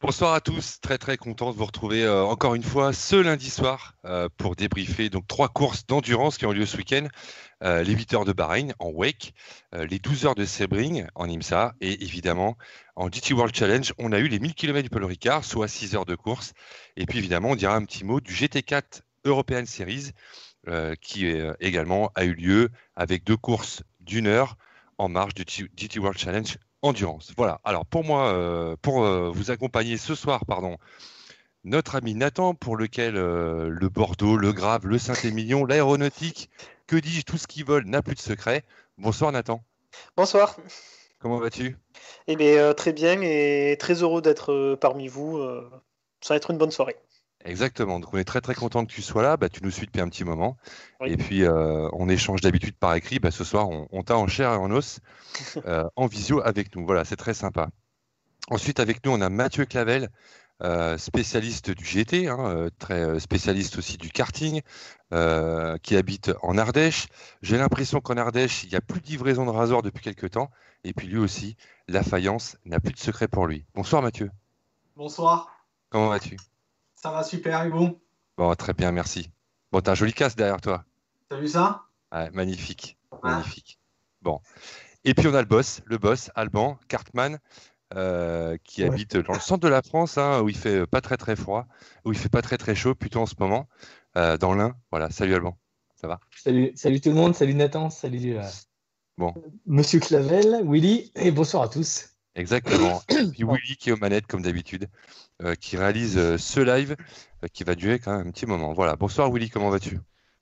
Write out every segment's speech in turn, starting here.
Bonsoir à tous, très très content de vous retrouver encore une fois ce lundi soir pour débriefer donc trois courses d'endurance qui ont lieu ce week-end. Les 8 heures de Bahreïn en Wake, les 12 heures de Sebring en IMSA et évidemment en GT World Challenge, on a eu les 1000 km du Paul Ricard, soit 6 heures de course. Et puis évidemment, on dira un petit mot du GT4 European Series qui également a eu lieu avec deux courses d'une heure en marge du GT World Challenge Endurance. Voilà. Alors pour moi, pour vous accompagner ce soir, pardon, notre ami Nathan, pour lequel le Bordeaux, le Grave, le Saint-Émilion, l'aéronautique, que dis-je, tout ce qui vole n'a plus de secret. Bonsoir Nathan, Bonsoir. comment vas-tu? Eh bien, très bien et très heureux d'être parmi vous. Ça va être une bonne soirée. Exactement, donc on est très très content que tu sois là, bah, tu nous suis depuis un petit moment, Oui. et puis on échange d'habitude par écrit, bah, ce soir on t'a en chair et en os, en visio avec nous, voilà, c'est très sympa. Ensuite avec nous on a Mathieu Clavel, spécialiste du GT, hein, très spécialiste aussi du karting, qui habite en Ardèche. J'ai l'impression qu'en Ardèche, il n'y a plus de livraison de rasoir depuis quelques temps. Et puis lui aussi, la faïence n'a plus de secret pour lui. Bonsoir Mathieu, Bonsoir, comment vas-tu? ça va super et vous? Bon, très bien, merci. Bon, t'as un joli casque derrière toi. T'as vu ça? Ouais, magnifique, Ouais. magnifique. Bon. Et puis on a le boss, Alban Cartman, qui Ouais. habite dans le centre de la France, hein, où il fait pas très très froid, où il fait pas très très chaud, plutôt en ce moment, dans l'Ain. Voilà, salut Alban, ça va? Salut tout le monde, salut Nathan, salut Bon, Monsieur Clavel, Willy, et bonsoir à tous. exactement. Et puis Bon. Willy qui est aux manettes comme d'habitude, qui réalise ce live qui va durer quand même un petit moment. Voilà, bonsoir Willy, comment vas-tu?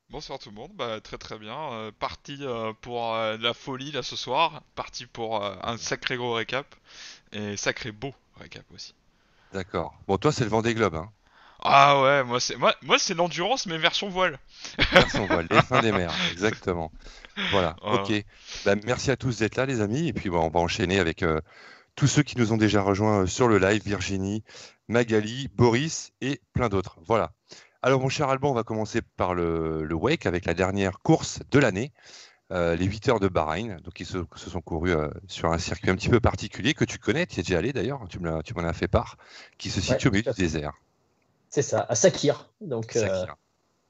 Bonsoir tout le monde, bah, très très bien. Parti pour de la folie là ce soir, parti pour un sacré gros récap et sacré beau récap aussi. D'accord. Bon, toi c'est le Vendée Globe, hein. Ah ouais, moi c'est l'endurance mais version voile. Version voile, les fins des mers, exactement. Voilà, ok. Voilà. Bah, merci à tous d'être là les amis, et puis bon, on va enchaîner avec tous ceux qui nous ont déjà rejoints sur le live, Virginie, Magali, Boris et plein d'autres. Voilà. Alors, mon cher Alban, on va commencer par le Wake avec la dernière course de l'année, les 8 heures de Bahreïn, donc qui se sont courus sur un circuit un petit peu particulier que tu connais, tu y es déjà allé d'ailleurs, tu m'en as fait part, qui se Ouais, situe au milieu tout à du fait. désert. C'est ça, à Sakir. Donc, Sakir.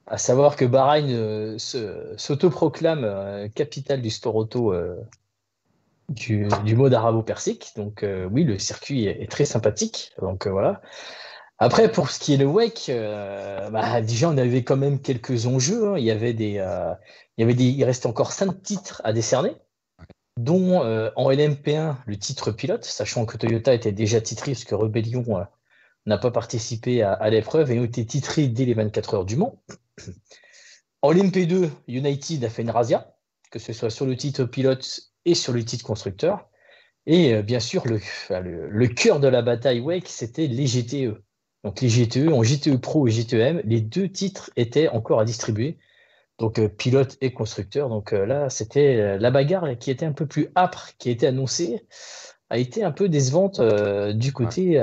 à savoir que Bahreïn s'autoproclame capitale du sport auto du mode arabo-persique. Donc, oui, le circuit est très sympathique. Donc, voilà. Après, pour ce qui est le WEC, déjà, on avait quand même quelques enjeux, hein. Il restait encore 5 titres à décerner, dont en LMP1 le titre pilote, sachant que Toyota était déjà titré parce que Rebellion n'a pas participé à l'épreuve et ont été titrés dès les 24 heures du Mans. En LMP2, United a fait une razzia, que ce soit sur le titre pilote et sur le titre constructeur. Et bien sûr, le cœur de la bataille WEC, c'était les GTE. Donc les GTE, en GTE Pro et GTE-M, les deux titres étaient encore à distribuer. Donc pilote et constructeur. Donc là, c'était la bagarre qui était un peu plus âpre, qui a été annoncée, a été un peu décevante Ouais. du côté,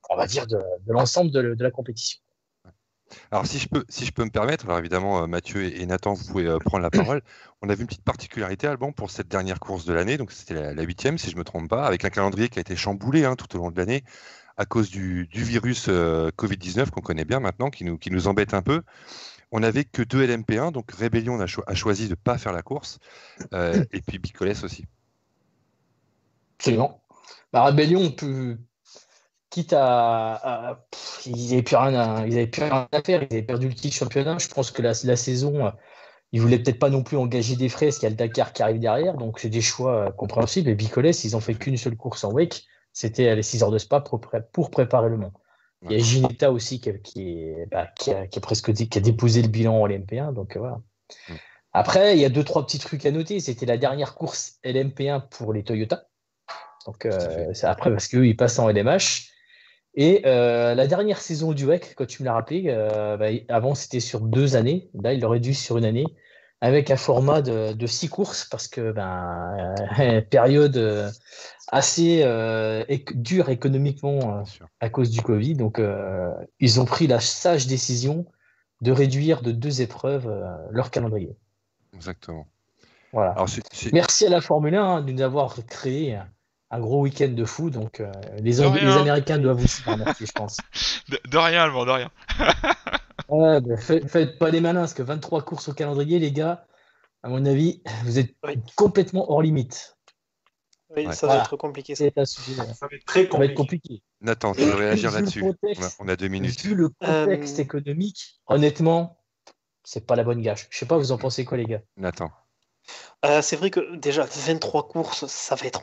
on va dire, de l'ensemble de la compétition. Alors, si je peux me permettre, alors évidemment, Mathieu et Nathan, vous pouvez prendre la parole. On avait une petite particularité, Alban, pour cette dernière course de l'année, donc c'était la huitième, si je ne me trompe pas, avec un calendrier qui a été chamboulé hein, tout au long de l'année à cause du virus Covid-19 qu'on connaît bien maintenant, qui nous embête un peu. On n'avait que deux LMP1, donc Rébellion a choisi de ne pas faire la course, et puis Bicoles aussi. Absolument. La rébellion, on peut, quitte ils n'avaient plus rien à faire, ils avaient perdu le titre championnat. Je pense que la saison, ils voulaient peut-être pas non plus engager des frais, parce qu'il y a le Dakar qui arrive derrière, donc c'est des choix compréhensibles. Et Bicoles, ils ont fait qu'une seule course en wake, c'était les 6 heures de Spa pour préparer le Mans. Il y a D'accord. Ginetta aussi qui a presque qui a déposé le bilan en LMP1, donc voilà. Mm. Après, il y a deux, trois petits trucs à noter. C'était la dernière course LMP1 pour les Toyota. Donc, Tout à fait. c'est après, parce qu'eux, ils passent en LMH. Et la dernière saison du WEC, quand tu me l'as rappelé, avant c'était sur 2 années. Là, il l'aurait dû sur une année, avec un format de 6 courses, parce que période assez dure économiquement Bien sûr. à cause du Covid. Donc, ils ont pris la sage décision de réduire de 2 épreuves leur calendrier. Exactement. Voilà. Alors, Merci à la Formule 1 de nous avoir créé un gros week-end de fou. Donc, les De rien. Américains doivent aussi en remercier, je pense. De rien, Allemand, de rien. Ouais, bah, faites pas les malins, parce que 23 courses au calendrier, les gars, à mon avis, vous êtes Oui. complètement hors limite. Oui, Ouais. ça va être compliqué. Ça. C'est un sujet. Ça va être très Ça va être compliqué. compliqué. Nathan, tu veux réagir Vu le là-dessus? contexte, On a 2 minutes. Vu le contexte économique, honnêtement, c'est pas la bonne gâche. Je sais pas, vous en pensez quoi, les gars? Nathan. C'est vrai que déjà, 23 courses, ça va être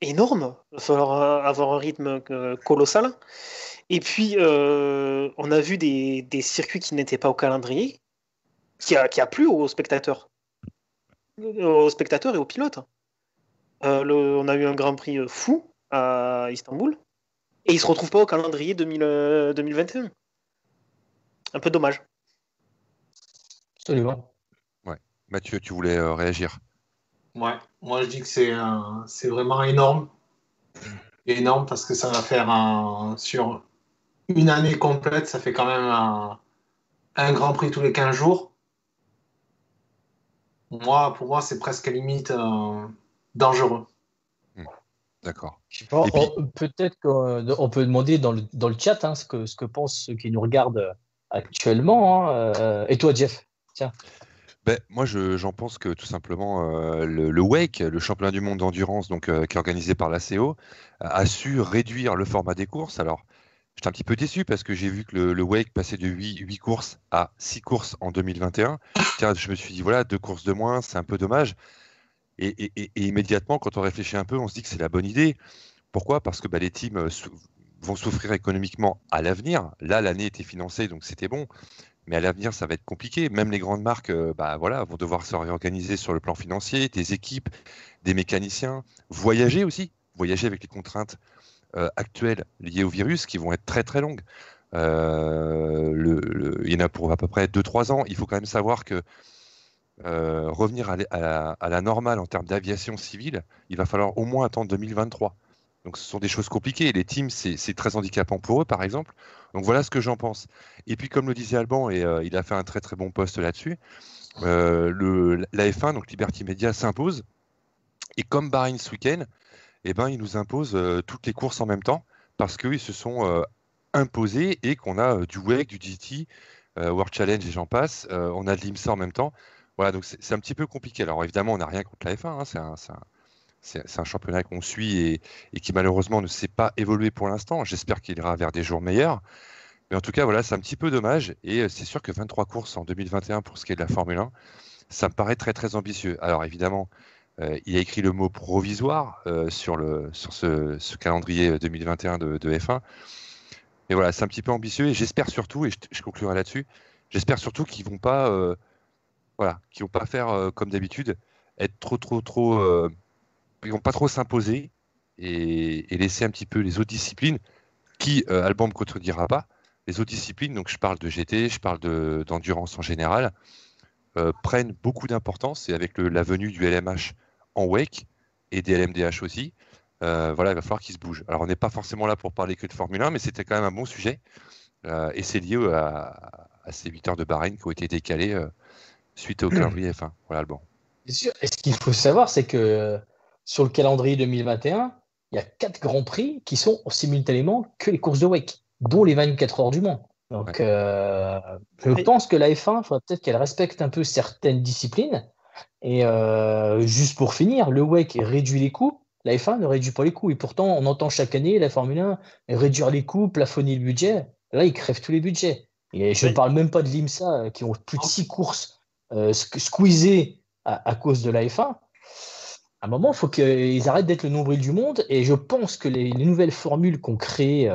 énorme. Il va falloir avoir un rythme colossal. Et puis, on a vu des circuits qui n'étaient pas au calendrier, qui a plu aux spectateurs et aux pilotes. On a eu un Grand Prix fou à Istanbul, et il se retrouve pas au calendrier 2021. Un peu dommage. Absolument. Mathieu, tu voulais réagir? Ouais, moi je dis que c'est vraiment énorme. Énorme parce que ça va faire sur une année complète, ça fait quand même un Grand Prix tous les 15 jours. Pour moi, c'est presque limite dangereux. D'accord. Je sais pas, Et puis- peut-être qu'on peut demander dans le chat ce que pensent ceux qui nous regardent actuellement. Et toi, Jeff? Tiens. Ben, moi, j'en pense que tout simplement, le WEC, le championnat du monde d'endurance, donc, qui est organisé par l'ACO, a su réduire le format des courses. Alors, j'étais un petit peu déçu parce que j'ai vu que le WEC passait de 8 courses à 6 courses en 2021. Tiens, je me suis dit, voilà, 2 courses de moins, c'est un peu dommage. Et immédiatement, quand on réfléchit un peu, on se dit que c'est la bonne idée. Pourquoi? Parce que les teams vont souffrir économiquement à l'avenir. Là, l'année était financée, donc c'était bon. Mais à l'avenir, ça va être compliqué. Même les grandes marques vont devoir se réorganiser sur le plan financier, des équipes, des mécaniciens, voyager aussi, voyager avec les contraintes actuelles liées au virus qui vont être très très longues. Il y en a pour à peu près 2-3 ans. Il faut quand même savoir que revenir à la normale en termes d'aviation civile, il va falloir au moins attendre 2023. Donc ce sont des choses compliquées. Les teams, c'est très handicapant pour eux, par exemple. Donc voilà ce que j'en pense. Et puis comme le disait Alban, et il a fait un très très bon post là-dessus, la F1, donc Liberty Media, s'impose. Et comme Bahreïn ce week-end, il nous impose toutes les courses en même temps parce qu'ils se sont imposés et qu'on a du WEC, du GT, World Challenge et j'en passe. On a de l'IMSA en même temps. Voilà, donc c'est un petit peu compliqué. Alors évidemment, on n'a rien contre la F1, c'est un championnat qu'on suit et qui malheureusement ne s'est pas évolué pour l'instant. J'espère qu'il ira vers des jours meilleurs. Mais en tout cas, voilà, c'est un petit peu dommage. Et c'est sûr que 23 courses en 2021 pour ce qui est de la Formule 1, ça me paraît très très ambitieux. Alors évidemment, il a écrit le mot provisoire sur ce calendrier 2021 de F1. Mais voilà, c'est un petit peu ambitieux et j'espère surtout, et je conclurai là-dessus, j'espère surtout qu'ils vont pas, qu'ils vont pas faire comme d'habitude, être trop, ils vont pas trop s'imposer et laisser un petit peu les autres disciplines qui, Alban me contredira pas, les autres disciplines, donc je parle de GT, je parle d'endurance en général, prennent beaucoup d'importance et avec la venue du LMH en WEC et des LMDH aussi, il va falloir qu'ils se bougent. Alors on n'est pas forcément là pour parler que de Formule 1, mais c'était quand même un bon sujet et c'est lié à ces 8 heures de Bahreïn qui ont été décalées suite au calendrier F1. Voilà, Alban. Bien sûr. Et ce qu'il faut savoir, c'est que sur le calendrier 2021, il y a 4 Grands Prix qui sont simultanément que les courses de WEC, dont les 24 heures du Mans. Donc, je pense que la F1, il faudrait peut-être qu'elle respecte un peu certaines disciplines. Et juste pour finir, le WEC réduit les coûts, la F1 ne réduit pas les coûts. Et pourtant, on entend chaque année la Formule 1 réduire les coûts, plafonner le budget. Là, ils crèvent tous les budgets. Et je ne parle même pas de l'IMSA qui ont plus de 6 courses squeezées à cause de la F1. À un moment, il faut qu'ils arrêtent d'être le nombril du monde. Et je pense que les nouvelles formules qu'ont créées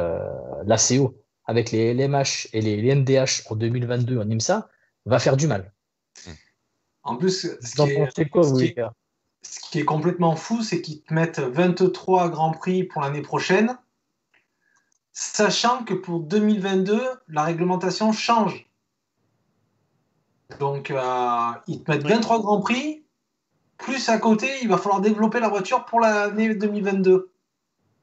l'ACO avec les LMH et les MDH en 2022 en IMSA va faire du mal. En plus, ce qui est complètement fou, c'est qu'ils te mettent 23 Grands Prix pour l'année prochaine, sachant que pour 2022, la réglementation change. Donc, ils te mettent 23 Grands Prix, plus à côté, il va falloir développer la voiture pour l'année 2022.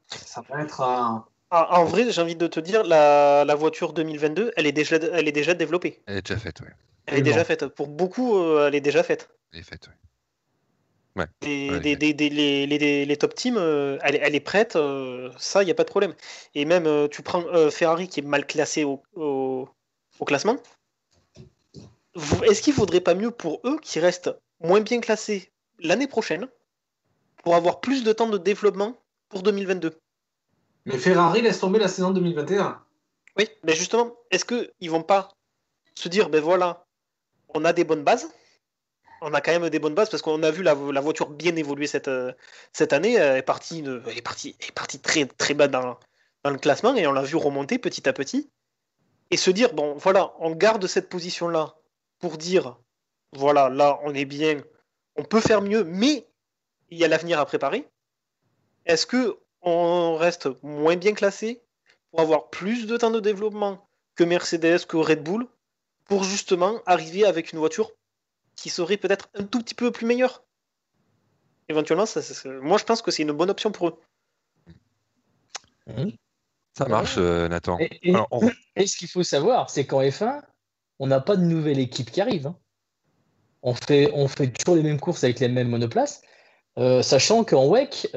Ça va être... En vrai, j'ai envie de te dire, la voiture 2022, elle est déjà développée. Elle est déjà faite, oui. Elle est déjà faite. Pour beaucoup, elle est déjà faite. Elle est faite, oui. Ouais. Les top teams, elle est prête, ça, il n'y a pas de problème. Et même, tu prends Ferrari qui est mal classé au classement. Est-ce qu'il ne faudrait pas mieux pour eux qu'ils restent moins bien classés l'année prochaine pour avoir plus de temps de développement pour 2022? Mais Ferrari laisse tomber la saison 2021. Oui, mais justement, est-ce qu'ils ne vont pas se dire, ben voilà, on a des bonnes bases, on a quand même des bonnes bases parce qu'on a vu la voiture bien évoluer cette année, elle est partie très, très bas dans le classement et on l'a vu remonter petit à petit. Et se dire, bon, voilà, on garde cette position-là pour dire, voilà, là, on est bien, on peut faire mieux, mais il y a l'avenir à préparer. Est-ce que on reste moins bien classé pour avoir plus de temps de développement que Mercedes, que Red Bull, pour justement arriver avec une voiture qui serait peut-être un tout petit peu plus meilleure? Éventuellement, moi je pense que c'est une bonne option pour eux. Ça marche, Nathan. Et ce qu'il faut savoir, c'est qu'en F1, on n'a pas de nouvelle équipe qui arrive. Hein. On fait toujours les mêmes courses avec les mêmes monoplaces, sachant qu'en WEC,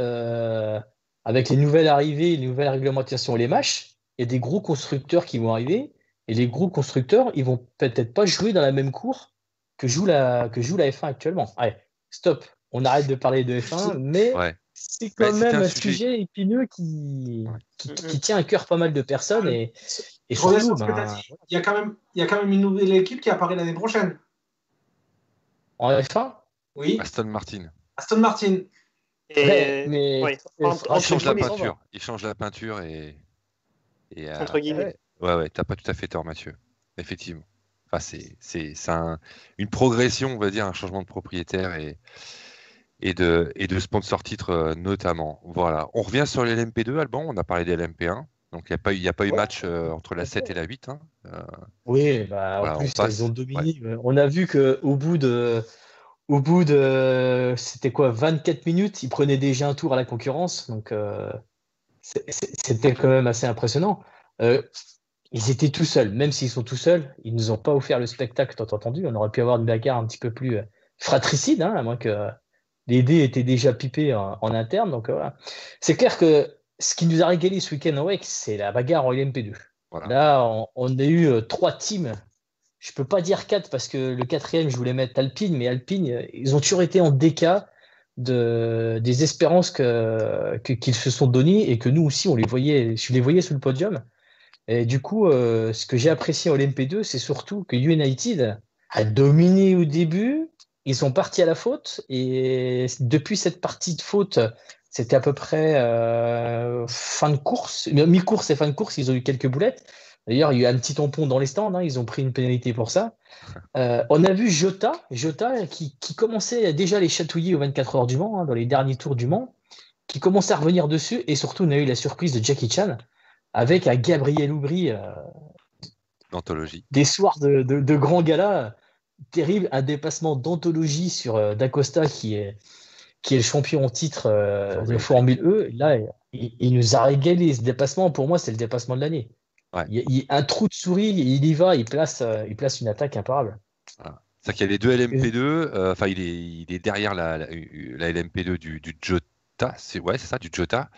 avec les nouvelles arrivées, les nouvelles réglementations et les matchs, il y a des gros constructeurs qui vont arriver, et les gros constructeurs, ils vont peut-être pas jouer dans la même cour que joue la F1 actuellement. Allez, stop. On arrête de parler de F1, mais c'est quand même un sujet épineux qui tient à cœur pas mal de personnes. Et surtout, il y a quand même une nouvelle équipe qui apparaît l'année prochaine. En F1 ? Oui. Aston Martin. Mais il change la peinture. Il change la peinture et entre guillemets. Ouais, t'as pas tout à fait tort, Mathieu. Effectivement. Enfin, c'est une progression, on va dire, un changement de propriétaire et de sponsor titre notamment. Voilà. On revient sur l'LMP2, Alban. On a parlé de l'LMP1. Donc, il n'y a pas eu match entre la 7 et la 8. Hein. Oui, voilà, en plus, ils ont dominé. Ouais. On a vu qu'au bout de c'était quoi, 24 minutes, ils prenaient déjà un tour à la concurrence. Donc, c'était quand même assez impressionnant. Ils étaient tout seuls. Même s'ils sont tout seuls, ils ne nous ont pas offert le spectacle tant entendu. On aurait pu avoir une bagarre un petit peu plus fratricide, hein, à moins que les dés étaient déjà pipés en interne. Donc, voilà. C'est clair que ce qui nous a régalé ce week-end en WEC, c'est la bagarre en LMP2. Voilà. Là, on a eu 3 teams. Je peux pas dire 4 parce que le 4e, je voulais mettre Alpine, mais Alpine, ils ont toujours été en déca des espérances qu'ils se sont données et que nous aussi, je les voyais sous le podium. Et du coup, ce que j'ai apprécié en LMP2, c'est surtout que United a dominé au début, ils sont partis à la faute, et depuis cette partie de faute, c'était à peu près fin de course, mi-course et fin de course, ils ont eu quelques boulettes. D'ailleurs, il y a eu un petit tampon dans les stands, hein, ils ont pris une pénalité pour ça. On a vu Jota qui commençait déjà à les chatouiller aux 24 heures du Mans, hein, dans les derniers tours du Mans, qui commençait à revenir dessus, et surtout, on a eu la surprise de Jackie Chan, avec un Gabriel Oubry d'anthologie. Des soirs de grands galas terrible, un dépassement d'anthologie sur D'Acosta qui est le champion en titre de Formule E. Là, il nous a régalé ce dépassement. Pour moi, c'est le dépassement de l'année. Ouais. Il un trou de souris, il y va, il place une attaque imparable. Voilà. C'est-à-dire qu'il y a les deux LMP2, enfin il est derrière la LMP2 du Jota. C'est ça, du Jota.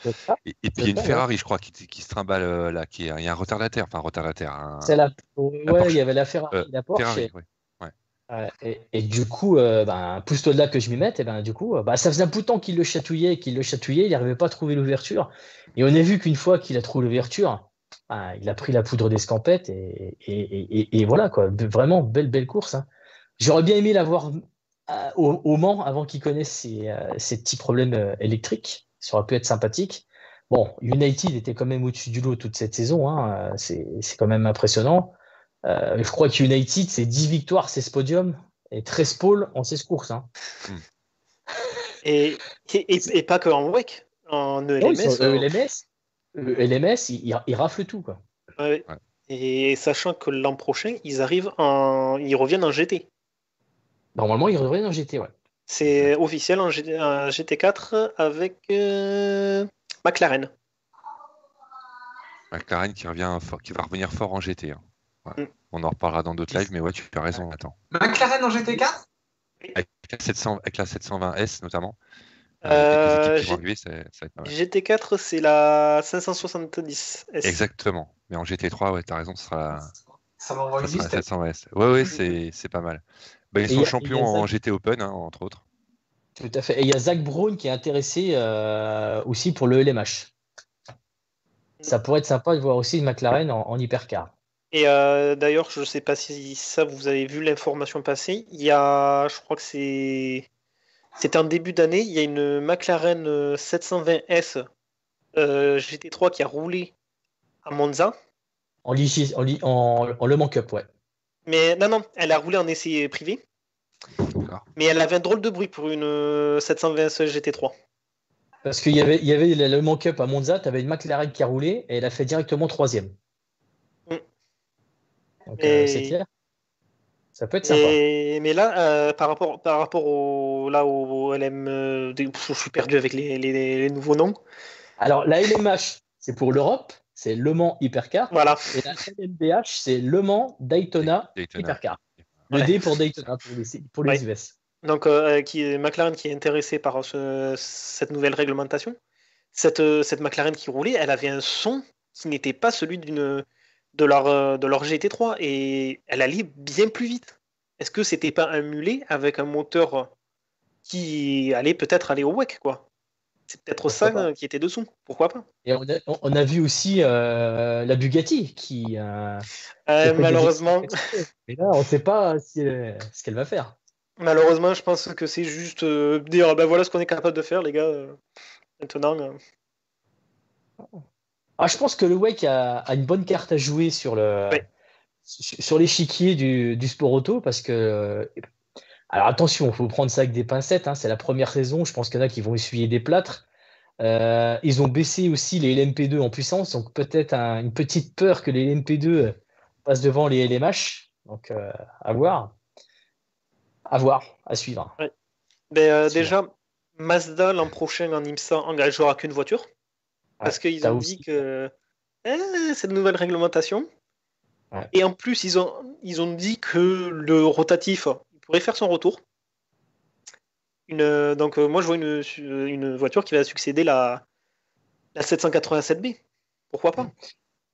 Et puis il y a une Ferrari, je crois, qui se trimballe là, il y a un retardataire. C'est il y avait la Ferrari, la Porsche. Ferrari, et du coup, pousse-toi de là que je m'y mette. Et du coup, ça faisait un bout de temps qu'il le chatouillait, il n'arrivait pas à trouver l'ouverture. Et on a vu qu'une fois qu'il a trouvé l'ouverture, il a pris la poudre d'escampette et voilà quoi. Vraiment belle course. Hein. J'aurais bien aimé l'avoir au Mans avant qu'il connaisse ces petits problèmes électriques. Ça aurait pu être sympathique. Bon, United était quand même au-dessus du lot toute cette saison. Hein. C'est quand même impressionnant. Je crois que United, c'est 10 victoires, 16 podiums et 13 pôles en 16 courses. Hein. Et pas que en WEC, en ELMS. ELMS, ils raflent tout. Quoi. Ouais. Et sachant que l'an prochain, ils reviennent en GT. Normalement, ils reviennent en GT, ouais. C'est officiel en GT4 avec McLaren. McLaren qui va revenir fort en GT. Hein. Ouais. On en reparlera dans d'autres lives, mais ouais, tu as raison, attends. McLaren en GT4 ? Avec avec la 720S notamment. Euh, Quelques équipes qui vont G- arriver, ça va être pas mal. GT4, c'est la 570 S. Exactement. Mais en GT3, ouais, t'as raison, Ça m'envoie ça une sera la liste. 720S. Ouais, c'est pas mal. Bah, ils Et sont il champions y a en Zach, GT Open, hein, entre autres. tout à fait. Et il y a Zach Brown qui est intéressé aussi pour le LMH. Ça pourrait être sympa de voir aussi une McLaren en hypercar. Et d'ailleurs, je ne sais pas si ça, vous avez vu l'information passer. Il y a, je crois que c'était en début d'année, il y a une McLaren 720S GT3 qui a roulé à Monza. En Le Mans Cup, ouais. Mais non, elle a roulé en essai privé. D'accord. Mais elle avait un drôle de bruit pour une 720S GT3. Parce qu'il y avait le Le Mans Cup à Monza, tu avais une McLaren qui a roulé et elle a fait directement 3e. Mm. Donc c'est Et, clair. Ça peut être sympa. mais là, par rapport au LM, je suis perdu avec les nouveaux noms. Alors la LMH, c'est pour l'Europe, c'est Le Mans Hypercar. Voilà. Et la LMDH, c'est Le Mans Daytona Daytona. Hypercar. Le Ouais. D pour Daytona, pour les Ouais. US. Donc, McLaren qui est intéressé par cette nouvelle réglementation. Cette McLaren qui roulait, elle avait un son qui n'était pas celui de leur GT3 et elle allait bien plus vite. Est-ce que c'était pas un mulet avec un moteur qui allait peut-être aller au WEC, quoi? C'est peut-être Pourquoi ça pas. qui était dessous. Pourquoi pas? Et on a vu aussi la Bugatti qui a fait des Malheureusement, expériences. Mais là, on ne sait pas ce qu'elle va faire. malheureusement, je pense que c'est juste dire ben voilà ce qu'on est capable de faire, les gars. Maintenant, Ah, je pense que le WEC a une bonne carte à jouer sur ouais. sur l'échiquier du sport auto parce que alors attention, il faut prendre ça avec des pincettes, hein, c'est la première saison, je pense qu'il y en a qui vont essuyer des plâtres. Ils ont baissé aussi les LMP2 en puissance, donc peut-être une petite peur que les LMP2 passent devant les LMH. Donc à voir, à suivre. Ouais. Ben, À suivre. déjà, Mazda l'an prochain en IMSA engagera qu'une voiture parce Ouais, qu'ils t'as ont dit aussi. que cette nouvelle réglementation. Ouais. Et en plus, ils ont dit que le rotatif il pourrait faire son retour. Donc, moi, je vois une voiture qui va succéder la 787B. Pourquoi pas?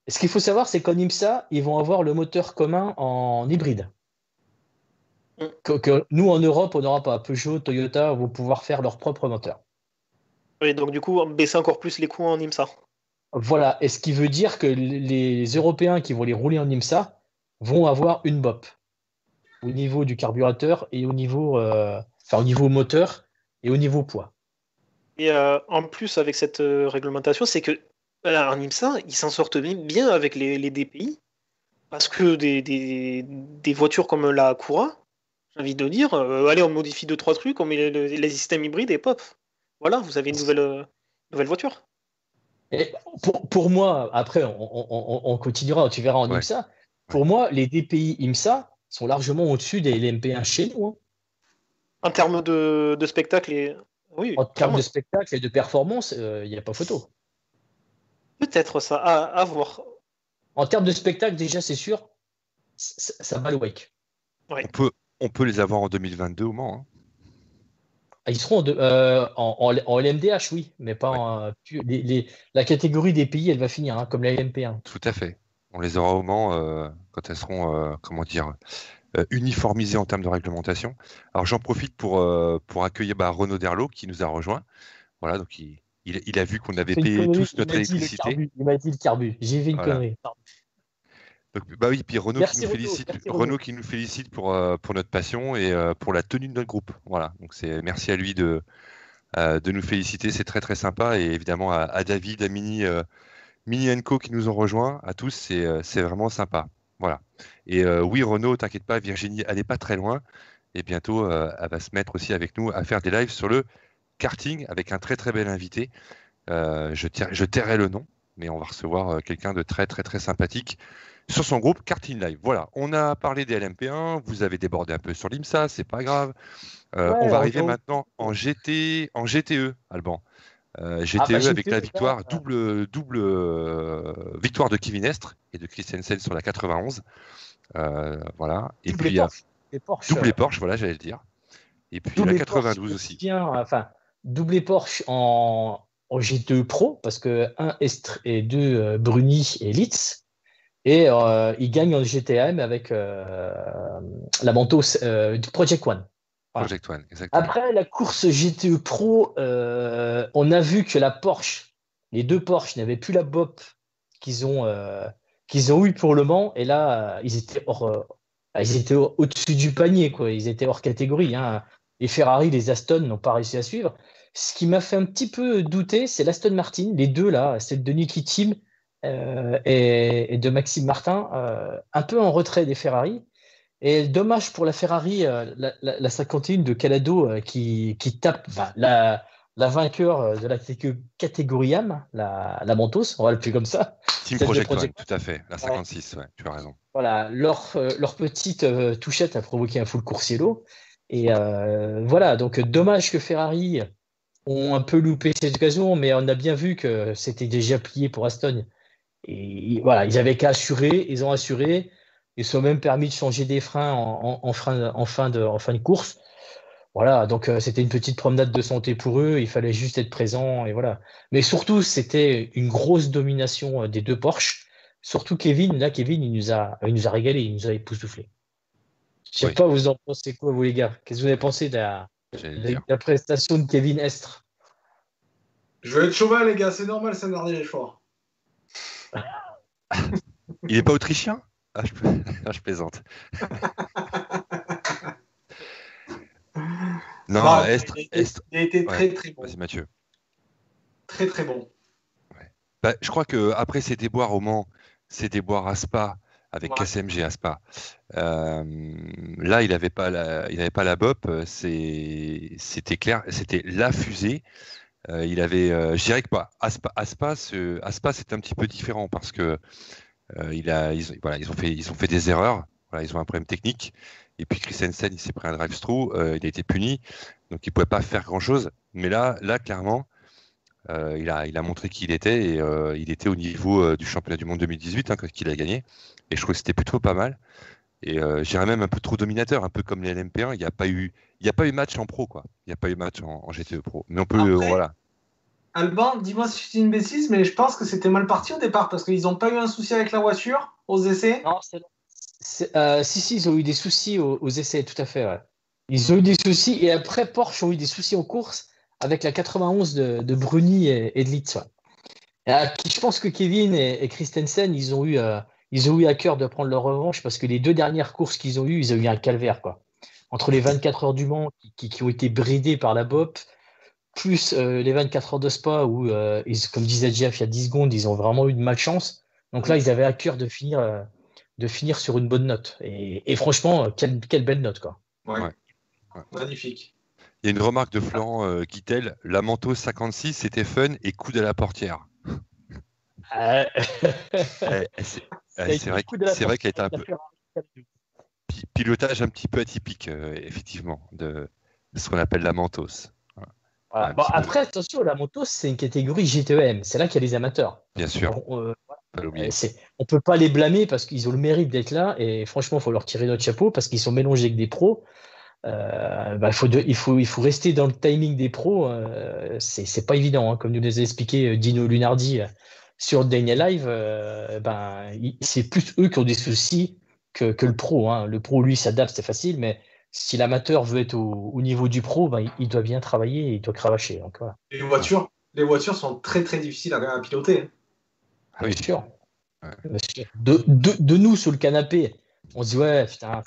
Ce qu'il faut savoir, c'est qu'en IMSA, ils vont avoir le moteur commun en hybride. Mm. Que nous, en Europe, on n'aura pas. Peugeot, Toyota vont pouvoir faire leur propre moteur. Et donc, du coup, baisser encore plus les coûts en IMSA. Voilà. Et ce qui veut dire que les Européens qui vont les rouler en IMSA vont avoir une BOP au niveau du carburateur et au niveau moteur et au niveau poids. Et en plus, avec cette réglementation, c'est que en IMSA, ils s'en sortent bien avec les DPI. Parce que des voitures comme la Cura, j'ai envie de dire, allez, on modifie 2-3 trucs, on met les systèmes hybrides et pop. Voilà, vous avez une nouvelle voiture. Et pour moi, après, on continuera, tu verras en Ouais. IMSA. Pour moi, les DPI IMSA sont largement au-dessus des LMP1 chez nous. Hein. En termes de spectacle, oui, En termes clairement. de spectacle et de performance, il n'y a pas photo. Peut-être ça, à voir. En termes de spectacle, déjà, c'est sûr, ça bat le Wake. Ouais. On peut les avoir en 2022 au Mans. Hein. Ils seront en LMDH, oui, mais pas en. La catégorie des pays, elle va finir, hein, comme la LMP1. Tout à fait. On les aura au Mans quand elles seront, uniformisées en termes de réglementation. Alors j'en profite pour accueillir Renaud Derlot qui nous a rejoint. Voilà, donc il a vu qu'on avait J'ai fait une payé connerie, tous notre électricité. il m'a dit le carbu. J'ai fait une Voilà. connerie. Pardon. Donc, bah oui, puis Renaud Merci, qui nous Renaud. félicite, Merci, Renaud. Renaud qui nous félicite pour notre passion et pour la tenue de notre groupe. Voilà, donc merci à lui de nous féliciter, c'est très très sympa et évidemment à David, à Mini Co qui nous ont rejoints, à tous, c'est vraiment sympa. Voilà. Et oui, Renaud, t'inquiète pas, Virginie, elle n'est pas très loin et bientôt elle va se mettre aussi avec nous à faire des lives sur le karting avec un très très bel invité. Je tairai le nom, mais on va recevoir quelqu'un de très très très sympathique sur son groupe Karting Live. Voilà, on a parlé des LMP1, vous avez débordé un peu sur l'IMSA, c'est pas grave. On va arriver maintenant en GTE, Alban. GTE avec la victoire, double victoire de Kevin Estre et de Christensen sur la 91. Voilà. Et puis il y a double Porsche, voilà, j'allais le dire. Et puis Doublé la 92 Porsche aussi. bien, enfin, doublé Porsche en GTE Pro, parce que un Estre et deux Bruni et Litz. Et il gagne en GTM avec la Mentos du Project One. Voilà. Project One, exactement. Après la course GTE Pro, on a vu que les deux Porsche n'avaient plus la BOP qu'ils ont eu pour Le Mans. Et là, ils étaient au-dessus du panier, quoi. Ils étaient hors catégorie, hein. Les Ferrari, les Aston n'ont pas réussi à suivre. Ce qui m'a fait un petit peu douter, c'est l'Aston Martin. Les deux, là, celle de Niki Team et de Maxime Martin, un peu en retrait des Ferrari. Et dommage pour la Ferrari, la 51 de Calado qui tape la vainqueur de la catégorie AM, la Mentos, on va l'appeler comme ça. Team Celle de Project One, Project tout à fait. La 56, ouais, tu as raison. Voilà, leur petite touchette a provoqué un full coursiello. Et voilà, donc dommage que Ferrari ont un peu loupé cette occasion, mais on a bien vu que c'était déjà plié pour Aston. Et voilà, ils avaient qu'à assurer, ils ont assuré. Ils se sont même permis de changer des freins en fin de course. Voilà, donc c'était une petite promenade de santé pour eux. Il fallait juste être présent et voilà. Mais surtout, c'était une grosse domination des deux Porsche. Surtout Kevin, là, Kevin, il nous a régalé, il nous a époustouflé. Je sais Oui. pas, vous en pensez quoi, vous les gars? Qu'est-ce que vous avez pensé de J'allais le de dire. la prestation de Kevin Estre? Je vais être chauvin, les gars, c'est normal, c'est un dernier effort. Il n'est pas autrichien? Je plaisante. Non, Bah, Est. il a été très très bon. Vas-y, Mathieu. Très très bon. Bah, je crois qu'après ses déboires au Mans, ses déboires à Spa, avec Ouais. KCMG à Spa, là, il n'avait pas la BOP, c'était clair, c'était la fusée. Je dirais que à Spa, c'est un petit peu différent parce que ils ont fait des erreurs. Voilà, ils ont un problème technique. Et puis Christensen, il s'est pris un drive-through, il a été puni, donc il ne pouvait pas faire grand-chose. Mais là, clairement, il a montré qui il était et il était au niveau du championnat du monde 2018 quand il a gagné. Et je trouve que c'était plutôt pas mal. Et je dirais même un peu trop dominateur, un peu comme les LMP1. Il n'y a pas eu match en pro, quoi. Il n'y a pas eu match en GTE Pro. Mais on peut, Après, voilà. Alban, dis-moi si je dis une bêtise, mais je pense que c'était mal parti au départ parce qu'ils n'ont pas eu un souci avec la voiture aux essais. Non, si, ils ont eu des soucis aux essais, tout à fait. Ouais. Ils ont eu des soucis et après, Porsche ont eu des soucis en course avec la 91 de Bruni et de Litz. Ouais. Je pense que Kevin et Christensen, ils ont eu à cœur de prendre leur revanche parce que les deux dernières courses qu'ils ont eues, ils ont eu un calvaire, quoi. Entre les 24 heures du Mans qui ont été bridées par la BOP, plus les 24 heures de Spa où, comme disait Jeff il y a 10 secondes, ils ont vraiment eu de malchance. Donc là, ils avaient à cœur de finir sur une bonne note. Et franchement, quelle belle note, quoi. Ouais. Ouais. Magnifique. Il y a une remarque de Florent Guitel, la Mentos 56, c'était fun et coude à la portière. C'est vrai qu'elle était un peu pilotage un petit peu atypique, effectivement, de ce qu'on appelle la Mentos. Voilà. Bon, après, attention, la moto, c'est une catégorie GTEM. C'est là qu'il y a les amateurs. Bien sûr. On ne peut pas les blâmer parce qu'ils ont le mérite d'être là. Et franchement, il faut leur tirer notre chapeau parce qu'ils sont mélangés avec des pros. Il faut rester dans le timing des pros. C'est pas évident, hein. Comme nous les a expliqué Dino Lunardi sur Daniel Live, c'est plus eux qui ont des soucis que le pro, hein. Le pro, lui, s'adapte, c'est facile. Mais si l'amateur veut être au niveau du pro, il doit bien travailler et il doit cravacher. Donc, voilà. Les voitures sont très très difficiles à piloter. Oui. Bien sûr. Ouais. De nous sur le canapé, on se dit ouais putain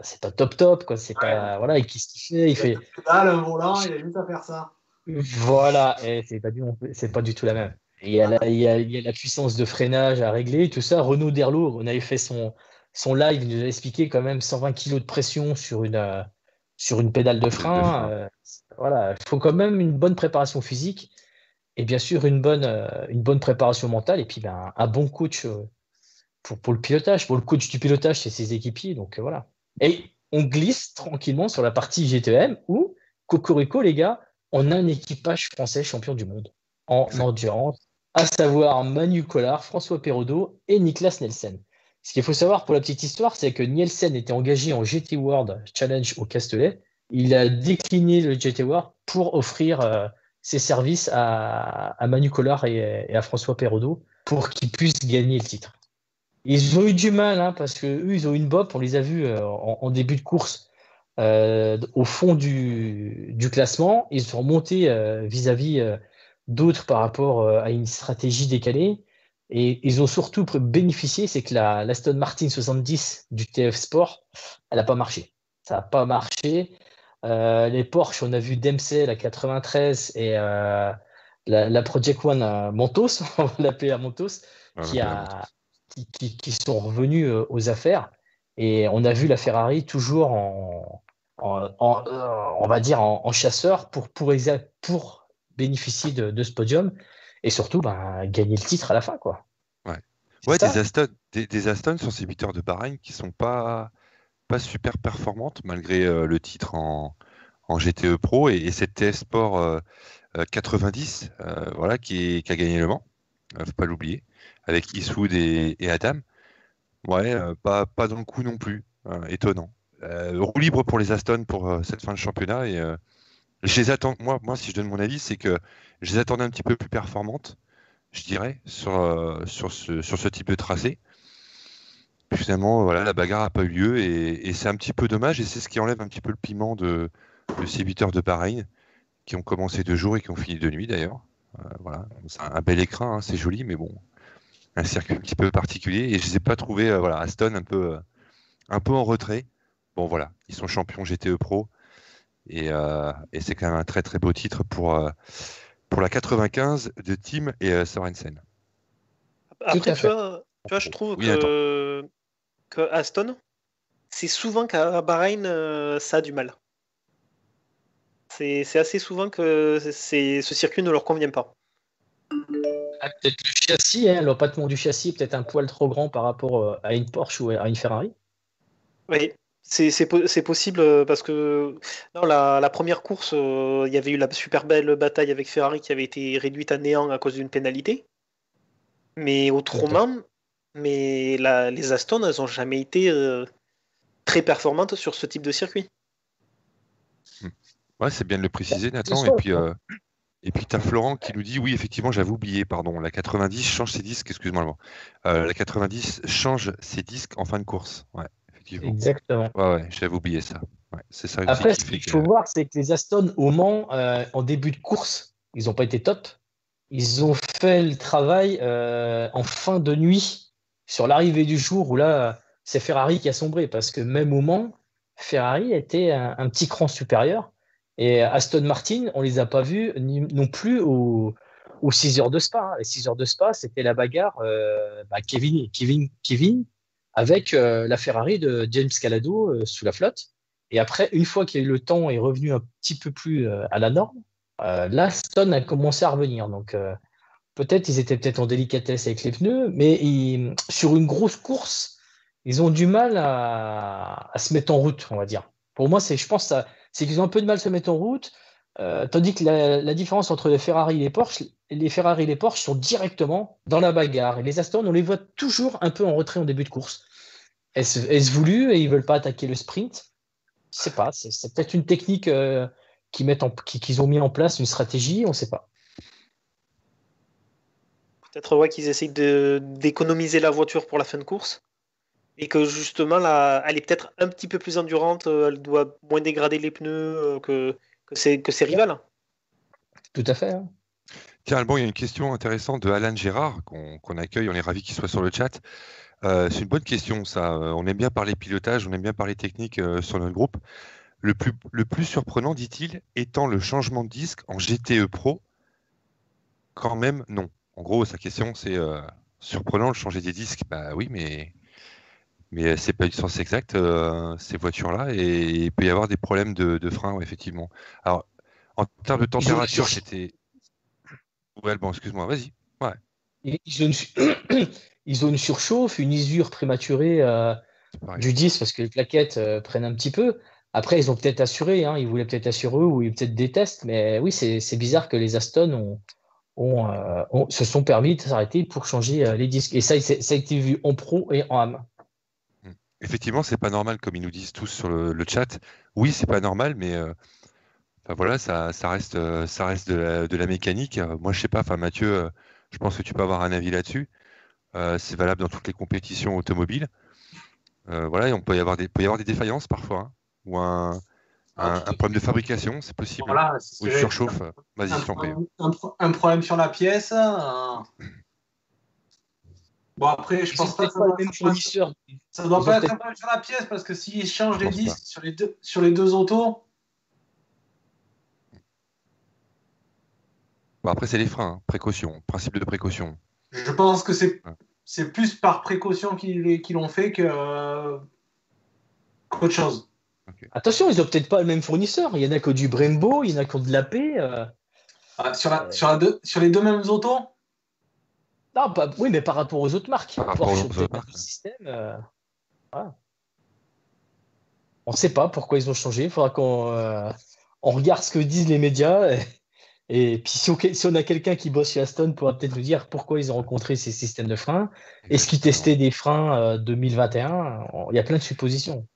c'est pas top quoi, c'est pas voilà, et qu'est-ce qu'il fait, un volant, il a juste à faire ça. Voilà, et c'est pas du tout la même. Et il y a la puissance de freinage à régler, tout ça. Renaud Derlo, on avait fait son live, il nous a expliqué quand même 120 kg de pression sur une pédale de frein. Voilà, il faut quand même une bonne préparation physique et bien sûr une bonne préparation mentale et puis un bon coach pour le pilotage. Pour le coach du pilotage, c'est ses équipiers, donc voilà. Et on glisse tranquillement sur la partie GTM où, cocorico les gars, on a un équipage français champion du monde en endurance, à savoir Manu Collard, François Perraudot et Niklas Nielsen. Ce qu'il faut savoir pour la petite histoire, c'est que Nielsen était engagé en GT World Challenge au Castellet il a décliné le GT War pour offrir ses services à Manu Collard et à François Perraudot pour qu'ils puissent gagner le titre. Ils ont eu du mal, hein, parce qu'eux, ils ont une bop, on les a vus en début de course au fond du classement. Ils sont remontés vis-à-vis d'autres par rapport à une stratégie décalée. Et ils ont surtout bénéficié, c'est que l'Aston Martin 70 du TF Sport, elle n'a pas marché. Ça n'a pas marché. Les Porsche, on a vu Dempsey, la 93, et la Project One à Montos, on va l'appeler à Montos, qui, a, qui sont revenus aux affaires. Et on a vu la Ferrari toujours on va dire en chasseur pour bénéficier de ce podium et surtout gagner le titre à la fin, quoi. Ouais, des Aston sur ces 8 heures de Bahreïn qui sont pas super performantes malgré le titre en GTE Pro et cette TF Sport 90 voilà, qui a gagné Le Mans, faut pas l'oublier, avec Eastwood et Adam. Ouais, pas dans le coup non plus, étonnant. Roue libre pour les Aston pour cette fin de championnat et je les attends. Moi, si je donne mon avis, c'est que je les attendais un petit peu plus performantes, je dirais, sur ce type de tracé. Puis finalement, voilà, la bagarre n'a pas eu lieu et c'est un petit peu dommage et c'est ce qui enlève un petit peu le piment de ces 8 heures de Bahreïn qui ont commencé de jour et qui ont fini de nuit d'ailleurs. Voilà, c'est un bel écrin, hein, c'est joli, mais bon, un circuit un petit peu particulier et je ne les ai pas trouvés, voilà, Aston un peu en retrait. Bon voilà, ils sont champions GTE Pro et c'est quand même un très très beau titre pour la 95 de Tim et Sorensen. Après, tu vois, je trouve que Aston, c'est souvent qu'à Bahreïn, ça a du mal. C'est assez souvent que ce circuit ne leur convient pas. Peut-être le châssis, l'empattement du châssis, peut-être un poil trop grand par rapport à une Porsche ou à une Ferrari. Oui, c'est possible parce que non, la première course, il y avait eu la super belle bataille avec Ferrari qui avait été réduite à néant à cause d'une pénalité. Mais autrement, les Aston, elles n'ont jamais été très performantes sur ce type de circuit. Ouais, c'est bien de le préciser, Nathan. Et puis tu as Florent qui nous dit, oui, effectivement, j'avais oublié, pardon, la 90 change ses disques, excuse-moi. La 90 change ses disques en fin de course. Ouais, effectivement. Exactement. Ouais, j'avais oublié ça. Ouais, c'est ça aussi. Après, ce qu'il faut voir, c'est que les Aston, au Mans, en début de course, ils n'ont pas été top. Ils ont fait le travail en fin de nuit, sur l'arrivée du jour, où là, c'est Ferrari qui a sombré, parce que même au Mans, Ferrari était un petit cran supérieur. Et Aston Martin, on les a pas vus non plus aux 6 heures de Spa. Les 6 heures de Spa, c'était la bagarre Kevin avec la Ferrari de James Calado sous la flotte. Et après, une fois qu'il y a eu le temps est revenu un petit peu plus à la norme, là, Aston a commencé à revenir. Donc, peut-être ils étaient peut-être en délicatesse avec les pneus, mais sur une grosse course, ils ont du mal à se mettre en route, on va dire. Pour moi, je pense c'est qu'ils ont un peu de mal à se mettre en route, tandis que la différence entre les Ferrari et les Porsche sont directement dans la bagarre. Et les Aston, on les voit toujours un peu en retrait en début de course. Est-ce voulu et ils veulent pas attaquer le sprint? Je sais pas, c'est peut-être une technique qu'ils ont mis en place, une stratégie, on ne sait pas. Peut-être qu'ils essayent d'économiser la voiture pour la fin de course et que justement elle est peut-être un petit peu plus endurante, elle doit moins dégrader les pneus que ses rivales. Tout à fait. Hein. Tiens, Alban, il y a une question intéressante de Alan Gérard qu'on accueille, on est ravis qu'il soit sur le chat. C'est une bonne question, ça. On aime bien parler pilotage, on aime bien parler technique sur notre groupe. Le plus surprenant, dit-il, étant le changement de disque en GTE Pro. Quand même, non. En gros, sa question, c'est surprenant de changer des disques. Bah oui, mais c'est pas une sens exact, ces voitures-là, et il peut y avoir des problèmes de frein, ouais, effectivement. Alors, en termes de température, c'était... Ouais, bon, excuse-moi, vas-y. Ouais. Ils ont une surchauffe, une usure prématurée du disque parce que les plaquettes prennent un petit peu. Après, ils ont peut-être assuré, ils voulaient peut-être assurer ou ils peut-être des tests, mais oui, c'est bizarre que les Aston se sont permis de s'arrêter pour changer les disques. Et ça a été vu en pro et en AM. effectivement, c'est pas normal, comme ils nous disent tous sur le chat. Oui, c'est pas normal, mais enfin, voilà, ça reste de la mécanique. Moi, je sais pas, enfin, Mathieu, je pense que tu peux avoir un avis là-dessus. C'est valable dans toutes les compétitions automobiles. Voilà, et peut y avoir des défaillances parfois, hein, ou un problème de fabrication, c'est possible, hein, Voilà, c'est ce ou que une j'allais surchauffe. dire. Vas-y, Un, je t'en prie. un problème sur la pièce. Bon, après, je Ils ont pense pas que peut-être ça pas le doit, même fournisseur. ça doit Ils ont pas être peut-être un problème sur la pièce parce que s'ils changent Je les pense pas. disques sur les deux autos, Bon, après, c'est les freins, hein, précaution, principe de précaution. je pense que Ouais. c'est plus par précaution qu'ils l'ont fait qu'autre chose. Ok. Attention, ils ont peut-être pas le même fournisseur. Il y en a que du Brembo, il y en a qui ont de l'AP. Ah, sur les deux mêmes autos, Non, oui, mais par rapport aux autres marques. Par rapport Porsche, aux ont autres peut-être marques, d'autres ouais. systèmes. Voilà. On ne sait pas pourquoi ils ont changé. Il faudra on regarde ce que disent les médias. Et puis, si on a quelqu'un qui bosse chez Aston, pourra peut-être nous dire pourquoi ils ont rencontré ces systèmes de freins. Est-ce qu'ils Exactement. testaient des freins 2021? Il y a plein de suppositions.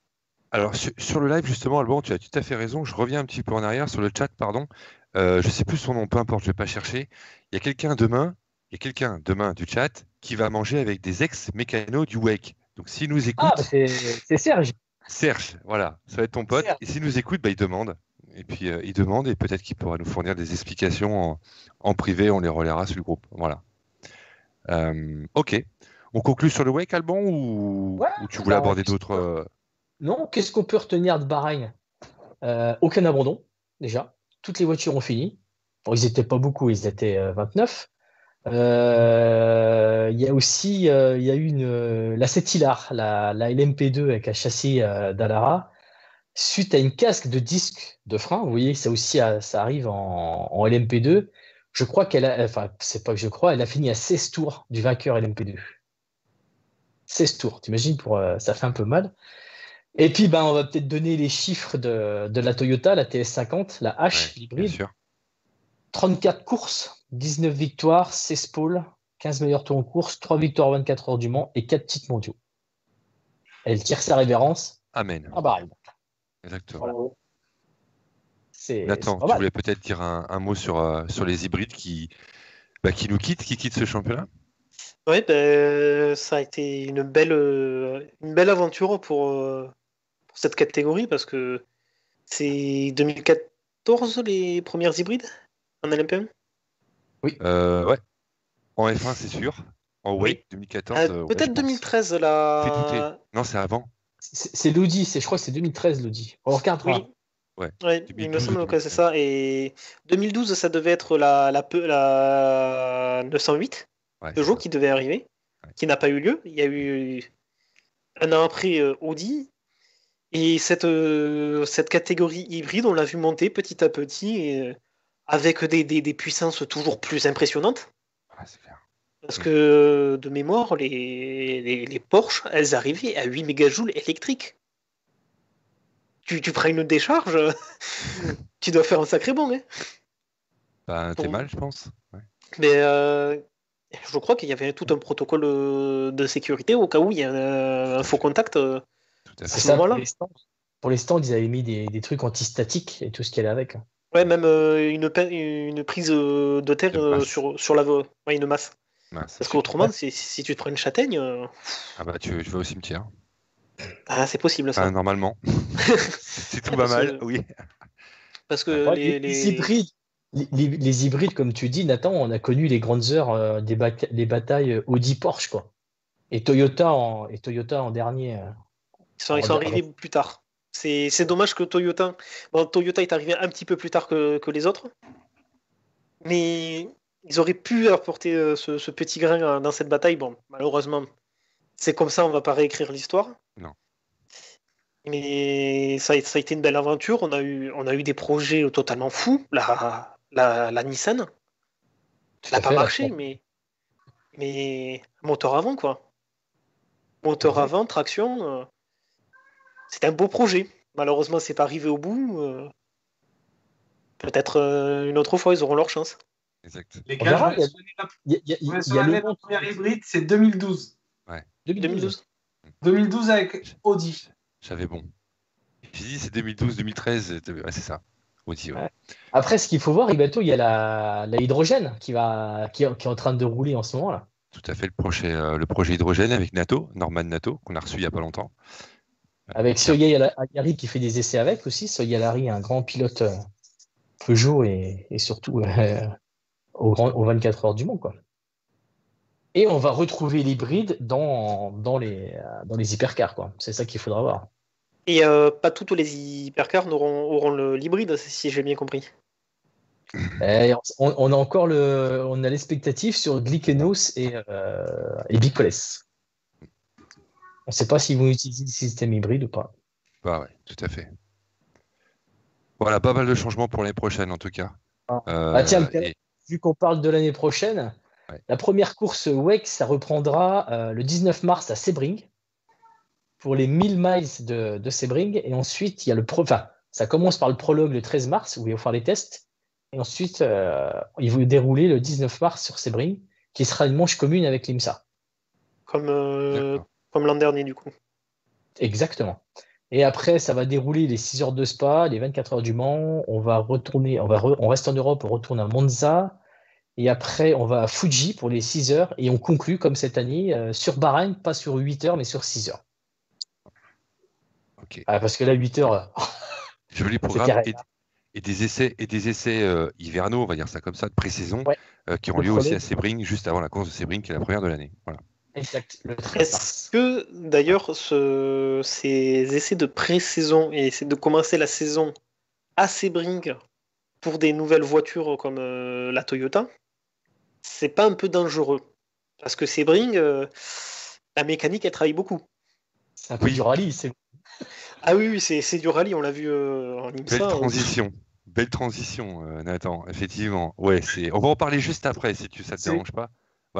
Alors, sur le live, justement, Alban, tu as tout à fait raison. Je reviens un petit peu en arrière sur le chat, pardon. Je sais plus son nom, peu importe, je vais pas chercher. Il y a quelqu'un demain du chat qui va manger avec des ex-mécanos du WEC. Donc, s'il nous Ah, bah, écoute, c'est Serge. Serge, voilà, ça va être ton pote. Serge. Et s'il nous écoute, bah, il demande. Et puis, il demande et peut-être qu'il pourra nous fournir des explications en privé. On les relaiera sur le groupe. Voilà. Ok. On conclut sur le WEC, Alban, Ouais, ou tu voulais bah, aborder d'autres non, qu'est-ce qu'on peut retenir de Bahreïn? Aucun abandon, déjà. Toutes les voitures ont fini. Bon, ils n'étaient pas beaucoup, ils étaient 29. Il y a aussi il y a eu la Cetilar, la LMP2 avec un châssis Dallara, suite à une casque de disque de frein. Vous voyez, ça aussi, ça arrive en LMP2. Je crois enfin, c'est pas que je crois, elle a fini à 16 tours du vainqueur LMP2. 16 tours, t'imagines, ça fait un peu mal. Et puis, ben, on va peut-être donner les chiffres de la Toyota, la TS50, la ouais, H, bien l'hybride. sûr. 34 courses, 19 victoires, 16 pôles, 15 meilleurs tours en course, 3 victoires 24 heures du Mans et 4 titres mondiaux. Elle tire sa révérence Amen. à Bahreïn. Exactement. Voilà. C'est Nathan, pas tu mal. voulais peut-être dire un mot sur les hybrides qui nous quittent, qui quittent ce championnat? Ouais, ben, ça a été une belle aventure pour cette catégorie parce que c'est 2014 les premières hybrides en LMP1. Oui. Ouais, en F1, c'est sûr. En Oui. Wake 2014, ouais, je Peut-être pense. 2013 Fait douter. la. Non, c'est avant. C'est l'Audi, je crois que c'est 2013 l'Audi. On regardera. Oui, Ouais, ouais, il me 2012 ou semble que c'est 2013. ça. Et 2012, ça devait être la 908 Ouais, c'est Peugeot ça. qui devait arriver, Ouais. qui n'a pas eu lieu. Il y a eu un an après Audi. Et cette catégorie hybride, on l'a vu monter petit à petit, avec des puissances toujours plus impressionnantes. Ouais, c'est clair. Parce Mm. que de mémoire, les Porsche, elles arrivaient à 8 mégajoules électriques. Tu prends une décharge, tu dois faire un sacré bond. Hein. Bah, t'es Pour- mal, je pense. Ouais, Mais je crois qu'il y avait tout un protocole de sécurité au cas où il y a un tout à faux fait. contact Tout à à C'est fait. ce ça, moment-là. pour les stands, ils avaient mis des trucs antistatiques et tout ce qui allait avec. Ouais, même une prise de terre De masse. sur la voie, ouais, une masse. Masse. Parce qu'autrement, Ouais. si tu te prends une châtaigne, Ah bah, je vais au cimetière. c'est possible Enfin, ça. normalement. Si tout Ouais, va mal, oui. parce que Ouais. Ouais, les hybrides, les hybrides, comme tu dis, Nathan, on a connu les grandes heures des batailles Audi-Porsche, quoi. Et Toyota en dernier. ils sont arrivés plus tard. C'est dommage que Toyota. Bon, Toyota est arrivé un petit peu plus tard que les autres, mais ils auraient pu apporter ce petit grain dans cette bataille. Bon, malheureusement, c'est comme ça, on va pas réécrire l'histoire. Non. Mais ça a été une belle aventure. On a eu des projets totalement fous. La Nissan, Tout elle n'a à pas fait, marché, mais moteur avant, quoi. Moteur exact. avant, traction. C'était un beau projet. Malheureusement, c'est pas arrivé au bout. Peut-être une autre fois, ils auront leur chance. Exact. les On gars, verra. je vais Il y a sur le l'année de Mans la première hybride, c'est 2012. Ouais. 2012. 2012. 2012 avec Audi. J'avais bon. J'ai dit c'est 2012-2013, ouais, c'est ça. Audi, ouais. Ouais. Après, ce qu'il faut voir, Ibato, il y a la hydrogène qui est en train de rouler en ce moment là. Tout à fait, le projet hydrogène avec NATO, Norman NATO, qu'on a reçu il n'y a pas longtemps. Avec Soya Yari qui fait des essais avec aussi. Soya Yari, un grand pilote Peugeot et surtout aux 24 heures du Mans, quoi. Et on va retrouver l'hybride dans les hypercars, quoi. C'est ça qu'il faudra voir. Et pas tous les hypercars auront l'hybride, si j'ai bien compris. Et on a encore on a l'expectative sur Glickenhaus et Bicoles. On ne sait pas s'ils vont utiliser le système hybride ou pas. Bah ouais, tout à fait. Voilà, pas mal de changements pour l'année prochaine en tout cas. Tiens, vu qu'on parle de l'année prochaine, ouais. La première course WEC, ça reprendra le 19 mars à Sebring pour les 1000 miles de Sebring. Et ensuite, il y a ça commence par le prologue le 13 mars où ils vont faire les tests. Et ensuite, ils vont dérouler le 19 mars sur Sebring, qui sera une manche commune avec l'IMSA. Comme l'an dernier, du coup. Exactement. Et après, ça va dérouler les 6 heures de Spa, les 24 heures du Mans. On reste en Europe, on retourne à Monza. Et après, on va à Fuji pour les 6 heures. Et on conclut, comme cette année, sur Bahreïn, pas sur 8 heures, mais sur 6 heures. Okay. Parce que là, 8 heures. Joli programme. Et des essais hivernaux, on va dire ça comme ça, de pré-saison, qui ont lieu aussi à Sebring, juste avant la course de Sebring, qui est la première de l'année. Voilà. Exact, le 13 mars. Est-ce que, d'ailleurs, ces essais de pré-saison et c'est de commencer la saison à Sebring pour des nouvelles voitures comme la Toyota, c'est pas un peu dangereux? Parce que Sebring, la mécanique, elle travaille beaucoup. C'est un peu du rallye, c'est... Ah oui, c'est du rallye, on l'a vu en IMSA. Belle transition, Nathan, effectivement. Ouais, on va en parler juste après, si ça te dérange pas.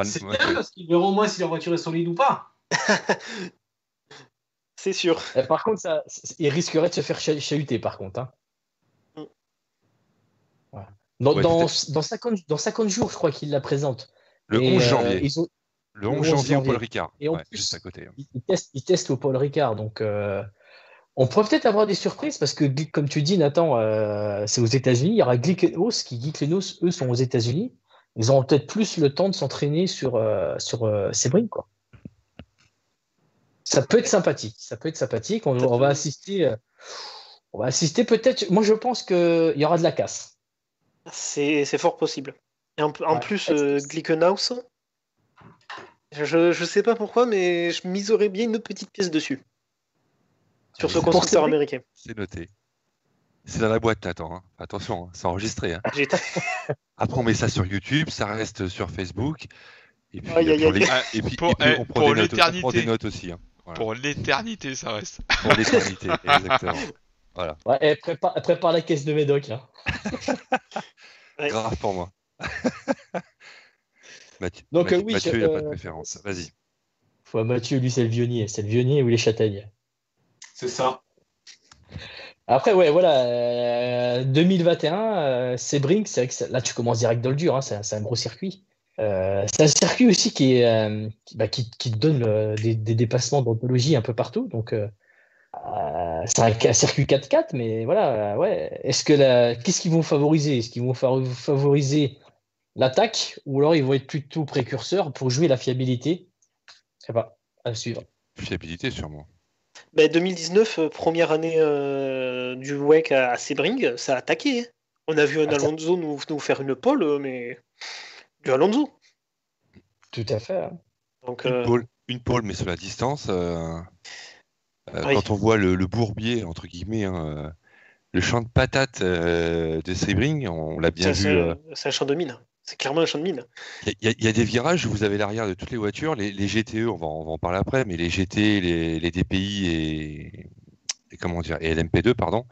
C'est bien parce qu'ils verront au moins si la voiture est solide ou pas. C'est sûr. Par contre, il risquerait de se faire chahuter, par contre. Hein. Voilà. Dans 50 jours, je crois qu'ils la présentent. Le 11 janvier. Le 11 janvier au Paul Ricard. Et en plus, juste à côté. Ils testent au Paul Ricard. Donc, on pourrait peut-être avoir des surprises parce que, comme tu dis, Nathan, c'est aux États-Unis. Il y aura Glickenhaus, eux, sont aux États-Unis. Ils auront peut-être plus le temps de s'entraîner sur Sebring, quoi. Ça peut être sympathique. On va assister peut-être. Moi, je pense qu'il y aura de la casse. C'est fort possible. Et en plus, Glickenhaus, je sais pas pourquoi, mais je miserais bien une petite pièce dessus. Sur ce constructeur américain. C'est noté. C'est dans la boîte, Nathan. Hein. Attention, c'est enregistré. Hein. Après, on met ça sur YouTube, ça reste sur Facebook. Et puis, on prend des notes aussi. Hein. Voilà. Pour l'éternité, ça reste. Pour l'éternité, exactement. Voilà. Ouais, prépare la caisse de Médoc. Hein. Grave pour moi. Mathieu, il n'a pas de préférence. Vas-y. Mathieu, lui, c'est le Vionnier ou les Châtaignes. C'est ça. Après, ouais, voilà. 2021, Sebring, c'est vrai que là, tu commences direct dans le dur. Hein, c'est un gros circuit. C'est un circuit aussi qui te donne des dépassements d'anthologie un peu partout. Donc, c'est un circuit 4x4, mais voilà. Ouais. Qu'est-ce qu'ils vont favoriser? Est-ce qu'ils vont favoriser l'attaque ou alors ils vont être plutôt précurseurs pour jouer la fiabilité? Je sais pas. À suivre. Fiabilité, sûrement. 2019, première année du WEC à Sebring, ça a attaqué. On a vu un Alonso nous faire une pole, mais du Alonso. Tout à fait. Hein. Donc, une pole, mais sur la distance. Quand on voit le bourbier, entre guillemets, le champ de patates de Sebring, on l'a bien vu. C'est un champ de mine. C'est clairement un champ de mine. Il y a des virages où vous avez l'arrière de toutes les voitures, les GTE, on va en parler après, mais les GT, les DPI et LMP2, pardon,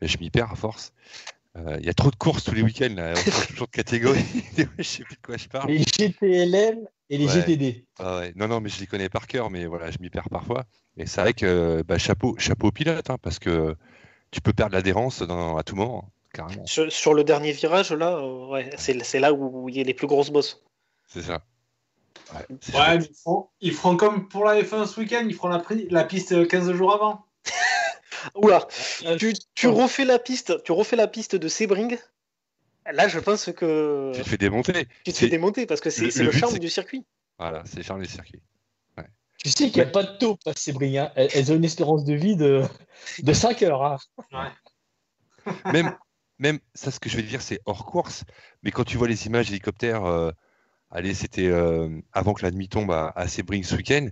je m'y perds à force. Il y a trop de courses tous les week-ends, là, on change toujours de catégorie. Je sais plus de quoi je parle. Les GTLM et les GTD. Ah ouais. Non, mais je les connais par cœur, mais voilà, je m'y perds parfois. Et c'est vrai que chapeau au pilote, hein, parce que tu peux perdre l'adhérence à tout moment. Hein. Carrément. Sur le dernier virage, là, c'est là où il y a les plus grosses bosses. C'est ça. c'est Ouais, chouette. mais ils feront comme pour la F1 ce week-end, ils feront la piste 15 jours avant. Oula, tu refais la piste de Sebring. Là, je pense que Tu te fais démonter. tu te fais démonter parce que c'est le le but, charme c'est- du circuit. Voilà, c'est charme des circuits. Tu sais qu'il n'y a pas de taupe à ces brilles. Hein. Elles ont une espérance de vie de 5 heures. Hein. Même, même ça, ce que je vais dire, c'est hors course. Mais quand tu vois les images d'hélicoptères, allez, c'était avant que la nuit tombe à Sebring ce week-end,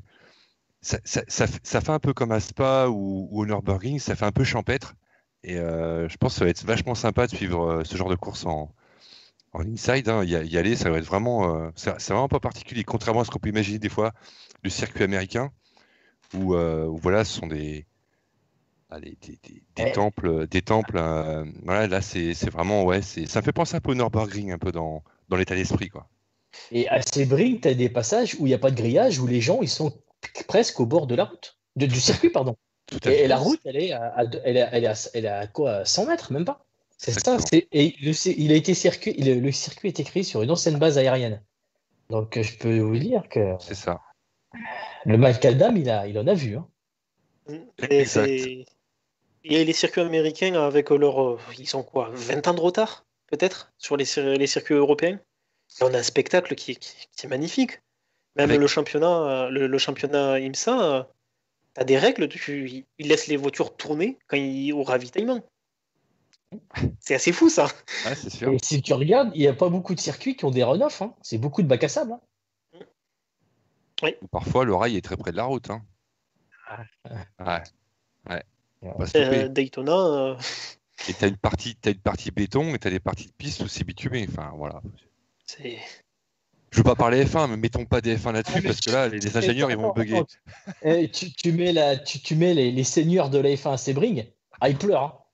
ça fait un peu comme à Spa ou au Nürburgring, ça fait un peu champêtre. Et je pense que ça va être vachement sympa de suivre ce genre de course en inside. Hein. Y aller, ça va être vraiment, c'est vraiment pas particulier, contrairement à ce qu'on peut imaginer des fois du circuit américain, où voilà, ce sont allez, des temples. Voilà, là, c'est vraiment, ouais, ça me fait penser un peu au Nürburgring, un peu dans l'état d'esprit, quoi. Et à Sebring, tu as des passages où il n'y a pas de grillage, où les gens ils sont presque au bord de la route, du circuit, pardon. Tout à Et fait. la route, elle est à quoi, à 100 mètres, même pas. C'est ça. Exactement. Il a été le circuit a été créé sur une ancienne base aérienne. Donc je peux vous dire que C'est ça. le macadam, il en a vu. Hein. Et Exact. les circuits américains avec ils sont quoi, 20 ans de retard, peut-être, sur les circuits européens. Et on a un spectacle qui est magnifique. Même Avec- le championnat IMSA, t'as des règles, ils laissent les voitures tourner au ravitaillement. C'est assez fou ça. Ah, c'est sûr. Et si tu regardes, il n'y a pas beaucoup de circuits qui ont des runoffs. Hein. C'est beaucoup de bacs à sable. Hein. Parfois, le rail est très près de la route. Hein. Ouais. On va se louper. Daytona, Et t'as une partie béton et t'as des parties de piste où c'est bitumé. Enfin, voilà. c'est. Je veux pas parler F1, mais mettons pas des F1 là-dessus parce que là, les ingénieurs, ils vont bugger. Tu mets les seigneurs de la F1 à Sebring, ils pleurent.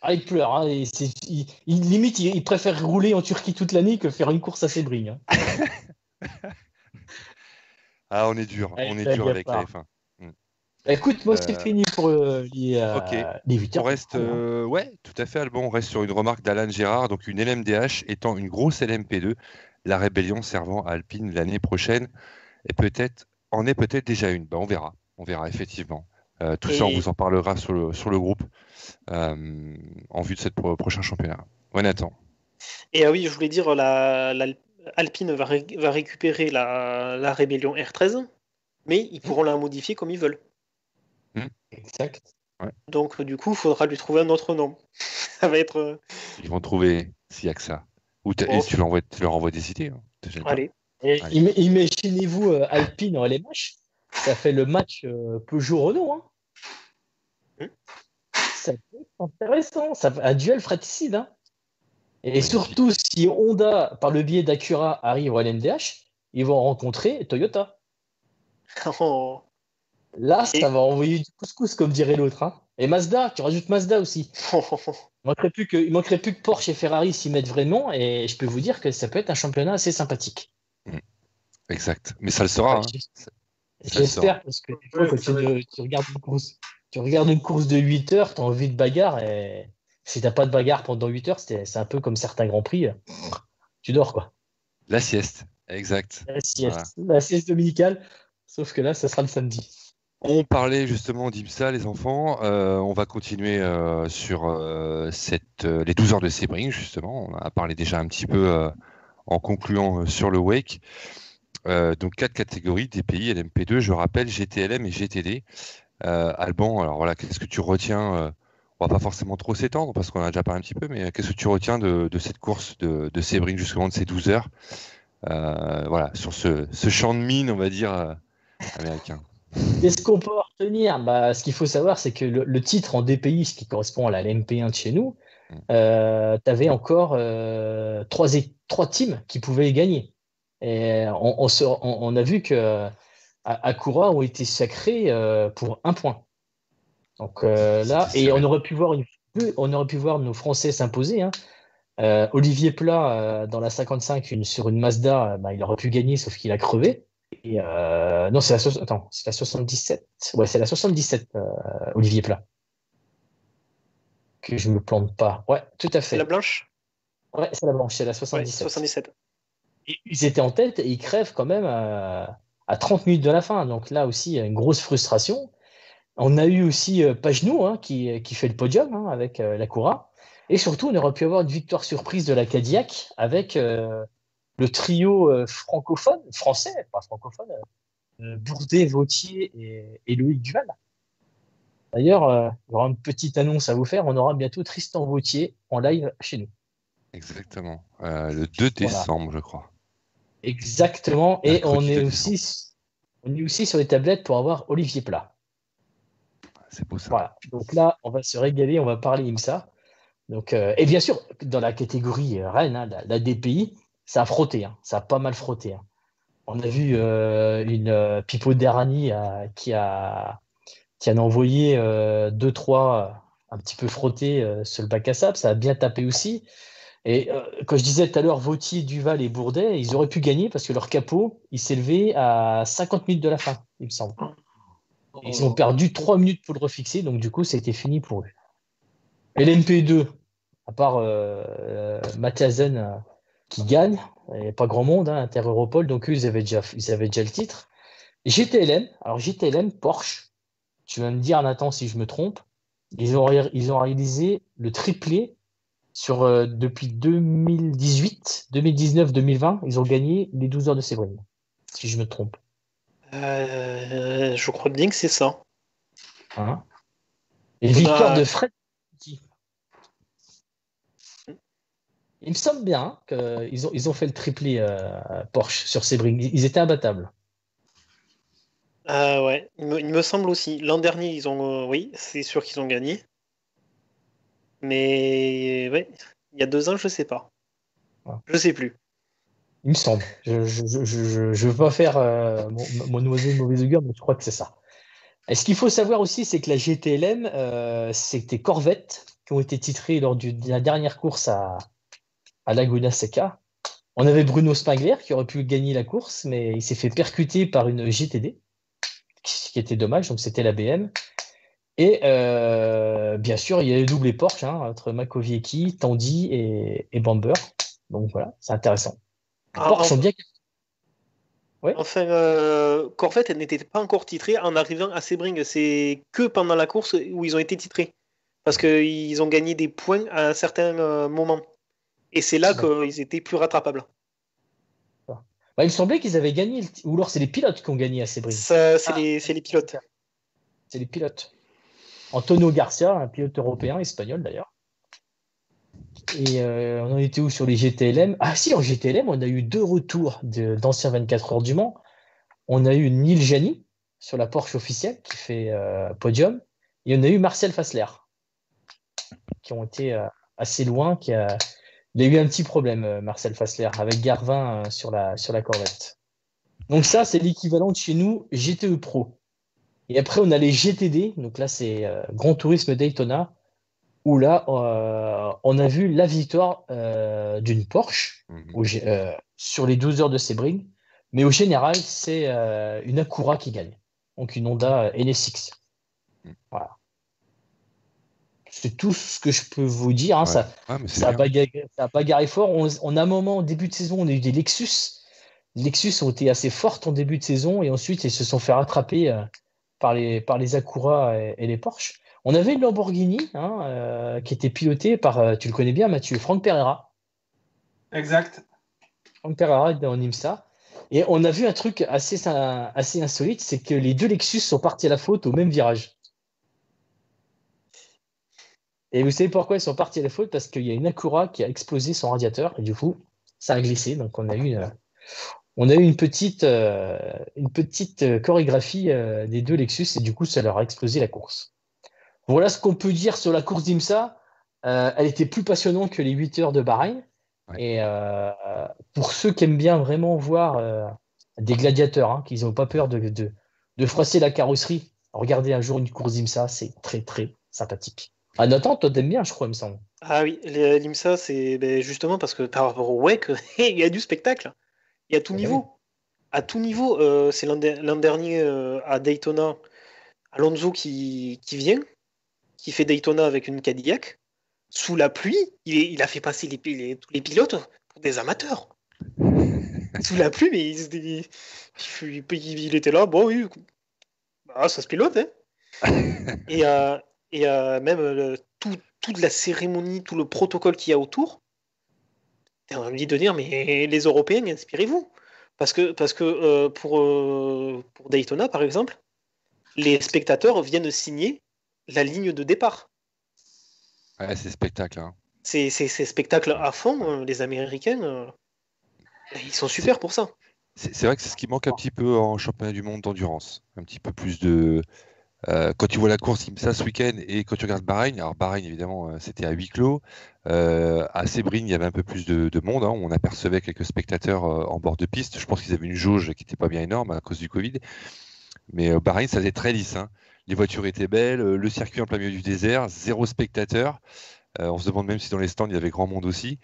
Hein. Ils pleurent. Hein. Limite, ils préfèrent rouler en Turquie toute l'année que faire une course à Sebring. Hein. Ah, on est dur. On est dur avec la F1. Écoute, moi, c'est fini pour les 8 On heures. reste, ouais, tout à fait, Alban. On reste sur une remarque d'Alan Gérard. Donc, une LMDH étant une grosse LMP2, la rébellion servant à Alpine l'année prochaine en est peut-être déjà une. Ben, on verra effectivement. Tout ça, on vous en parlera sur le groupe en vue de cette prochain championnat. Ouais, Nathan. Et oui, je voulais dire, Alpine va récupérer la rébellion R13, mais ils pourront la modifier comme ils veulent. Exact. Ouais. Donc, du coup, il faudra lui trouver un autre nom. Ça va être. Ils vont trouver s'il n'y a que ça. Ou et tu leur envoies des idées. Hein. Allez. Imaginez-vous Alpine en LMH. Ça fait le match Peugeot-Renault. Hein. Ça peut être intéressant. Un duel fratricide. Hein. Et surtout, si Honda, par le biais d'Acura, arrive au LMDH, ils vont rencontrer Toyota. Oh. Là, ça va envoyer du couscous, comme dirait l'autre. Hein. Et Mazda, tu rajoutes Mazda aussi. Il manquerait plus que Porsche et Ferrari s'y mettent vraiment, et je peux vous dire que ça peut être un championnat assez sympathique. Exact. Mais ça le sera. J'espère, parce que des fois, quand tu regardes une course de 8 heures, tu as envie de bagarre, et si tu n'as pas de bagarre pendant 8 heures, c'est un peu comme certains Grands Prix. Tu dors, quoi. La sieste, exact. La sieste dominicale, sauf que là, ça sera le samedi. On parlait justement d'IMSA, les enfants. On va continuer sur les 12 heures de Sebring, justement. On a parlé déjà un petit peu en concluant sur le Wake. Donc 4 catégories, DPI, LMP2, je rappelle, GTLM et GTD. Alban, alors voilà, qu'est-ce que tu retiens on va pas forcément trop s'étendre parce qu'on a déjà parlé un petit peu, mais qu'est-ce que tu retiens de cette course de Sebring, justement de ces 12 heures voilà, sur ce champ de mine, on va dire, américain. Qu'est-ce qu'on peut retenir? Ce qu'il faut savoir, c'est que le titre en DPI, ce qui correspond à la LMP1 de chez nous, tu avais encore 3 teams qui pouvaient gagner. Et on a vu que Acura ont été sacrés pour 1 point. Donc là, et on aurait pu voir nos Français s'imposer. Hein. Olivier Plat, dans la 55, sur une Mazda, il aurait pu gagner, sauf qu'il a crevé. Et non, c'est la 77. Ouais, c'est la 77, Olivier Plat. Que je me plante pas. Ouais, tout à fait. C'est la blanche? Ouais, c'est la blanche, c'est la 77. Ouais, 77. ils étaient en tête et ils crèvent quand même à 30 minutes de la fin. Donc là aussi, il y a une grosse frustration. On a eu aussi Pagenaud qui fait le podium avec la Coura. Et surtout, on aurait pu avoir une victoire surprise de la Cadillac avec le trio francophone, français, pas francophone, Bourdet, Vautier et Loïc Duval. D'ailleurs, il y aura une petite annonce à vous faire. On aura bientôt Tristan Vautier en live chez nous. Exactement. Le 2 décembre, je crois. Exactement. Et on Mercredi est 2 aussi sur les tablettes pour avoir Olivier Plat. C'est beau ça. Voilà. Donc là, on va se régaler, on va parler IMSA. Donc, et bien sûr, dans la catégorie reine, la DPI, ça a frotté. Ça a pas mal frotté. On a vu une Pipo Derani qui en a envoyé 2-3 un petit peu frottés sur le bac à sable. Ça a bien tapé aussi. Et quand je disais tout à l'heure, Vautier, Duval et Bourdet, ils auraient pu gagner parce que leur capot, il s'est levé à 50 minutes de la fin, il me semble. Et ils ont perdu 3 minutes pour le refixer, donc du coup, c'était fini pour eux. Et l'MP2, à part Mathiasen qui gagne, il n'y a pas grand monde, Inter-Europol, donc eux, ils avaient déjà le titre. Et GTLM, Porsche, tu vas me dire, Nathan, si je me trompe, ils ont réalisé le triplé depuis 2018, 2019, 2020, ils ont gagné les 12 heures de Sebring, si je me trompe. Je crois bien que c'est ça. Et victoire de Fred. Il me semble bien qu'ils ont fait le triplé Porsche sur Sebring. Ils étaient imbattables. Ouais, il me semble aussi. L'an dernier, oui, c'est sûr qu'ils ont gagné. Mais ouais, il y a 2 ans, je sais pas. Ouais. Je sais plus. Il me semble. Je veux pas faire mon oiseau de mauvaise augure, mais je crois que c'est ça. Et ce qu'il faut savoir aussi, c'est que la GTLM, c'était Corvette qui ont été titrés lors de la dernière course à Laguna Seca. On avait Bruno Spengler qui aurait pu gagner la course, mais il s'est fait percuter par une GTD, ce qui était dommage, donc c'était la BM. Et bien sûr, il y a le doublé Porsche entre Makowiecki, Tandy et Bamber. Donc voilà, c'est intéressant. Porsche sont bien. Ouais. Enfin, Corvette, elle n'était pas encore titrée en arrivant à Sebring. C'est que pendant la course où ils ont été titrés. Parce qu'ils ont gagné des points à un certain moment. Et c'est là qu'ils étaient plus rattrapables. Il me semblait qu'ils avaient gagné, ou alors c'est les pilotes qui ont gagné à Sebring. C'est les pilotes. C'est les pilotes. Antonio Garcia, un pilote européen, espagnol d'ailleurs. Et on en était où sur les GTLM? Ah si, en GTLM, on a eu 2 retours d'anciens 24 heures du Mans. On a eu Neil Jani sur la Porsche officielle qui fait podium. Et on a eu Marcel Fassler qui ont été assez loin. Il a eu un petit problème, Marcel Fassler, avec Garvin sur la Corvette. Donc ça, c'est l'équivalent de chez nous GTE Pro. Et après, on a les GTD. Donc là, c'est Grand Tourisme Daytona, où là, on a vu la victoire d'une Porsche sur les 12 heures de Sebring. Mais au général, c'est une Acura qui gagne. Donc une Honda NSX. Voilà. C'est tout ce que je peux vous dire. Ouais. Ça a bagarré fort. On a un moment, au début de saison, on a eu des Lexus. Les Lexus ont été assez fortes en début de saison et ensuite, ils se sont fait rattraper par les Acura et les Porsche. On avait une Lamborghini qui était pilotée par, tu le connais bien Mathieu, Franck Pereira. Exact. Franck Pereira en IMSA. Et on a vu un truc assez insolite, c'est que les 2 Lexus sont partis à la faute au même virage. Et vous savez pourquoi ils sont partis à la faute? Parce qu'il y a une Acura qui a explosé son radiateur et du coup, ça a glissé. Donc on a eu une petite chorégraphie des 2 Lexus et du coup, ça leur a explosé la course. Voilà ce qu'on peut dire sur la course d'IMSA. Elle était plus passionnante que les 8 heures de Bahreïn. Ouais. Et pour ceux qui aiment bien vraiment voir des gladiateurs, qui n'ont pas peur de froisser la carrosserie, regardez un jour une course d'IMSA, c'est très très sympathique. Ah, Nathan, toi t'aimes bien, je crois, il me semble. Ah oui, l'IMSA, c'est justement parce que par rapport au WEC, il y a du spectacle. Il y a tout niveau. Oui. À tout niveau, c'est l'an dernier à Daytona, Alonso qui vient, qui fait Daytona avec une Cadillac. Sous la pluie, il a fait passer tous les pilotes pour des amateurs. sous la pluie, mais il était là, bon oui, bah, ça se pilote, hein. Et même toute la cérémonie, tout le protocole qu'il y a autour, t'as envie de dire, mais les Européens, inspirez-vous. Parce que pour Daytona, par exemple, les spectateurs viennent signer la ligne de départ. Ouais, c'est spectacle. Hein. C'est spectacle à fond, les Américains, ils sont super pour ça. C'est vrai que c'est ce qui manque un petit peu en championnat du monde d'endurance. Un petit peu plus de. Quand tu vois la course IMSA ce week-end et quand tu regardes Bahreïn, alors Bahreïn évidemment c'était à huis clos. À Sebring il y avait un peu plus de monde. Hein. On apercevait quelques spectateurs en bord de piste. Je pense qu'ils avaient une jauge qui n'était pas bien énorme à cause du Covid. Mais Bahreïn ça faisait très lisse. Hein. Les voitures étaient belles, le circuit en plein milieu du désert, zéro spectateur. On se demande même si dans les stands il y avait grand monde aussi.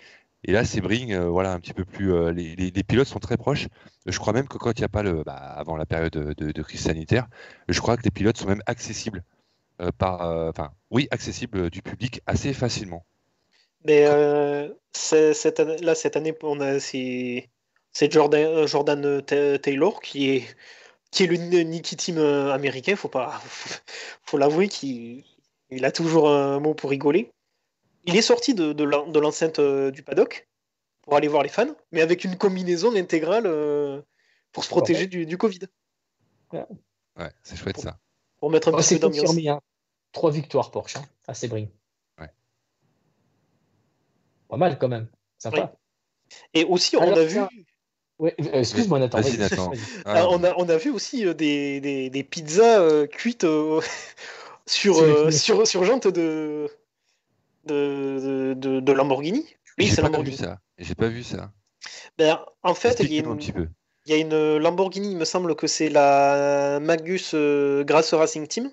Et là, Sebring, voilà, un petit peu plus. Les pilotes sont très proches. Je crois même que quand il n'y a pas avant la période de crise sanitaire, je crois que les pilotes sont même accessibles oui, accessibles du public assez facilement. Mais cette année, c'est Jordan Taylor qui est le Niki Team américain. Faut l'avouer qu'il a toujours un mot pour rigoler. Il est sorti de l'enceinte du paddock pour aller voir les fans, mais avec une combinaison intégrale pour se protéger du Covid. Ouais, c'est chouette ça. Pour mettre un petit peu d'ambiance. Confirmé, hein. 3 victoires Porsche à Sebring. Ouais. Pas mal quand même. Sympa. Oui. Et aussi, on a vu. Ouais, excuse-moi, Nathan. Vas-y, Nathan. On a vu aussi des pizzas cuites sur jante de Lamborghini. Oui, c'est Lamborghini. J'ai pas vu ça. Ben, en fait, il y a une Lamborghini, il me semble que c'est la Magus Grasse Racing Team,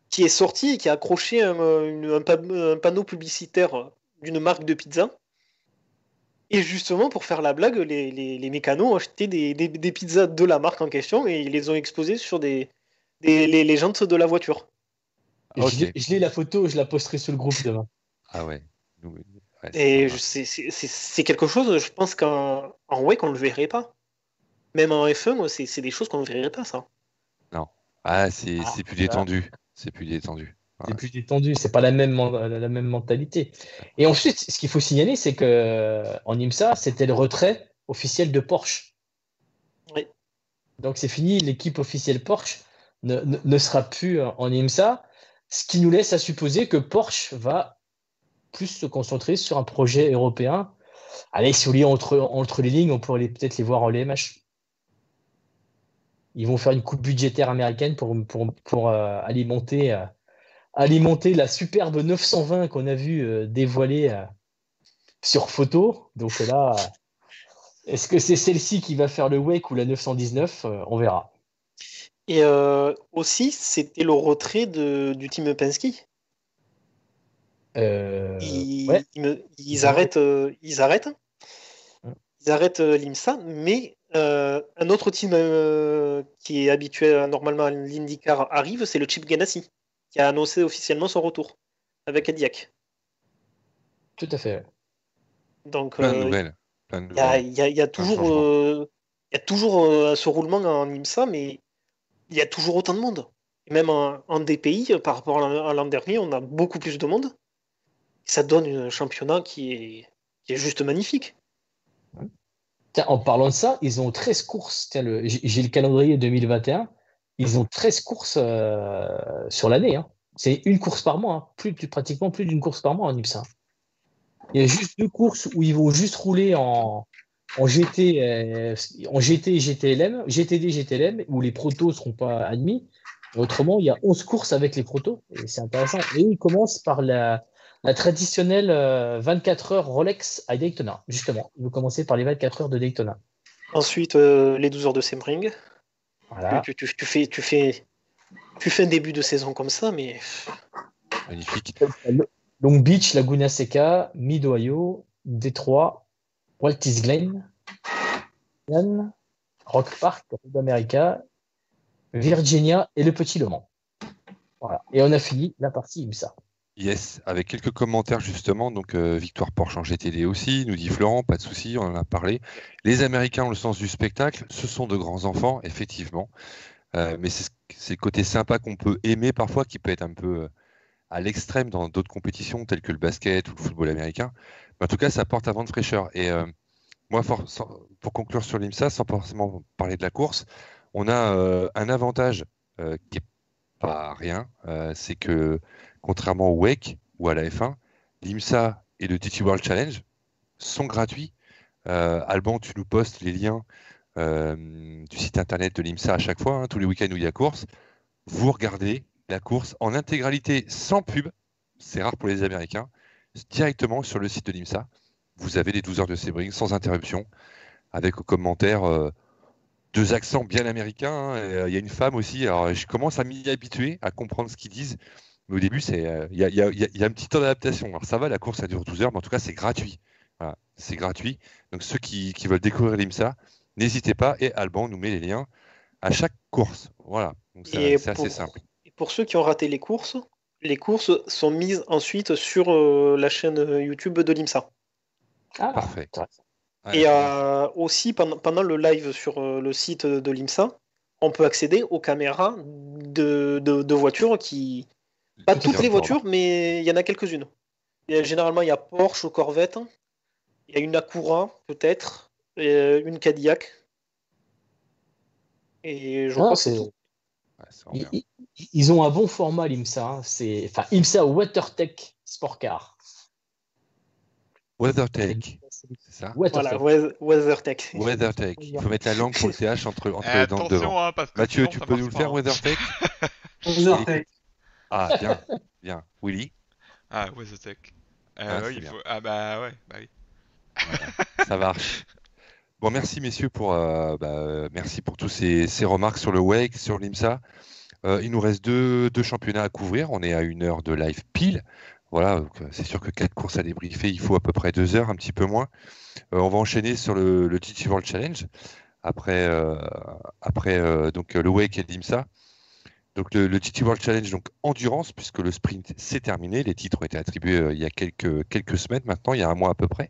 qui est sortie et qui a accroché un panneau publicitaire d'une marque de pizza. Et justement, pour faire la blague, les mécanos ont acheté des pizzas de la marque en question et ils les ont exposées sur les jantes de la voiture. Okay. Je lis la photo, je la posterai sur le groupe demain. Ah ouais. Et c'est quelque chose, je pense qu'en WEC, on ne le verrait pas. Même en F1, c'est des choses qu'on ne verrait pas, ça. Non. Ah, c'est plus détendu. C'est plus détendu. Ouais. C'est plus détendu, c'est pas la même mentalité. Et ensuite, ce qu'il faut signaler, c'est que en IMSA, c'était le retrait officiel de Porsche. Oui. Donc c'est fini, l'équipe officielle Porsche ne sera plus en IMSA, ce qui nous laisse à supposer que Porsche va plus se concentrer sur un projet européen. Allez, si vous lit entre les lignes, on pourrait peut-être les voir en LMH. Ils vont faire une coupe budgétaire américaine pour alimenter la superbe 920 qu'on a vu dévoiler sur photo. Donc là, est-ce que c'est celle-ci qui va faire le WEC ou la 919 ? On verra. Et aussi, c'était le retrait du team Penske. Ils arrêtent l'IMSA, mais un autre team qui est habitué normalement à l'IndyCar arrive, c'est le Chip Ganassi, qui a annoncé officiellement son retour avec Cadillac. Tout à fait. Donc, plein de nouvelles. Il y a toujours ce roulement en IMSA, mais il y a toujours autant de monde. Et même en DPI, par rapport à l'an dernier, on a beaucoup plus de monde. Ça donne un championnat qui est juste magnifique. Tiens, en parlant de ça, ils ont 13 courses. Tiens, j'ai le calendrier 2021. Ils ont 13 courses sur l'année. Hein. C'est une course par mois. Hein. Pratiquement plus d'une course par mois en IMSA. Il y a juste 2 courses où ils vont juste rouler en GT, GTLM, GTD, GTLM, où les protos ne seront pas admis. Et autrement, il y a 11 courses avec les protos. Et c'est intéressant. Et ils commencent par la traditionnelle 24 heures Rolex à Daytona, justement. Ils vont commencer par les 24 heures de Daytona. Ensuite, les 12 heures de Sebring. Voilà. Tu fais un début de saison comme ça, mais... Magnifique. Long Beach, Laguna Seca, Mid-Ohio, Détroit, Waltis Glen, Rock Park, Road America, Virginia et le Petit Le Mans. Voilà. Et on a fini la partie IMSA. Yes, avec quelques commentaires justement. Donc, victoire Porsche en GTD aussi, nous dit Florent, pas de souci, on en a parlé. Les Américains ont le sens du spectacle, ce sont de grands enfants, effectivement. Mais c'est le côté sympa qu'on peut aimer parfois, qui peut être un peu à l'extrême dans d'autres compétitions telles que le basket ou le football américain. Mais en tout cas, ça apporte un vent de fraîcheur. Et moi, pour conclure sur l'IMSA, sans forcément parler de la course, on a un avantage qui est pas rien, c'est que contrairement au WEC ou à la F1, l'IMSA et le DT World Challenge sont gratuits. Alban, tu nous postes les liens du site internet de l'IMSA à chaque fois, tous les week-ends où il y a course. Vous regardez la course en intégralité sans pub, c'est rare pour les Américains, directement sur le site de l'IMSA. Vous avez les 12 heures de Sebring sans interruption, avec aux commentaires deux accents bien américains. Hein. Il y a une femme aussi, alors je commence à m'y habituer, à comprendre ce qu'ils disent. Mais au début, il y a un petit temps d'adaptation. Alors ça va, la course, ça dure 12 heures, mais en tout cas, c'est gratuit. Voilà, c'est gratuit. Donc ceux qui veulent découvrir l'IMSA, n'hésitez pas. Et Alban nous met les liens à chaque course. Voilà, donc c'est assez simple. Et pour ceux qui ont raté les courses sont mises ensuite sur la chaîne YouTube de l'IMSA. Parfait. Ouais, Et aussi, pendant le live sur le site de l'IMSA, on peut accéder aux caméras de voitures qui... Pas toutes les voitures, mais il y en a quelques-unes. Généralement, il y a Porsche ou Corvette. Il y a une Acura, peut-être. Une Cadillac. Et je crois que c'est tout. Ils ont un bon format, l'IMSA. Hein. Enfin, IMSA WeatherTech Sport Car. WeatherTech, c'est ça? Voilà, WeatherTech. WeatherTech. Il faut mettre la langue pour le TH entre les dents de devant. Parce que Mathieu, sinon, tu ça peux marche nous le pas, faire, hein. WeatherTech? WeatherTech. Ah, bien. Willy? Ah, WeatherTech. C'est il bien. faut... Ah bah ouais, bah oui. Voilà, ça marche. Bon, merci messieurs merci pour tous ces remarques sur le WEC, sur l'IMSA. Il nous reste deux championnats à couvrir. On est à 1 heure de live pile. Voilà, donc, c'est sûr que 4 courses à débriefer, il faut à peu près 2 heures, un petit peu moins. On va enchaîner sur le GT World Challenge après, donc, le WEC et l'IMSA. Donc le GT World Challenge, donc endurance, puisque le sprint s'est terminé. Les titres ont été attribués il y a quelques semaines maintenant, il y a un mois à peu près.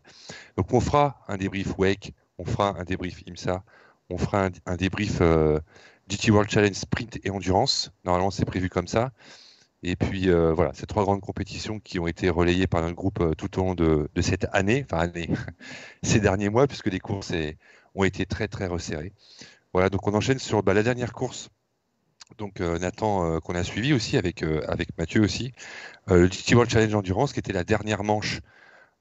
Donc on fera un débrief WEC, on fera un débrief IMSA, on fera un débrief GT World Challenge sprint et endurance. Normalement c'est prévu comme ça. Et puis voilà, ces 3 grandes compétitions qui ont été relayées par notre groupe tout au long de cette année, ces derniers mois, puisque les courses ont été très très resserrées. Voilà, donc on enchaîne sur la dernière course. Donc Nathan, qu'on a suivi aussi avec Mathieu aussi, le GT World Challenge Endurance, qui était la dernière manche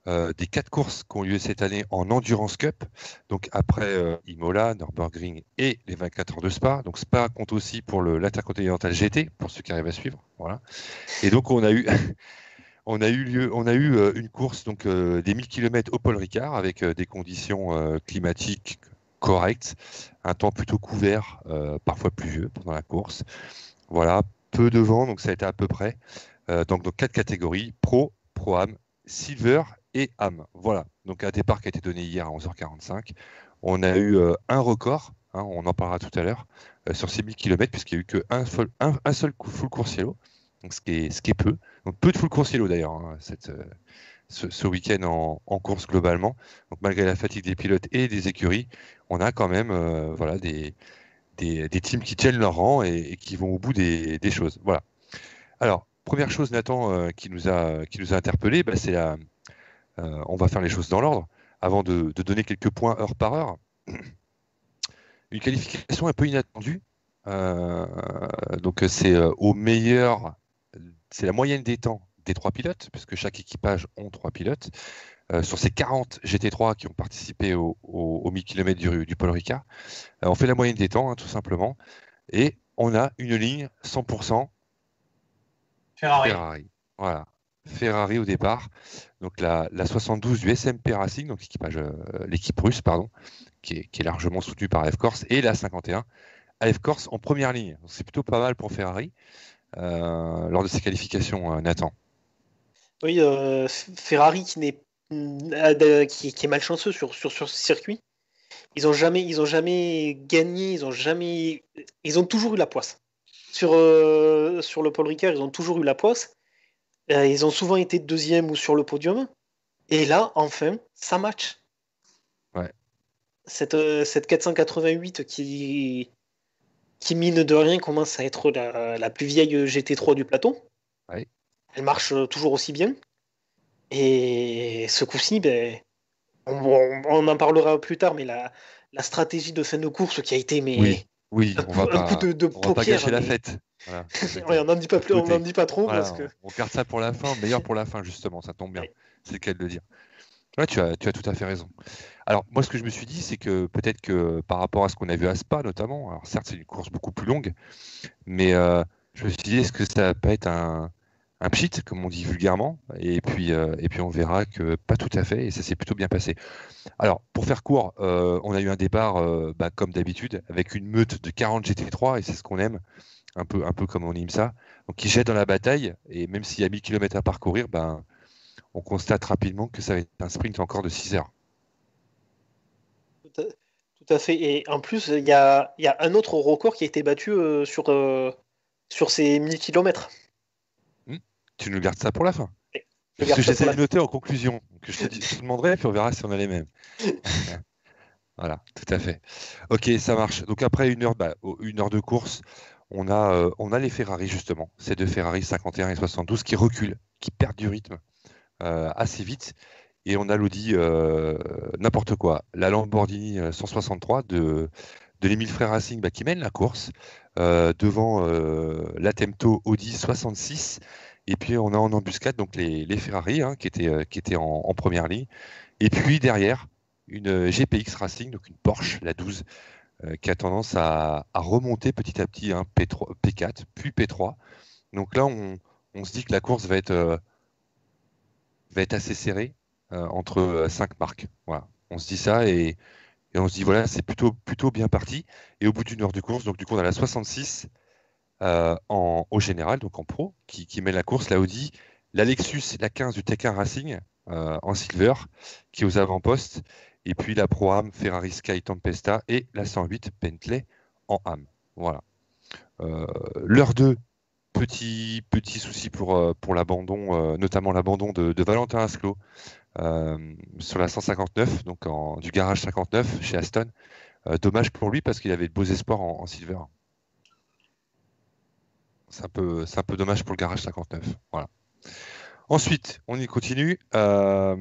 des 4 courses qui ont lieu cette année en Endurance Cup. Donc après Imola, Nürburgring et les 24 heures de Spa. Donc Spa compte aussi pour l'Intercontinental GT, pour ceux qui arrivent à suivre. Voilà. Et donc on a eu une course donc des 1000 km au Paul Ricard avec des conditions climatiques correctes, un temps plutôt couvert, parfois pluvieux pendant la course. Voilà, peu de vent, donc ça a été à peu près. Donc 4 catégories, Pro, Pro-Am, Silver et Am. Voilà, donc un départ qui a été donné hier à 11h45. On a eu un record, hein, on en parlera tout à l'heure, sur ces 1000 km, puisqu'il n'y a eu qu'un seul full coursiello, donc ce qui est peu. Donc peu de full coursiello d'ailleurs, hein, ce week-end en course globalement. Donc malgré la fatigue des pilotes et des écuries, on a quand même des teams qui tiennent leur rang et qui vont au bout des choses. Voilà. Alors, première chose, Nathan, qui nous a interpellé, c'est on va faire les choses dans l'ordre. Avant de donner quelques points heure par heure, une qualification un peu inattendue. Donc c'est au meilleur, c'est la moyenne des temps des 3 pilotes, puisque chaque équipage ont 3 pilotes. Sur ces 40 GT3 qui ont participé au 1000 km du Paul Ricard, on fait la moyenne des temps, hein, tout simplement, et on a une ligne 100% Ferrari. Voilà, Ferrari au départ. Donc la 72 du SMP Racing, donc l'équipe russe, pardon, qui est largement soutenue par AF Corse, et la 51 AF Corse en première ligne. Donc c'est plutôt pas mal pour Ferrari lors de ces qualifications, Nathan. Oui, Ferrari qui est malchanceux sur ce circuit. Ils ont jamais gagné, ils ont toujours eu la poisse. Sur le Paul Ricard, ils ont toujours eu la poisse. Ils ont souvent été deuxième ou sur le podium. Et là, enfin, ça match. Ouais. Cette 488 qui mine de rien, commence à être la plus vieille GT3 du plateau. Ouais. Elle marche toujours aussi bien. Et ce coup-ci, ben, on en parlera plus tard, mais la stratégie de fin de course qui a été Oui, un coup de on va pas gâcher paupière. la fête. Voilà, Ouais, on n'en dit pas plus, on n'en dit pas trop voilà, parce que. on garde ça pour la fin, meilleur pour la fin justement, ça tombe bien. C'est le cas de le dire. Ouais, tu as tout à fait raison. Alors moi, ce que je me suis dit, c'est que peut-être que par rapport à ce qu'on a vu à Spa notamment, alors certes c'est une course beaucoup plus longue, mais je me suis dit, est-ce que ça va pas être un pchit, comme on dit vulgairement, et puis on verra que pas tout à fait, et ça s'est plutôt bien passé. Alors, pour faire court, on a eu un départ, comme d'habitude, avec une meute de 40 GT3, et c'est ce qu'on aime, un peu comme on aime ça. Donc, qui jette dans la bataille, et même s'il y a 1000 km à parcourir, on constate rapidement que ça va être un sprint encore de 6 heures. Tout à fait. Et en plus, il y a un autre record qui a été battu sur ces 1000 km. Tu nous gardes ça pour la fin. Je Parce garde que ça j'essaie pour de la- noter en conclusion. Que je te demanderai, puis on verra si on a les mêmes. Voilà, tout à fait. Ok, ça marche. Donc après une heure de course, on a les Ferrari justement, ces deux Ferrari 51 et 72 qui reculent, qui perdent du rythme assez vite. Et on a l'Audi n'importe quoi, la Lamborghini 163 de l'Émile Frères Racing qui mène la course devant la Temto Audi 66. Et puis on a en embuscade donc les Ferrari qui étaient en première ligne. Et puis derrière, une GPX Racing, donc une Porsche, la 12, qui a tendance à remonter petit à petit, P3, P4, puis P3. Donc là, on se dit que la course va être assez serrée entre 5 marques. Voilà. On se dit ça et on se dit, voilà, c'est plutôt bien parti. Et au bout d'une heure de course, donc du coup, on a la 66 au général, donc en pro, qui mène la course, la Audi, la Lexus, la 15 du Tech1 Racing en silver, qui est aux avant-postes, et puis la Pro-Am Ferrari Sky Tempesta et la 108 Bentley en AM. Voilà. L'heure 2, petit souci pour l'abandon, notamment l'abandon de Valentin Asclot sur la 159, donc du garage 59 chez Aston. Dommage pour lui parce qu'il avait de beaux espoirs en silver. C'est un peu dommage pour le garage 59. Voilà. Ensuite, on y continue. La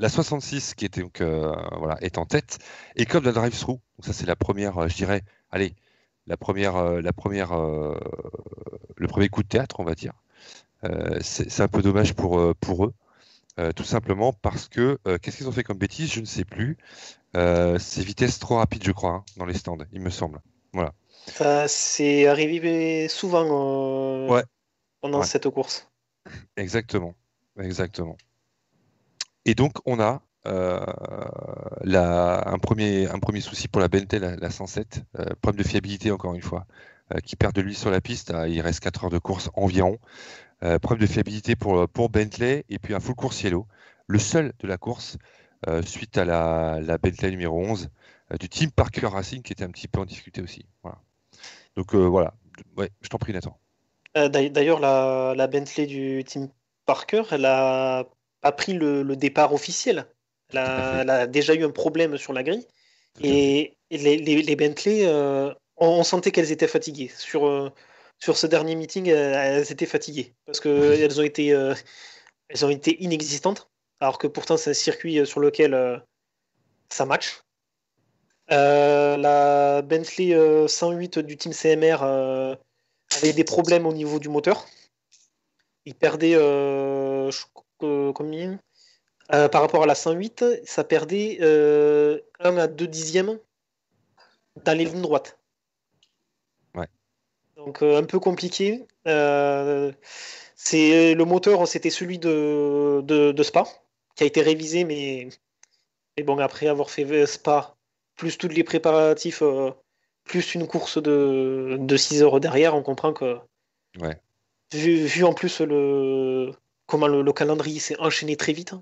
66 qui était donc est en tête. Et comme la drive-through, donc ça c'est la première, je dirais, allez, le premier coup de théâtre, on va dire. C'est un peu dommage pour eux, tout simplement parce que qu'est-ce qu'ils ont fait comme bêtise, je ne sais plus. C'est vitesse trop rapide, je crois, dans les stands, il me semble. Voilà. C'est arrivé souvent Ouais, pendant ouais, cette course. exactement. Et donc, on a un premier souci pour la Bentley, la 107. Problème de fiabilité, encore une fois, qui perd de l'huile sur la piste. Il reste 4 heures de course environ. Problème de fiabilité pour Bentley. Et puis un full course yellow. Le seul de la course, suite à la Bentley numéro 11 du team Parker Racing, qui était un petit peu en difficulté aussi. Voilà. Donc, voilà. Ouais, je t'en prie, Nathan. D'ailleurs, la Bentley du Team Parker, elle a pas pris le départ officiel. Tout à fait. Elle a déjà eu un problème sur la grille. Tout à fait. Et les Bentley, on sentait qu'elles étaient fatiguées. Sur ce dernier meeting, elles étaient fatiguées. Parce qu'elles elles ont été inexistantes. Alors que pourtant, c'est un circuit sur lequel ça match. La Bentley 108 du Team CMR avait des problèmes au niveau du moteur. Il perdait combien par rapport à la 108, ça perdait 1 à 2 dixièmes dans les lignes droites. Ouais. Donc un peu compliqué. Le moteur, c'était celui de Spa, qui a été révisé, mais bon, après avoir fait Spa, plus tous les préparatifs, plus une course de 6 heures derrière, on comprend que Ouais. vu en plus comment le calendrier s'est enchaîné très vite.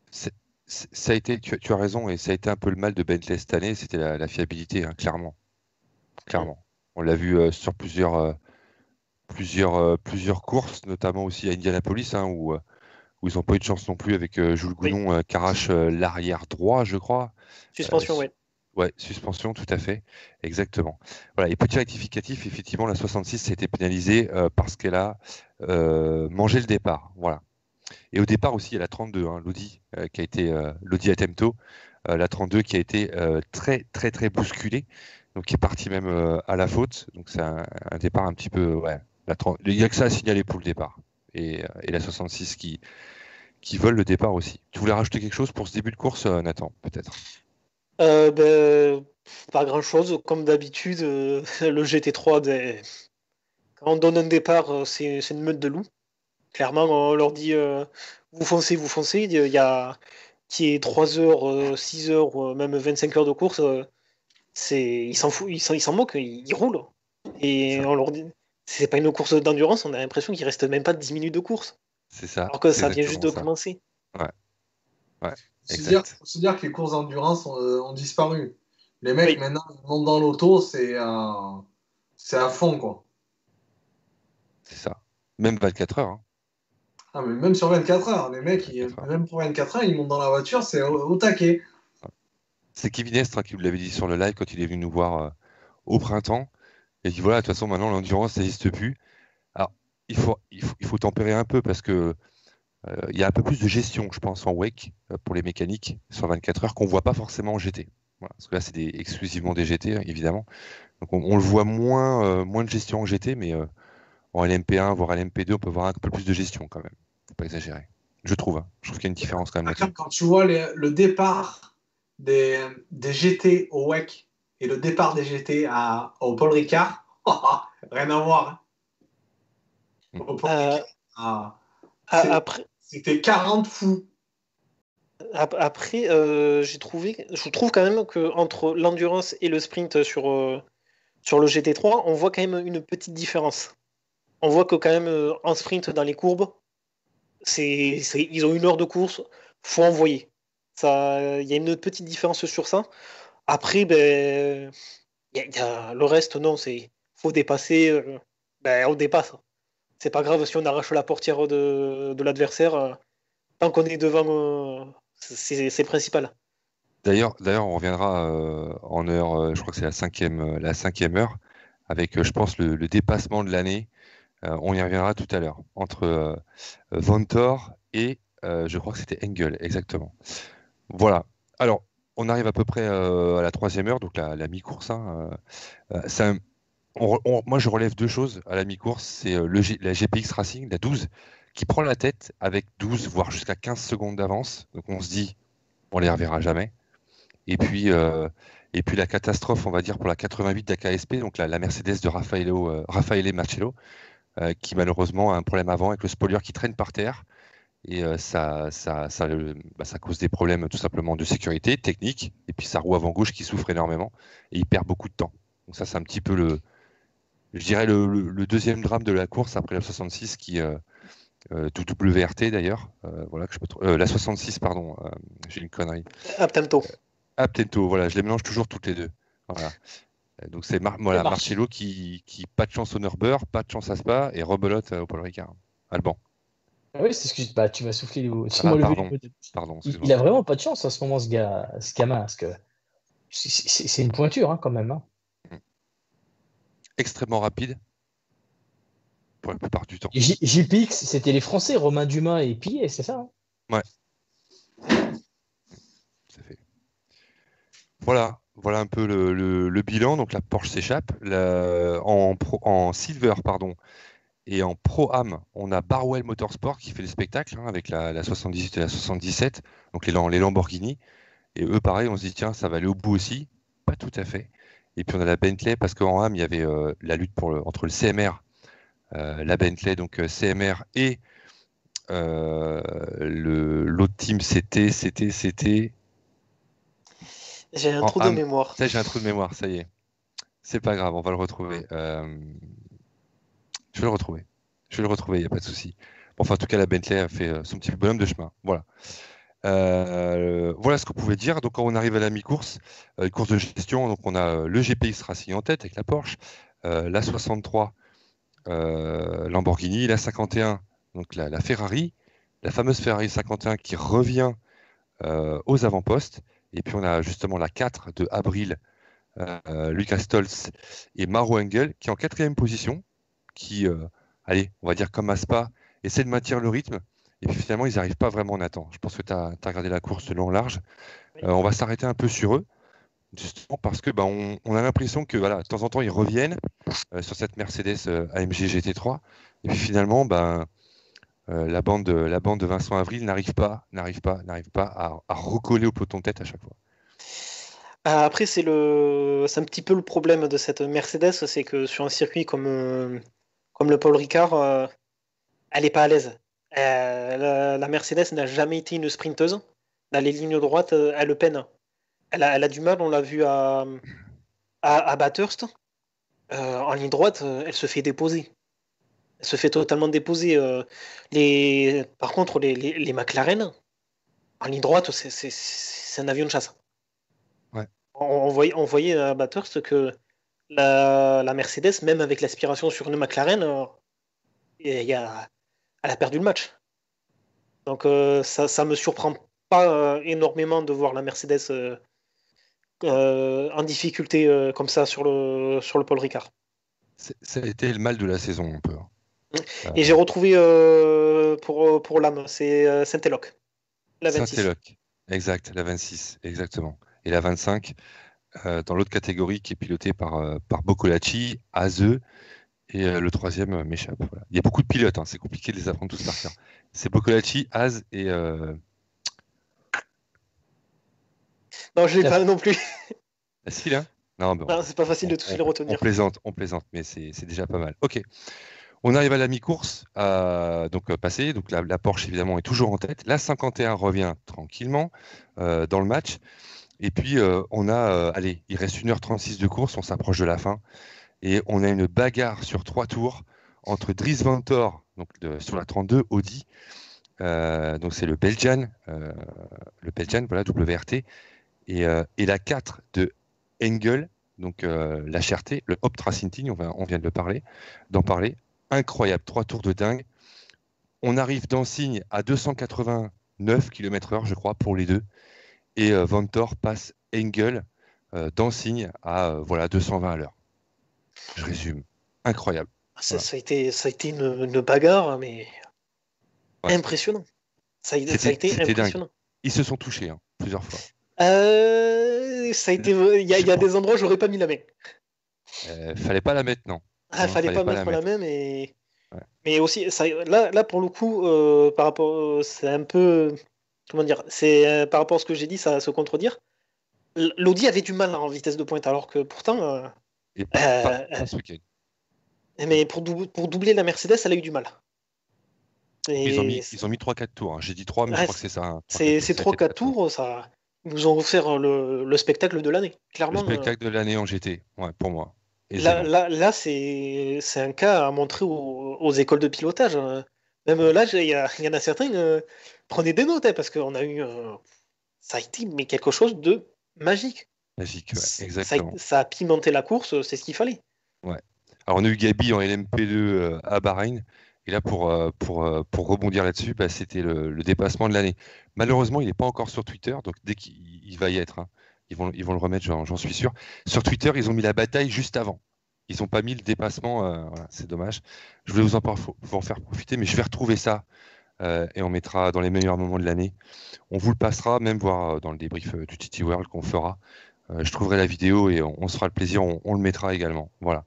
Ça a été, tu as raison, et ça a été un peu le mal de Bentley cette année, c'était la fiabilité, clairement. On l'a vu sur plusieurs courses, notamment aussi à Indianapolis, hein, où ils n'ont pas eu de chance non plus avec Jules Oui. Gounon qui arrache l'arrière droit, je crois. Suspension, oui. Ouais, suspension, tout à fait, exactement. Voilà, et petit rectificatif, effectivement, la 66 a été pénalisée parce qu'elle a mangé le départ. Voilà. Et au départ aussi, il y a la 32, hein, l'Audi, qui a été l'Audi Attento, la 32 qui a été très, très, très bousculée, donc qui est partie même à la faute. Donc c'est un départ un petit peu, ouais. Il n'y a que ça à signaler pour le départ. Et la 66 qui vole le départ aussi. Tu voulais rajouter quelque chose pour ce début de course, Nathan, peut-être? Pas grand-chose. Comme d'habitude, le GT3, quand on donne un départ, c'est une meute de loups. Clairement, on leur dit vous foncez, vous foncez. Il y a qui est 3 heures, 6 heures, même 25 heures de course. Ils s'en foutent, ils s'en moquent, ils roulent. Et on leur dit c'est pas une course d'endurance, on a l'impression qu'il reste même pas 10 minutes de course. C'est ça. Alors que c'est ça vient juste de exactement ça. commencer. Ouais, Faut exact. se dire que les courses d'endurance ont disparu. Les mecs, Oui. maintenant, ils montent dans l'auto, c'est à fond, quoi. C'est ça. Même 24 heures. Hein. Ah, mais même sur 24 heures, les mecs, 24 heures. même pour 24 heures, ils montent dans la voiture, c'est au taquet. C'est Kevin Estre qui vous l'avait dit sur le live quand il est venu nous voir au printemps. Il a dit voilà, de toute façon, maintenant, l'endurance, ça n'existe plus. Alors, il faut tempérer un peu parce que il y a un peu plus de gestion, je pense, en WEC pour les mécaniques sur 24 heures qu'on ne voit pas forcément en GT. Voilà, parce que là, c'est exclusivement des GT, évidemment. Donc, on le voit moins de gestion en GT, mais en LMP1, voire LMP2, on peut voir un peu plus de gestion quand même. Faut pas exagérer. Je trouve. Hein. Je trouve qu'il y a une différence quand même là-dessus. Quand tu vois le départ des GT au WEC et le départ des GT au Paul Ricard, rien à voir. Hein. Au Paul Ricard, Après, c'était 40 fous. Après, je trouve quand même que entre l'endurance et le sprint sur le GT3, on voit quand même une petite différence. On voit que quand même en sprint dans les courbes, ils ont 1 heure de course, faut envoyer. Ça, il y a une petite différence sur ça. Après, y a le reste, non, faut dépasser. On dépasse. C'est pas grave si on arrache la portière de l'adversaire. Tant qu'on est devant, c'est principal. D'ailleurs, on reviendra en heure, je crois que c'est la cinquième heure, avec, je pense, le dépassement de l'année. On y reviendra tout à l'heure, entre Vanthoor et je crois que c'était Engel, exactement. Voilà. Alors, on arrive à peu près à la 3e heure, donc la mi-course. Hein, moi, je relève 2 choses à la mi-course. C'est la GPX Racing, la 12, qui prend la tête avec 12, voire jusqu'à 15 secondes d'avance. Donc, on se dit, on les reverra jamais. Et puis la catastrophe, on va dire, pour la 88 d'AKSP, donc la Mercedes de Raffaele Marcello, qui malheureusement a un problème avant avec le spoiler qui traîne par terre. Et ça cause des problèmes tout simplement de sécurité, technique, et puis sa roue avant gauche qui souffre énormément, et il perd beaucoup de temps. Donc ça, c'est un petit peu je dirais le deuxième drame de la course après la 66 qui du WRT d'ailleurs, voilà que je peux la 66 pardon, j'ai une connerie. Attento. Attento, voilà, je les mélange toujours toutes les deux. Voilà. Donc c'est Marcello qui pas de chance au Nürburgring, pas de chance à Spa et rebelote au Paul Ricard. Alban. Ah oui, c'est ce que tu m'as soufflé. Pardon, il a vraiment pas de chance en ce moment, ce gamin, parce que c'est une pointure hein, quand même. Hein. Extrêmement rapide pour la plupart du temps. JPX, c'était les Français, Romain Dumas et Pillet, c'est ça hein. Ouais. Ça fait. Voilà un peu le bilan. Donc la Porsche s'échappe. En Silver, pardon, et en Pro-Am, on a Barwell Motorsport qui fait le spectacle hein, avec la 78 et la 77, donc les Lamborghini. Et eux, pareil, on se dit, tiens, ça va aller au bout aussi. Pas tout à fait. Et puis on a la Bentley, parce qu'en AM, il y avait la lutte entre le CMR, la Bentley, donc CMR et l'autre team, c'était. J'ai un trou de mémoire. Ça, j'ai un trou de mémoire, ça y est. C'est pas grave, on va le retrouver. Je vais le retrouver, il n'y a pas de souci. Bon, enfin, en tout cas, la Bentley a fait son petit bonhomme de chemin. Voilà. Voilà ce qu'on pouvait dire. Donc, quand on arrive à la mi-course, course de gestion, donc on a le GPX Racing en tête avec la Porsche, la 63 Lamborghini, la 51, donc la Ferrari, la fameuse Ferrari 51 qui revient aux avant-postes. Et puis on a justement la 4 de Abril, Lucas Stolz et Maro Engel qui est en 4e position, qui, allez, on va dire comme à Spa, essaie de maintenir le rythme. Et puis finalement, ils n'arrivent pas vraiment en attente. Je pense que tu as regardé la course de long en large. On va s'arrêter un peu sur eux, justement parce que on a l'impression que voilà, de temps en temps, ils reviennent sur cette Mercedes AMG GT3. Et puis finalement, la bande de Vincent Avril n'arrive pas à recoller au peloton de tête à chaque fois. Après, c'est un petit peu le problème de cette Mercedes, c'est que sur un circuit comme le Paul Ricard, elle n'est pas à l'aise. La Mercedes n'a jamais été une sprinteuse. Dans les lignes droites, elle peine. Elle a du mal, on l'a vu à Bathurst. En ligne droite, elle se fait déposer. Elle se fait totalement déposer. Par contre, les McLaren, en ligne droite, c'est un avion de chasse. Ouais. On voyait à Bathurst que la Mercedes, même avec l'aspiration sur une McLaren, elle a perdu le match. Donc ça me surprend pas énormément de voir la Mercedes en difficulté comme ça sur le Paul Ricard. Ça a été le mal de la saison un peu. Et j'ai retrouvé pour l'âme, c'est Saint-Eloc, la 26. Saint-Eloc, exact, la 26, exactement. Et la 25, dans l'autre catégorie qui est pilotée par Boccolacci, Azeu, et le troisième m'échappe. Voilà. Il y a beaucoup de pilotes, c'est compliqué de les apprendre tous par cœur. C'est Boccolacci, Az et... Non, je ne l'ai pas non plus. Facile, hein? Non, c'est pas facile de tous les retenir. On plaisante, mais c'est déjà pas mal. Ok. On arrive à la mi-course, passée. Donc la Porsche, évidemment, est toujours en tête. La 51 revient tranquillement dans le match. Et puis, il reste 1h36 de course. On s'approche de la fin. Et on a une bagarre sur 3 tours entre Dries Vanthoor, donc sur la 32, Audi. Donc c'est le Belgian, voilà, WRT. Et la 4 de Engel, donc la Cherté, le Optra Sinting, on vient d'en parler. Incroyable, 3 tours de dingue. On arrive d'Ansigne à 289 km/h, je crois, pour les deux. Et Vanthoor passe Engel d'Ansigne à 220 à l'heure. Je résume. Incroyable. Ça a été une bagarre, mais impressionnant. Ça a été impressionnant. Dingue. Ils se sont touchés plusieurs fois. Ça a été. Il y a des endroits où j'aurais pas mis la main. Fallait pas la mettre, non. Fallait pas mettre la main, mais. Ouais. Mais aussi, là, pour le coup, par rapport, c'est un peu, comment dire, c'est par rapport à ce que j'ai dit, ça va se contredire. L'Audi avait du mal en vitesse de pointe, alors que pourtant, mais pour doubler la Mercedes, elle a eu du mal. Et... Ils ont mis 3-4 tours. J'ai dit 3, mais je crois que c'est ça. Ces 3-4 tours, ça, ils nous ont offert le spectacle de l'année, clairement. Le spectacle de l'année en GT, pour moi. Là c'est un cas à montrer aux écoles de pilotage. Même là, il y en a certains, prenez des notes, parce qu'on a eu... ça a été quelque chose de magique. Magique, ouais, exactement. Ça a pimenté la course, c'est ce qu'il fallait. Ouais. Alors, on a eu Gabi en LMP2 à Bahreïn. Et là, pour rebondir là-dessus, c'était le dépassement de l'année. Malheureusement, il n'est pas encore sur Twitter, donc dès qu'il va y être, ils vont le remettre, j'en suis sûr. Sur Twitter, ils ont mis la bataille juste avant. Ils n'ont pas mis le dépassement, c'est dommage. Je voulais vous en faire profiter, mais je vais retrouver ça et on mettra dans les meilleurs moments de l'année. On vous le passera, même voir dans le débrief du TT World qu'on fera. Je trouverai la vidéo et on se fera le plaisir, on le mettra également. Voilà.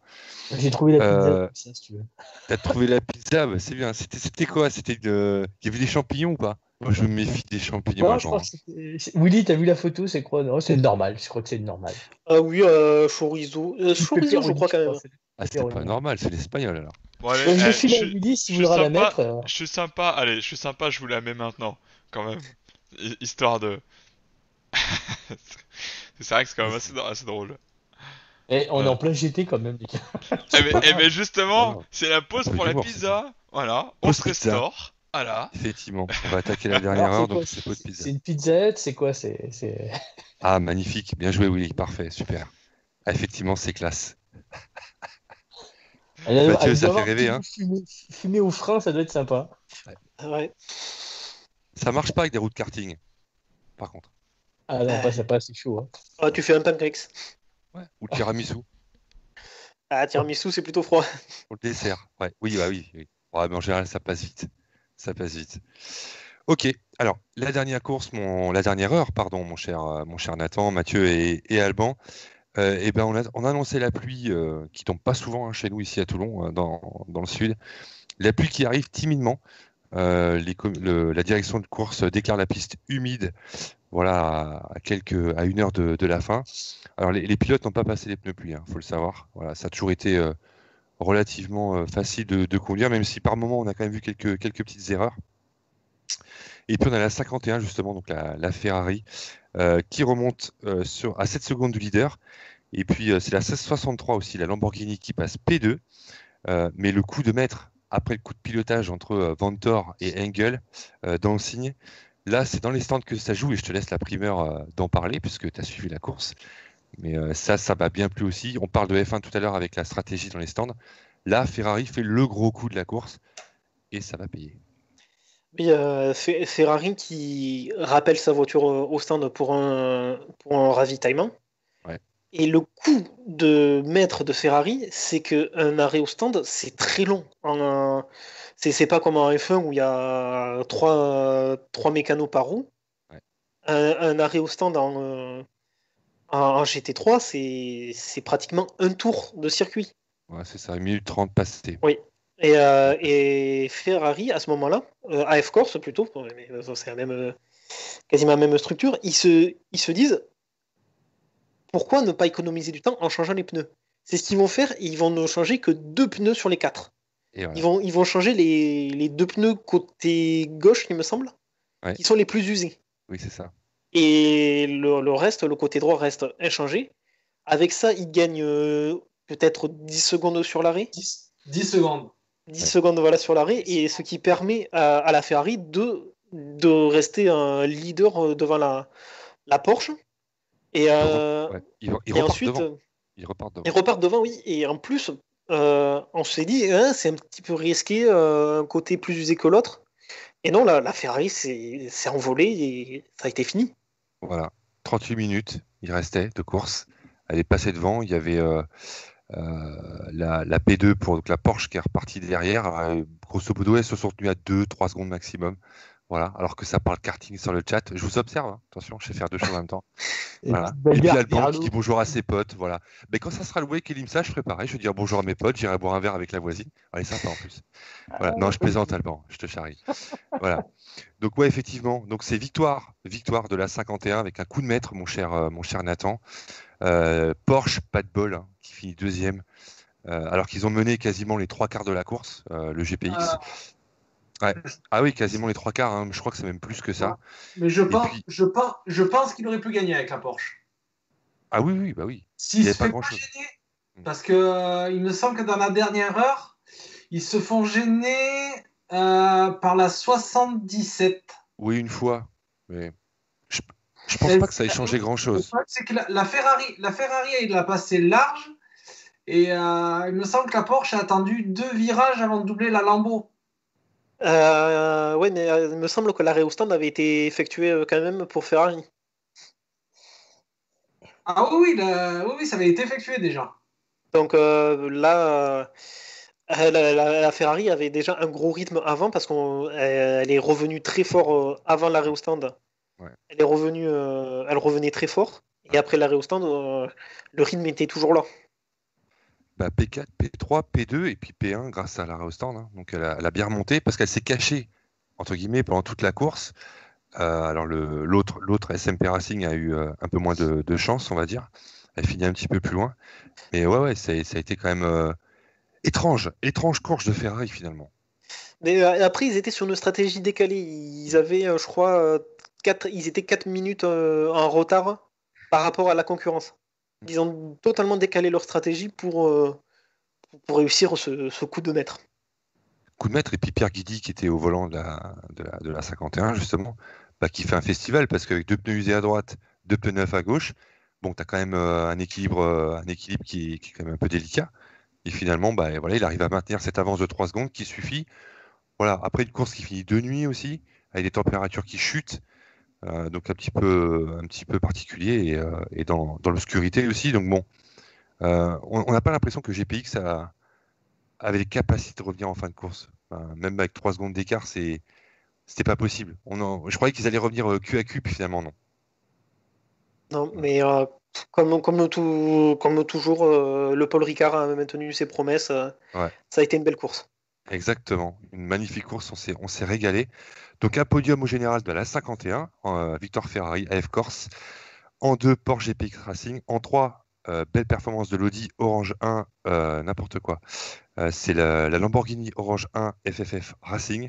J'ai trouvé la pizza, ça, si tu veux. T'as trouvé la pizza, c'est bien. C'était quoi? Il y avait des champignons ou pas? Moi, je me méfie des champignons. Non, je crois que Willy, t'as vu la photo? C'est quoi? Non, c'est normal. Je crois que c'est normal. Ah oui, chorizo. Chorizo, je crois quand même. C'est pas normal, c'est l'espagnol alors. Bon, allez, je suis là, Willy, si vous voudra la mettre. Je suis sympa, je vous la mets maintenant, quand même. Histoire de. C'est vrai que c'est quand même assez drôle. Et on est en plein GT quand même, les gars. Mais justement, c'est la pause pour la pizza. Voilà, on se restaure. Voilà. Effectivement, on va attaquer la dernière heure, donc c'est pas de pizza. C'est une pizzette, c'est quoi? Ah, magnifique, bien joué Willy, parfait, super. Ah, effectivement, c'est classe. Mathieu, ça fait rêver, hein. Fumer au frein, ça doit être sympa. Ouais. Ça marche pas avec des roues de karting, par contre. Ah non, pas ça passe, c'est chaud. Hein. Ah, tu fais un pancakes. Ouais. Ou le tiramisu. Ah, tiramisu, c'est plutôt froid. Pour le dessert. Ouais. Oui, bah oui, oui. Ouais, mais en général, ça passe vite. Ça passe vite. Ok. Alors, la dernière heure, pardon, mon cher Nathan, Mathieu et Alban. Eh ben, on a annoncé la pluie qui tombe pas souvent hein, chez nous ici à Toulon, dans le sud. La pluie qui arrive timidement. La direction de course déclare la piste humide. Voilà, à 1 heure de la fin. Alors, les pilotes n'ont pas passé les pneus pluie, faut le savoir. Voilà, ça a toujours été relativement facile de conduire, même si par moment on a quand même vu quelques petites erreurs. Et puis on a la 51 justement, donc la Ferrari, qui remonte à 7 secondes du leader. Et puis c'est la 1663 aussi, la Lamborghini qui passe P2. Mais le coup de maître, après le coup de pilotage entre Vanthoor et Engel dans le signe, là c'est dans les stands que ça joue et je te laisse la primeur d'en parler puisque tu as suivi la course. Mais ça m'a bien plu aussi. On parle de F1 tout à l'heure avec la stratégie dans les stands. Là, Ferrari fait le gros coup de la course et ça va payer. Oui, Ferrari qui rappelle sa voiture au stand pour un ravitaillement. Ouais. Et le coup de maître de Ferrari, c'est qu'un arrêt au stand, c'est très long. C'est pas comme en F1 où il y a trois mécanos par roue. Ouais. Un arrêt au stand en GT3, c'est pratiquement un tour de circuit. Ouais, c'est ça, 1 minute 30 passée. Oui. Et Ferrari, à ce moment-là, AF Corse plutôt, mais c'est quasiment la même structure, ils se disent pourquoi ne pas économiser du temps en changeant les pneus. C'est ce qu'ils vont faire, ils vont ne changer que 2 pneus sur les 4. Et voilà. Ils vont changer les 2 pneus côté gauche, il me semble, Ouais. qui sont les plus usés. Oui, c'est ça. Et le reste, le côté droit reste inchangé. Avec ça, ils gagnent peut-être 10 secondes sur l'arrêt. 10 secondes. 10 secondes voilà, sur l'arrêt, et ce qui permet à la Ferrari de rester un leader devant la Porsche. Et, Ils et ensuite, devant. Ils repartent devant. ils repartent devant, oui. Et en plus, on s'est dit, c'est un petit peu risqué, un côté plus usé que l'autre. Et non, la Ferrari s'est envolée et ça a été fini. Voilà. 38 minutes, il restait de course. Elle est passée devant. Il y avait la P2 pour donc, la Porsche qui est repartie derrière. Grosso modo, elles se sont tenues à 2-3 secondes maximum. Voilà, alors que ça parle karting sur le chat. Je vous observe, hein. Attention, je sais faire 2 choses en même temps. Voilà. Et puis Alban qui dit bonjour à ses potes. Voilà. Mais quand ça sera le Wake et l'IMSA, je ferai pareil. Je vais dire bonjour à mes potes, j'irai boire un verre avec la voisine. Elle est sympa en plus. Voilà. Non, je plaisante Alban, je te charrie. Voilà. Donc ouais, effectivement. Donc c'est victoire de la 51 avec un coup de maître, mon cher Nathan. Porsche, pas de bol, hein, qui finit deuxième. Alors qu'ils ont mené quasiment les 3/4 de la course, le GPX. Ouais. Ah oui, quasiment les 3/4, hein. Je crois que c'est même plus que ça. Mais je pense qu'il aurait pu gagner avec la Porsche. Ah oui, bah oui. S'il se fait pas gêner, parce que il me semble que dans la dernière heure, ils se font gêner par la 77. Oui, une fois. Mais je pense pas que ça ait changé grand-chose. C'est que la Ferrari, il l'a passé large. Et il me semble que la Porsche a attendu 2 virages avant de doubler la Lambo. Ouais, mais il me semble que l'arrêt au stand avait été effectué quand même pour Ferrari. Ah oui, ça avait été effectué déjà. Donc là, la Ferrari avait déjà un gros rythme avant parce qu'elle est revenue très fort avant l'arrêt au stand. Ouais. Elle revenait très fort. Et après l'arrêt au stand, le rythme était toujours là. Bah, P4, P3, P2 et puis P1 grâce à l'arrêt au stand. Hein. Donc elle a bien remonté parce qu'elle s'est cachée, entre guillemets, pendant toute la course. Alors l'autre SMP Racing a eu un peu moins de chance, on va dire. Elle finit un petit peu plus loin. Mais ouais, ça a été quand même étrange course de Ferrari finalement. Mais après, ils étaient sur une stratégie décalée. Ils avaient, je crois, ils étaient 4 minutes en retard par rapport à la concurrence. Ils ont totalement décalé leur stratégie pour réussir ce coup de maître. Coup de maître, et puis Pierre Guidi qui était au volant de la 51 justement, qui fait un festival parce qu'avec 2 pneus usés à droite, 2 pneus neufs à gauche, bon, tu as quand même un équilibre qui est quand même un peu délicat. Et finalement, bah, voilà, il arrive à maintenir cette avance de 3 secondes qui suffit. Voilà, après une course qui finit de nuit aussi, avec des températures qui chutent, donc un petit peu particulier et dans l'obscurité aussi. Donc bon, on n'a pas l'impression que GPX avait les capacités de revenir en fin de course. Enfin, même avec 3 secondes d'écart, c'était pas possible. Je croyais qu'ils allaient revenir cul à cul, puis finalement non. Non, mais comme toujours, le Paul Ricard a maintenu ses promesses. Ouais. Ça a été une belle course. Exactement, une magnifique course, on s'est régalé. Donc un podium au général de la 51, Victor Ferrari, AF Corse. En 2, Porsche GPX Racing. En 3, belle performance de l'Audi Orange 1, n'importe quoi. C'est la Lamborghini Orange 1 FFF Racing.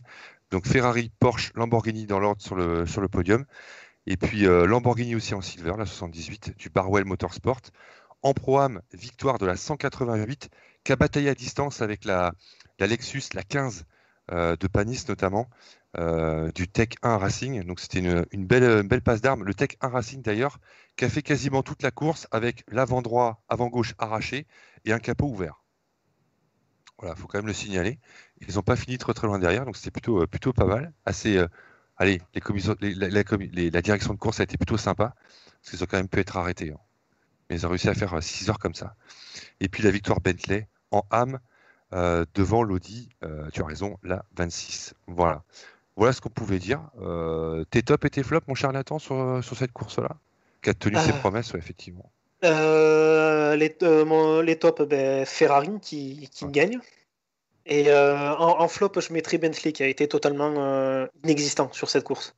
Donc Ferrari, Porsche, Lamborghini dans l'ordre sur le podium. Et puis Lamborghini aussi en silver, la 78, du Barwell Motorsport. En Pro-Am, victoire de la 188, qui a bataillé à distance avec la Lexus, la 15 de Panis notamment, du Tech 1 Racing. Donc c'était une belle passe d'armes. Le Tech 1 Racing d'ailleurs, qui a fait quasiment toute la course avec l'avant droit, avant gauche arraché et un capot ouvert. Voilà, il faut quand même le signaler. Ils n'ont pas fini très très loin derrière, donc c'était plutôt pas mal. Allez, la direction de course a été plutôt sympa, parce qu'ils ont quand même pu être arrêtés, hein. Mais ils ont réussi à faire 6 heures comme ça. Et puis la victoire Bentley en âme devant l'Audi, tu as raison, la 26. Voilà ce qu'on pouvait dire. Tes tops et tes flops, mon cher Nathan, sur cette course-là, qui a tenu ses promesses, ouais, effectivement. Les tops, Ferrari qui Ouais. gagne. Et en flop, je mettrais Bentley qui a été totalement inexistant sur cette course.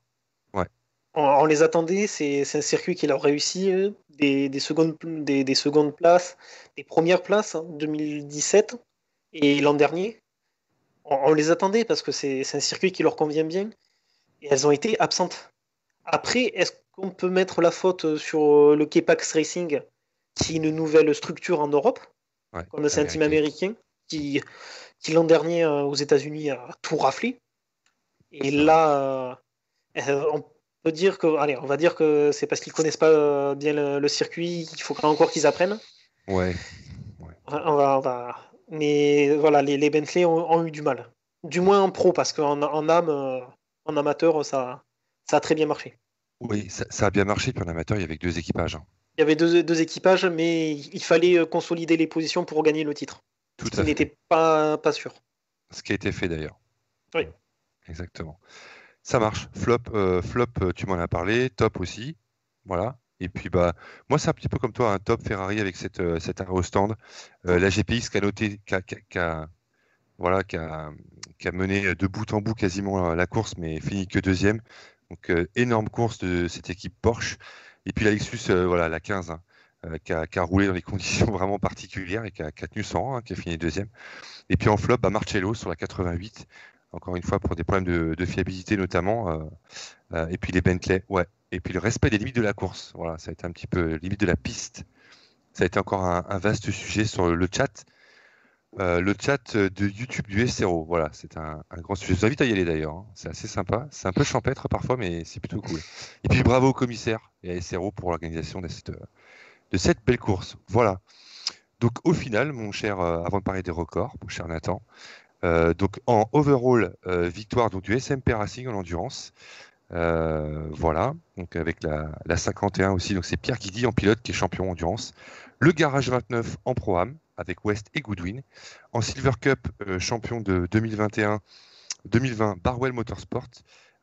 Ouais. On les attendait, c'est un circuit qui leur réussit, des secondes places, des premières places, hein, 2017 et l'an dernier. On les attendait parce que c'est un circuit qui leur convient bien et elles ont été absentes. Après, est-ce qu'on peut mettre la faute sur le K-Pax Racing, qui est une nouvelle structure en Europe, Ouais, comme c'est un team américain, qui l'an dernier aux États-Unis a tout raflé. Et là, on peut dire que, allez, on va dire que c'est parce qu'ils connaissent pas bien le circuit, il faut encore qu'ils apprennent. Ouais. Mais voilà, les Bentley ont eu du mal. Du moins en pro, parce qu'en âme, en amateur, ça a très bien marché. Oui, ça a bien marché, puis en amateur, il y avait que 2 équipages, hein. Il y avait deux équipages, mais il fallait consolider les positions pour gagner le titre. Tout Ce qui à fait. n'était pas sûr. Ce qui a été fait d'ailleurs. Oui. Exactement. Ça marche. Flop, tu m'en as parlé. Top aussi. Voilà. Et puis bah moi c'est un petit peu comme toi, un top Ferrari avec cet arrêt au stand. La GPX qui a noté, voilà, qui a mené de bout en bout quasiment la course, mais fini que deuxième. Donc énorme course de cette équipe Porsche. Et puis la Lexus, voilà, la 15, hein, qui a roulé dans des conditions vraiment particulières et qui a tenu son rang, hein, qui a fini deuxième. Et puis en flop, bah, Marcello sur la 88, encore une fois pour des problèmes de fiabilité notamment. Et puis les Bentley, ouais. Et puis le respect des limites de la course. Voilà, ça a été un petit peu limite de la piste. Ça a été encore un vaste sujet sur le chat. Le chat de YouTube du SRO, voilà, c'est un grand sujet. Je vous invite à y aller d'ailleurs, hein. C'est assez sympa. C'est un peu champêtre parfois, mais c'est plutôt cool. Et puis bravo au commissaire et à SRO pour l'organisation de cette belle course. Voilà. Donc au final, mon cher, avant de parler des records, mon cher Nathan, donc en overall, victoire donc, du SMP Racing en endurance. Voilà, donc avec la 51 aussi, donc c'est Pierre Guidi en pilote qui est champion endurance. Le Garage 29 en Pro-Am avec West et Goodwin. En Silver Cup, champion de 2020, Barwell Motorsport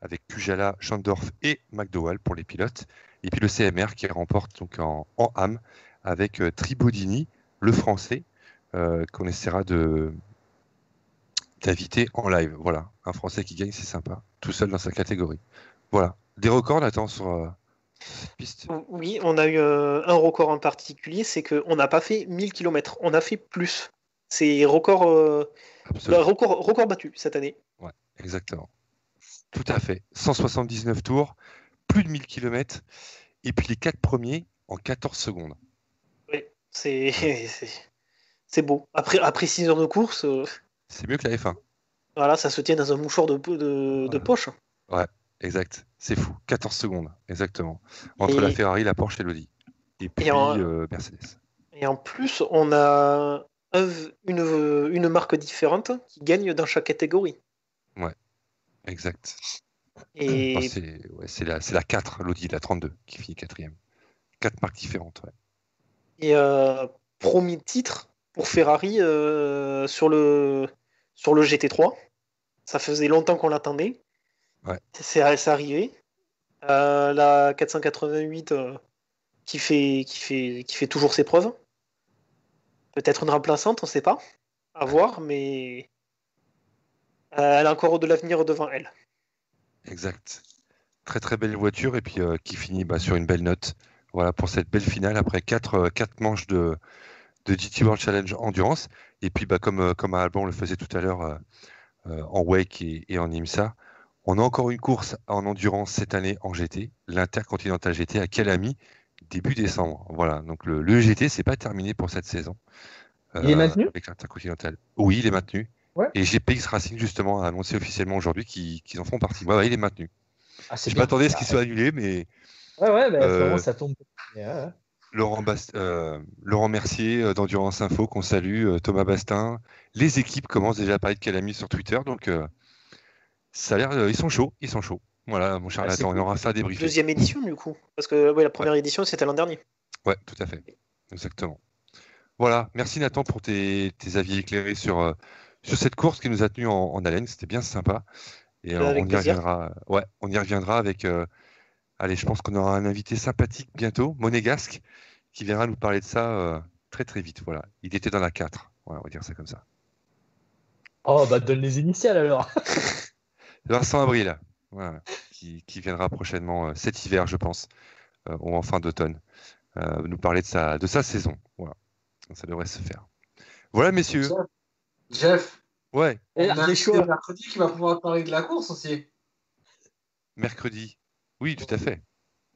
avec Pujala, Schandorf et McDowell pour les pilotes. Et puis le CMR qui remporte donc en AM avec Tribodini, le français, qu'on essaiera d'inviter en live. Voilà, un français qui gagne, c'est sympa, tout seul dans sa catégorie. Voilà, des records, Nathan, sur cette piste. Oui, on a eu un record en particulier, c'est qu'on n'a pas fait 1000 km, on a fait plus. C'est Absolument. record battu cette année. Ouais, exactement. Tout à fait. 179 tours, plus de 1000 km, et puis les 4 premiers en 14 secondes. Oui, c'est beau. Après 6 heures de course, C'est mieux que la F1. voilà, ça se tient dans un mouchoir de poche. Ouais, exact. C'est fou. 14 secondes, exactement. Entre la Ferrari, la Porsche et l'Audi. Et puis en- Mercedes. Et en plus, on a une marque différente qui gagne dans chaque catégorie. Exact. Et Enfin, c'est la 4, l'Audi, la 32, qui finit 4e. 4 marques différentes, ouais. Et premier titre pour Ferrari sur le GT3. Ça faisait longtemps qu'on l'attendait. Ouais. C'est arrivé. La 488 qui fait toujours ses preuves. Peut-être une remplaçante, on ne sait pas. À voir, mais elle a encore de l'avenir devant elle. Exact. Très très belle voiture et puis qui finit sur une belle note. Voilà pour cette belle finale après 4 manches de GT World Challenge Endurance. Et puis comme Alban le faisait tout à l'heure en Wake et en IMSA, on a encore une course en endurance cette année en GT, l'Intercontinental GT à Calamy, début décembre. Voilà, donc le GT, c'est pas terminé pour cette saison. Il est maintenu ? Avec l'Intercontinental. Oui, il est maintenu. Ouais. Et GPX Racing, justement, a annoncé officiellement aujourd'hui qu'ils en font partie. Ouais, il est maintenu. C'est Je bien. m'attendais à ce qu'il soit annulé, mais Vraiment, ça tombe. Laurent Mercier d'Endurance Info, qu'on salue, Thomas Bastin, les équipes commencent déjà à parler de Calamy sur Twitter, donc ça a l'air, ils sont chauds. Voilà, mon cher Nathan, on aura ça à débriefer. Deuxième édition, du coup. Parce que la première édition, c'était l'an dernier. Ouais, tout à fait. Exactement. Voilà, merci Nathan pour tes avis éclairés sur cette course qui nous a tenus en haleine. C'était bien sympa. Et on y reviendra. Ouais, on y reviendra avec. Allez, je pense qu'on aura un invité sympathique bientôt, Monégasque, qui viendra nous parler de ça très très vite. Voilà, il était dans la 4. Ouais, on va dire ça comme ça. Oh, donne les initiales alors. Vincent Abril, voilà, qui viendra prochainement cet hiver, je pense, ou en fin d'automne, nous parler de sa saison. Voilà, ça devrait se faire. Voilà, messieurs. Jeff. Ouais. On a un mercredi qui va pouvoir parler de la course aussi. Mercredi. Oui, tout à fait.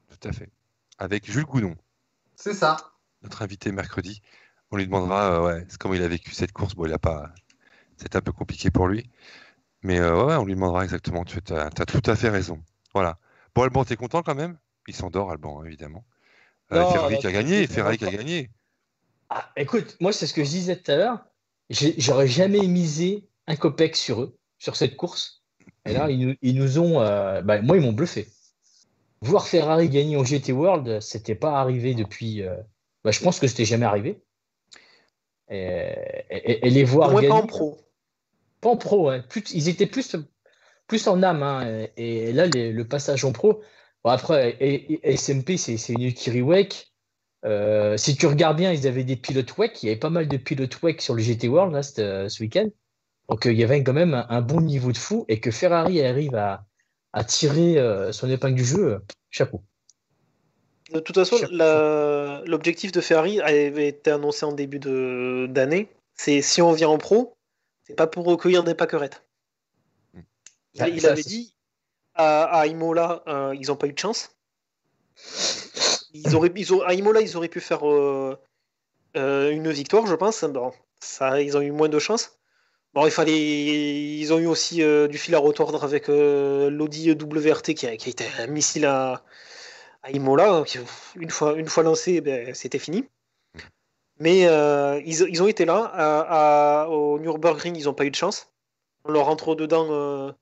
Tout à fait. Avec Jules Gounon. C'est ça. Notre invité mercredi. On lui demandera comment il a vécu cette course. Bon, c'est un peu compliqué pour lui. Mais on lui demandera exactement. Tu as tout à fait raison. Voilà. Bon, Alban, t'es content quand même ? Il s'endort, Alban, hein, évidemment. Ferrari qui a gagné. Ah, écoute, moi, c'est ce que je disais tout à l'heure. J'aurais jamais misé un copec sur eux, sur cette course. Et là, ils nous ont... moi, ils m'ont bluffé. Voir Ferrari gagner au GT World, c'était pas arrivé depuis... je pense que c'était jamais arrivé. Et les voir gagner... Pas en pro. Pas en pro, hein. Ils étaient plus en âme. Hein. Et là, le passage en pro... Bon, après, SMP, c'est une Ikiri Wake. Si tu regardes bien, ils avaient des pilotes WEC. Il y avait pas mal de pilotes WEC sur le GT World là, ce week-end. Donc, il y avait quand même un bon niveau de fou. Et que Ferrari arrive à tirer son épingle du jeu, chapeau. De toute façon, l'objectif de Ferrari avait été annoncé en début d'année. C'est si on vient en pro, c'est pas pour recueillir des pâquerettes. Il avait dit à Imola, ils n'ont pas eu de chance. À Imola, ils auraient pu faire une victoire, je pense. Bon, ils ont eu moins de chance. Bon, ils ont eu aussi du fil à retordre avec l'Audi WRT qui a été un missile à Imola. Une fois lancé, c'était fini. Mais ils ont été là. Au Nürburgring, ils n'ont pas eu de chance. On leur rentre dedans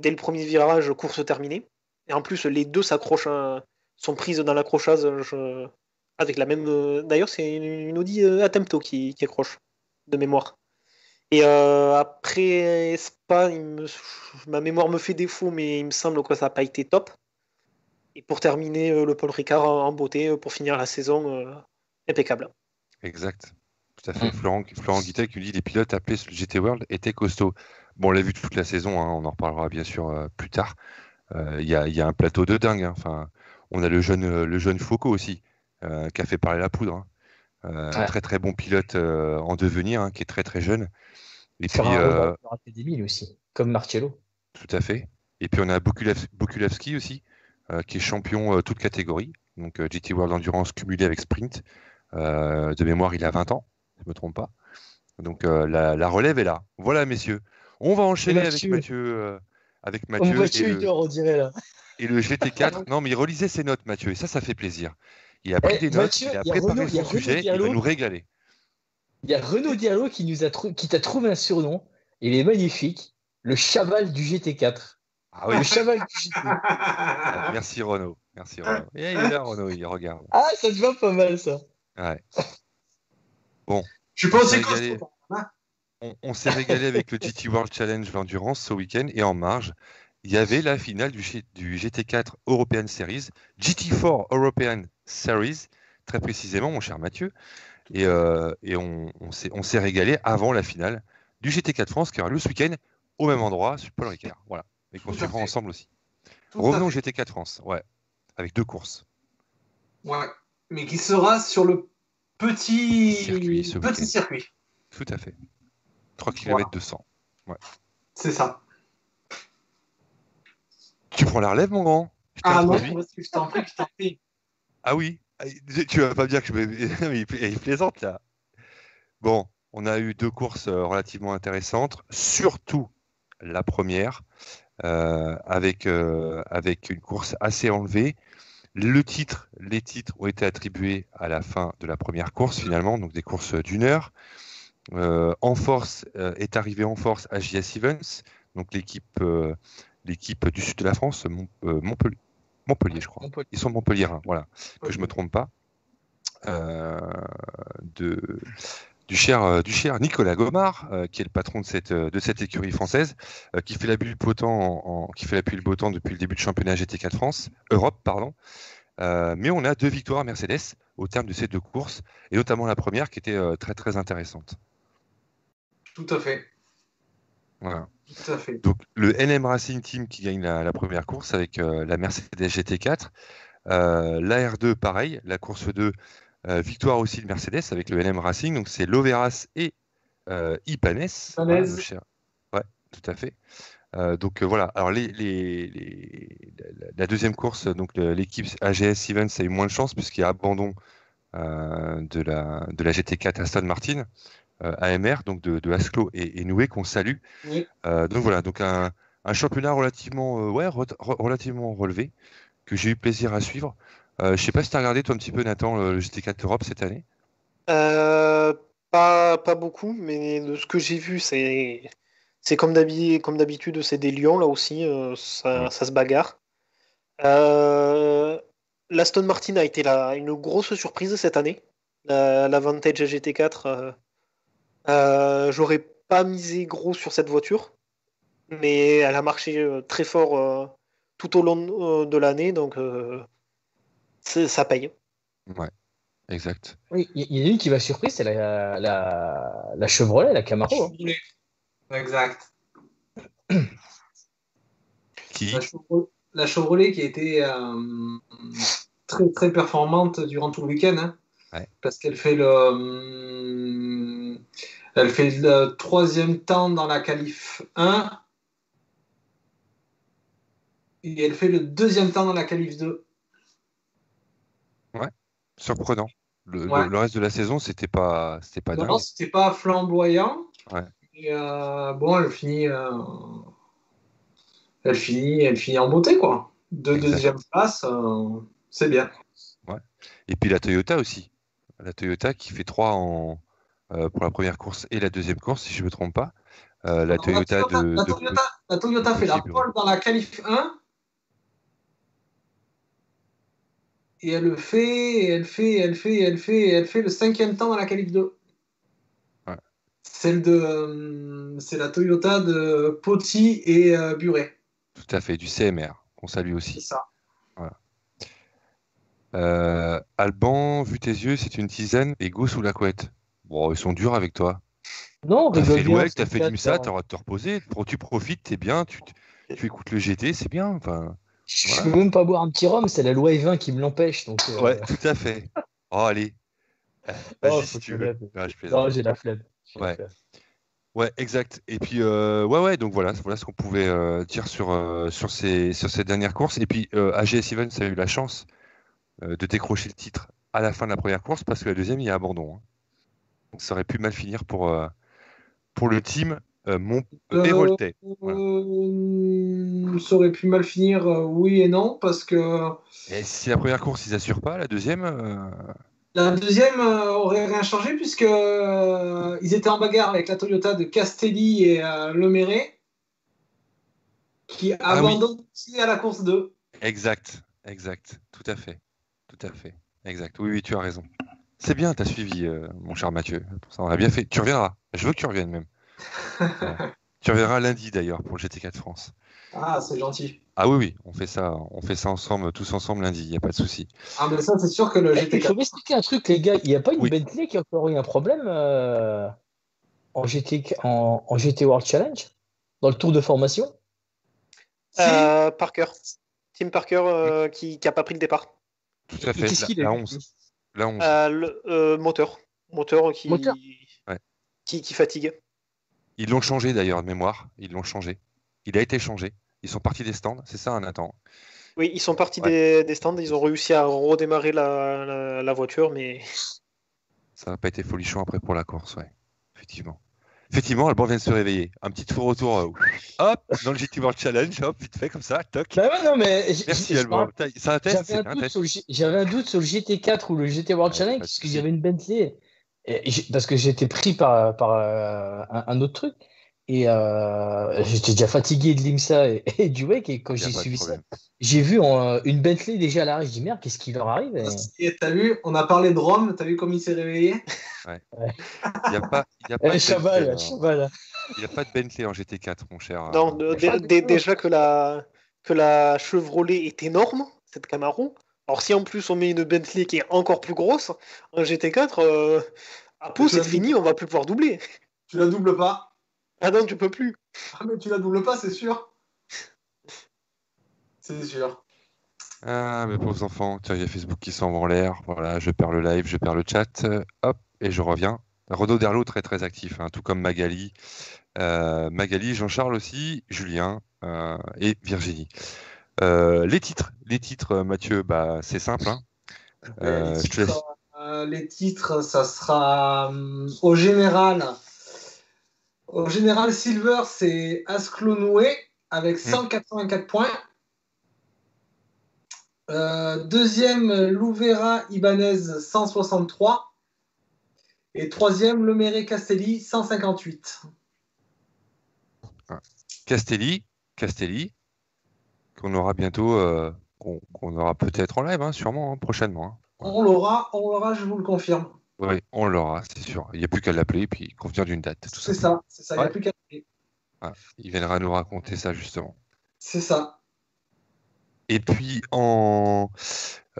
dès le premier virage, course terminée. Et en plus, les deux sont prises dans l'accrochage avec la même. D'ailleurs, c'est une Audi Attempto qui accroche, de mémoire. Et après Spa, ma mémoire me fait défaut, mais il me semble que ça n'a pas été top. Et pour terminer, le Paul Ricard en beauté pour finir la saison impeccable. Exact. Tout à fait. Florent Guittet qui nous dit les pilotes appelés sur le GT World étaient costauds. Bon, on l'a vu toute la saison, hein, on en reparlera bien sûr plus tard. Il y a un plateau de dingue. Hein. Enfin, on a le jeune Foucault aussi, qui a fait parler la poudre. Hein. Très très bon pilote en devenir, hein, qui est très très jeune. Et puis raté des milles aussi, comme Marcello. Tout à fait. Et puis on a Bokulewski aussi, qui est champion toute catégorie. Donc GT World Endurance cumulé avec Sprint. De mémoire, il a 20 ans, je ne me trompe pas. Donc la relève est là. Voilà, messieurs. On va enchaîner avec Mathieu. Mathieu, il dort, on dirait là. Et le GT4. Non, mais il relisait ses notes, Mathieu, et ça fait plaisir. Il a pris des notes, il a préparé son sujet, il va nous régaler. Il y a Renaud Diallo qui t'a trouvé un surnom. Il est magnifique. Le Chaval du GT4. Ah oui. Le Chaval du GT. Ah, merci Renaud. Merci Renaud. Et il est là, Renaud, il regarde. Ah, ça te va pas mal, ça. Ouais. Bon. Je suis pas aussi On s'est régalé. costaud. Hein. On s'est régalé avec le GT World Challenge Endurance ce week-end et en marge, il y avait la finale du GT4 European Series, GT4 European Series, très précisément, mon cher Mathieu. Et on s'est régalé avant la finale du GT4 France qui aura lieu ce week-end au même endroit, sur Paul Ricard. Voilà. Et qu'on suivra ensemble aussi. Revenons au GT4 France, ouais, avec 2 courses. Ouais, mais qui sera sur le petit Circuit, circuit. Tout à fait. 3 km 200. Ouais. C'est ça. Tu prends la relève, mon grand? Non, parce que je t'en prie. Ah oui? Tu vas pas me dire que il plaisante, là. Bon, on a eu 2 courses relativement intéressantes, surtout la première, avec une course assez enlevée. Les titres ont été attribués à la fin de la première course, finalement, donc des courses d'1 heure. En force est arrivé en force AJS Events, donc l'équipe du sud de la France, Montpellier, je crois. Montpellier. Ils sont Montpelliérains, voilà, que je me trompe pas. Du cher Nicolas Gomard, qui est le patron de cette écurie française, qui fait l'appui le beau temps depuis le début du championnat GT4 France, Europe, pardon. Mais on a 2 victoires à Mercedes au terme de ces 2 courses, et notamment la première qui était très très intéressante. Tout à fait. Voilà. Tout à fait. Donc le NM Racing Team qui gagne la première course avec la Mercedes GT4. La R2, pareil, la course 2, victoire aussi de Mercedes avec le NM Racing. Donc c'est Loveras et Ibanez. Voilà, le cher. Ouais, tout à fait. Donc voilà. Alors la deuxième course, donc l'équipe AGS Events a eu moins de chance puisqu'il y a abandon de la GT4 Aston Martin. AMR, donc de Asclo et Noué, qu'on salue. Oui. Donc voilà, donc un championnat relativement relevé, que j'ai eu plaisir à suivre. Je sais pas si tu as regardé toi un petit peu, Nathan, le GT4 Europe cette année. Pas beaucoup, mais de ce que j'ai vu, c'est comme d'habitude, c'est des lions là aussi, ça se bagarre. L'Aston Martin a été une grosse surprise cette année. La Vantage GT4, j'aurais pas misé gros sur cette voiture, mais elle a marché très fort tout au long de l'année, donc ça paye. Ouais, exact. Oui, il y en a une qui m'a surpris, c'est la Chevrolet, la Camaro. Chevrolet. Exact. Qui La Chevrolet qui a été très très performante durant tout le week-end, hein, parce qu'elle fait le 3e temps dans la qualif 1 et elle fait le 2e temps dans la qualif 2. Ouais, surprenant. Le reste de la saison, c'était pas dingue. Non, c'était pas flamboyant. Ouais. Et bon, elle finit en beauté, quoi. Deuxième place, c'est bien. Ouais. Et puis la Toyota aussi. La Toyota qui fait 3 pour la première course et la deuxième course, si je ne me trompe pas. La Toyota fait la pole dans la qualif 1 et elle fait le 5e temps dans la qualif 2. Ouais. C'est la Toyota de Potti et Buret. Tout à fait, du CMR, qu'on salue aussi. C'est ça. Voilà. Alban, vu tes yeux, c'est une tisane et go sous la couette. Bon, ils sont durs avec toi. Non, t'as rigole fait bien. l'OEC, t'as fait l'IMSA, t'as te reposer. Tu profites, t'es bien, tu écoutes le GT, c'est bien. Enfin, je peux même pas boire un petit rhum, c'est la loi E20 qui me l'empêche. Donc, ouais, tout à fait. Oh, allez. Vas-y si tu veux. Non, j'ai la flemme. Ouais, exact. Et puis, ouais, donc voilà ce qu'on pouvait dire sur ces dernières courses. Et puis, AGS Events a eu la chance de décrocher le titre à la fin de la première course parce que la deuxième, il y a abandon. Hein. Donc, ça aurait pu mal finir pour le team Héroltais. Voilà. Ça aurait pu mal finir, oui et non, parce que... Et si la première course, ils assurent pas, la deuxième... La deuxième aurait rien changé puisque ils étaient en bagarre avec la Toyota de Castelli et Leméré qui Ah oui, abandonnent aussi à la course 2. exact, tout à fait, exact. Oui, tu as raison. C'est bien, t'as suivi, mon cher Mathieu. Ça, on a bien fait. Tu reviendras. Je veux que tu reviennes même. Ouais. Tu reviendras lundi d'ailleurs pour le GT4 France. Ah, c'est gentil. Ah oui, on fait ça ensemble, tous ensemble lundi, il n'y a pas de souci. Ah, mais ça, c'est sûr que le Il faut GT4. m'expliquer un truc, les gars. Il n'y a pas une Oui. Bentley qui a encore eu un problème en GT World Challenge dans le tour de formation? Parker. Tim Parker qui n'a pas pris le départ. Tout à Et fait, qu'est-ce qu'il a la eu 11. La 11. Moteur qui, Moteur. Ouais. qui fatigue. Ils l'ont changé d'ailleurs de mémoire. Ils l'ont changé. Il a été changé. Ils sont partis des stands. C'est ça, Nathan? Oui, ils sont partis Ouais. des stands, ils ont réussi à redémarrer la voiture, mais Ça n'a pas été folichon après pour la course, ouais. Effectivement, Alban vient de se réveiller. Un petit tour autour, hop, dans le GT World Challenge, hop, vite fait comme ça, toc. Bah ouais, non, mais Merci Alban. Putain, c'est un test, j'avais un c'est un doute test. j'avais un doute sur le GT4 ou le GT World Ouais, Challenge pas de parce qu'il y souci. avait une Bentley. Parce que j'étais pris par un autre truc. Et j'étais déjà fatigué de l'IMSA et du WEC. Et quand Il n'y a j'ai pas de suivi ça, problème. j'ai vu une Bentley déjà à l'arrêt. Je dis merde, qu'est-ce qui leur arrive? Et t'as vu, on a parlé de Rome, t'as vu comme il s'est réveillé? Ouais. Il n'y a pas de Bentley, Chaval, Chaval. il y a pas de Bentley en GT4, mon cher. non, pas de- déjà que la Chevrolet est énorme, cette Camaro. Alors si en plus on met une Bentley qui est encore plus grosse, un GT4, à Pau Tu la c'est fini, on va plus pouvoir doubler. Tu la doubles pas. Ah non, tu peux plus. Ah, mais tu la doubles pas, c'est sûr. C'est sûr. Ah, mes pauvres enfants, tiens, il y a Facebook qui s'envoie en l'air. Voilà, je perds le live, je perds le chat. Hop, et je reviens. Renaud Derlot, très très actif, hein, tout comme Magali. Magali, Jean-Charles aussi, Julien et Virginie. Les titres, Mathieu, bah, c'est simple. Hein. Je te laisse. Les titres, ça sera au général. Au général, Silver, c'est Asclonoué avec 184 points. Deuxième, Louvera Ibanez, 163. Et troisième, Leméré Castelli, 158. Castelli, qu'on aura bientôt, qu'on aura peut-être en live, hein, sûrement, hein, prochainement. Hein. On l'aura, je vous le confirme. Oui, on l'aura, c'est sûr. Il n'y a plus qu'à l'appeler et puis convenir d'une date. Tout C'est simplement. ça, il n'y a plus qu'à l'appeler. Voilà. Il viendra nous raconter ça, justement. C'est ça. Et puis,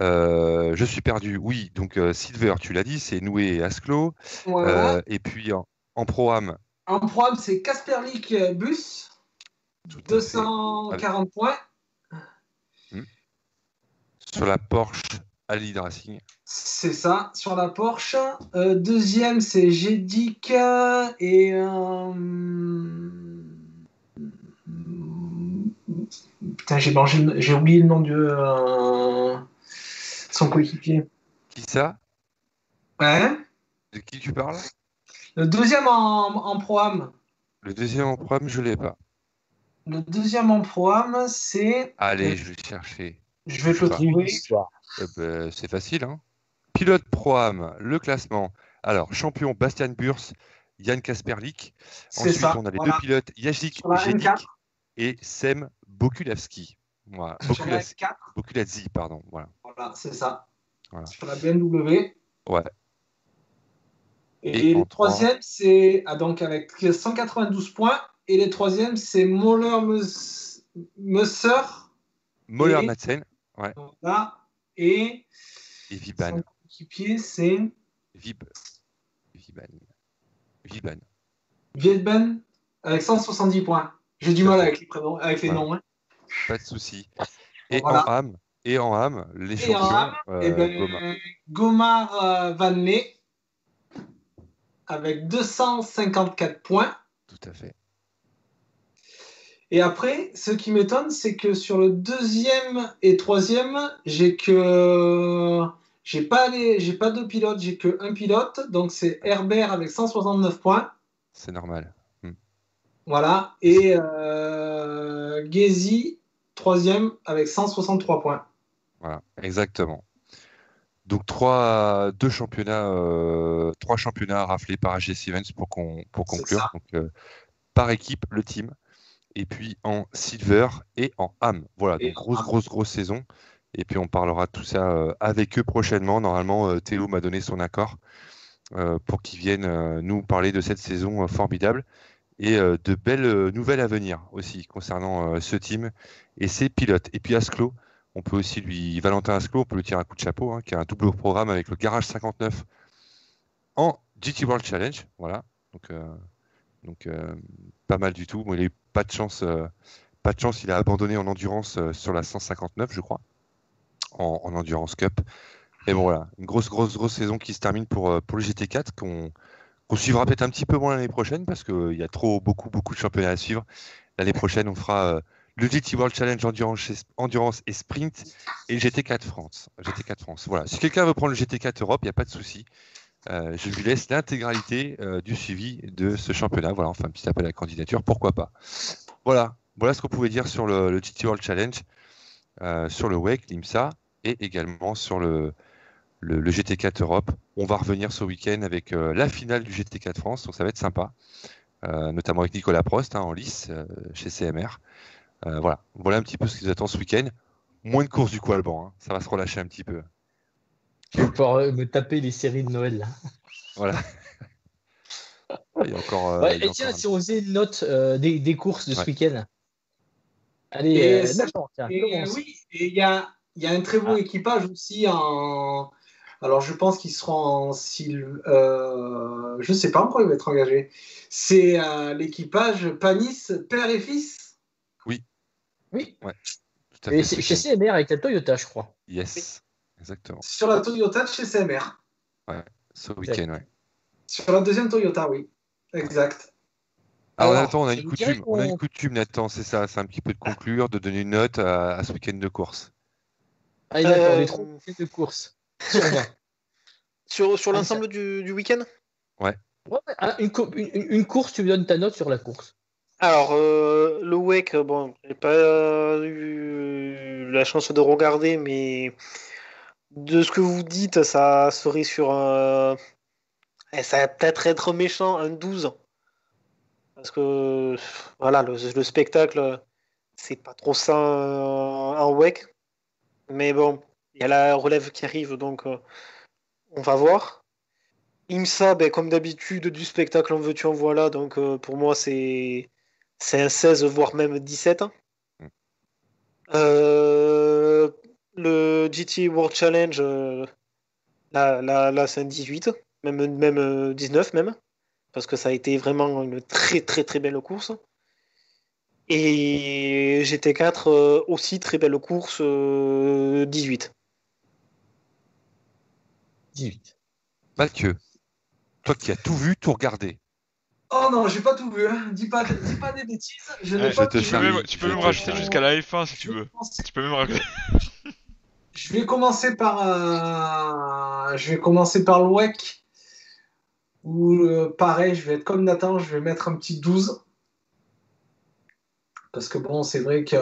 je suis perdu. Oui, donc Silver, tu l'as dit, c'est Noué et Asclo. Voilà. Et puis, en Pro-Am. En programme, c'est Kasperlik Bus, 240 points. Sur la Porsche Alid Racing. C'est ça, sur la Porsche. Deuxième, c'est Gédic et. Putain, j'ai oublié le nom de son coéquipier. Qui ça? Ouais. De qui tu parles? Le deuxième en Pro-Am. Le deuxième en Pro-Am, je ne l'ai pas. Le deuxième en Pro-Am, c'est. Allez, je vais le chercher. Je vais te le trouver. C'est facile, hein. Pilote Pro-Am, le classement. Alors, champion Bastian Burs, Yann Kasperlik. Ensuite, ça, on a les voilà. deux pilotes Yajic Gédic et Sem Bokulavski. Voilà. Bokuladzi, pardon. Voilà, c'est ça. Voilà. Sur la BMW. Ouais. Et le troisième, c'est donc avec 192 points. Et le troisième, c'est Musser. Moller-Madsen. Ouais. Voilà. Et Viban. son équipier, c'est Vietban avec 170 points. J'ai du mal avec les prénoms, avec les noms. Hein. Pas de souci. Et voilà. en ham, les champions. Gomar Van Ley avec 254 points. Tout à fait. Et après, ce qui m'étonne, c'est que sur le deuxième et troisième, j'ai pas deux pilotes, j'ai qu'un pilote. Donc c'est Herbert avec 169 points. C'est normal. Voilà. Et Gezi, troisième, avec 163 points. Voilà, exactement. Donc deux championnats, trois championnats raflés par AGS Events pour C'est conclure. ça. Donc, par équipe, le team. Et puis en silver et en ham. Voilà, Et donc grosse saison. Et puis on parlera de tout ça avec eux prochainement. Normalement, Théo m'a donné son accord pour qu'ils viennent nous parler de cette saison formidable et de belles nouvelles à venir aussi concernant ce team et ses pilotes. Et puis Asclo, on peut aussi Valentin Asclo, on peut lui tirer un coup de chapeau, hein, qui a un double programme avec le Garage 59 en GT World Challenge. Voilà, donc pas mal du tout. Bon, il a eu pas de chance. Pas de chance, il a abandonné en endurance sur la 159, je crois, en Endurance Cup. Et bon, voilà, une grosse saison qui se termine pour le GT4, qu'on suivra peut-être un petit peu moins l'année prochaine, parce qu'il y a beaucoup de championnats à suivre. L'année prochaine, on fera le GT World Challenge Endurance et Sprint et le GT4 France. GT4 France. Voilà. Si quelqu'un veut prendre le GT4 Europe, il n'y a pas de souci. Je lui laisse l'intégralité du suivi de ce championnat. Voilà, enfin, un petit appel à la candidature, pourquoi pas. Voilà ce qu'on pouvait dire sur le GT World Challenge, sur le WEC, l'IMSA, et également sur le GT4 Europe. On va revenir ce week-end avec la finale du GT4 France, donc ça va être sympa, notamment avec Nicolas Prost en lice chez CMR. Voilà un petit peu ce qui nous attend ce week-end. Moins de courses du coup Alban, hein. Ça va se relâcher un petit peu. Je vais pouvoir me taper les séries de Noël là. Voilà. Il y a encore. Ouais, il y a et tiens, encore si on faisait une note des courses de ce Ouais. week-end. Et, Allez, Nathan, tiens, commence. oui, et il y a un très bon équipage aussi en. Alors, je pense qu'ils seront en je ne sais pas encore, il va être engagé. C'est l'équipage Panis, père et fils. Oui, Oui, ouais, tout à et fait. c'est Ce chez week-end. CMR avec la Toyota, je crois. Yes, exactement. Sur la Toyota de chez CMR. Ouais, ce week-end, ouais. Sur la deuxième Toyota, oui. Exact. Alors Alors, Nathan, je dirais on a une qu'on. coutume Nathan, c'est ça, c'est un petit peu de conclure, de donner une note à ce week-end de course. Allez, Nathan, les 3 Euh, de course sur 20. sur Allez, ça. l'ensemble du week-end. Ouais, Ouais, une course, tu me donnes ta note sur la course. Alors, le WEC, bon, j'ai pas eu la chance de regarder, mais de ce que vous dites, ça serait sur un. Ça va peut-être être méchant, un 12. Parce que, voilà, le spectacle, c'est pas trop ça un WEC. Mais bon, il y a la relève qui arrive, donc on va voir. IMSA, ben, comme d'habitude, du spectacle en veux-tu en voilà, donc pour moi, c'est un 16, voire même 17. mm, Euh, le GT World Challenge, là c'est un 18, même 19 même, parce que ça a été vraiment une très très très belle course. Et GT4 aussi très belle course, 18. 18. Mathieu, toi qui as tout vu, tout regardé, Oh non, j'ai pas tout vu. Hein. Dis pas des bêtises. Je n'ai Ouais, pas te tout vu. tu je peux même te rajouter charrie. jusqu'à la F1 si tu Je vais veux. commencer- Tu peux même rajouter. je vais commencer par le WEC. Où, pareil, je vais être comme Nathan, je vais mettre un petit 12. Parce que bon, c'est vrai que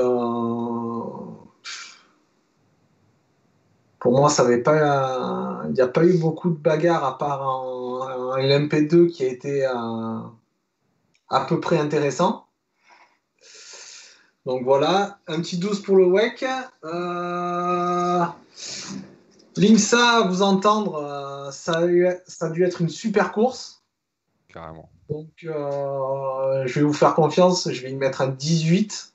pour moi, ça avait pas, il n'y a pas eu beaucoup de bagarres à part un LMP2 qui a été à peu près intéressant. Donc voilà, un petit 12 pour le WEC. L'IMSA, à vous entendre, ça a dû être une super course. Carrément. Donc je vais vous faire confiance, je vais y mettre un 18.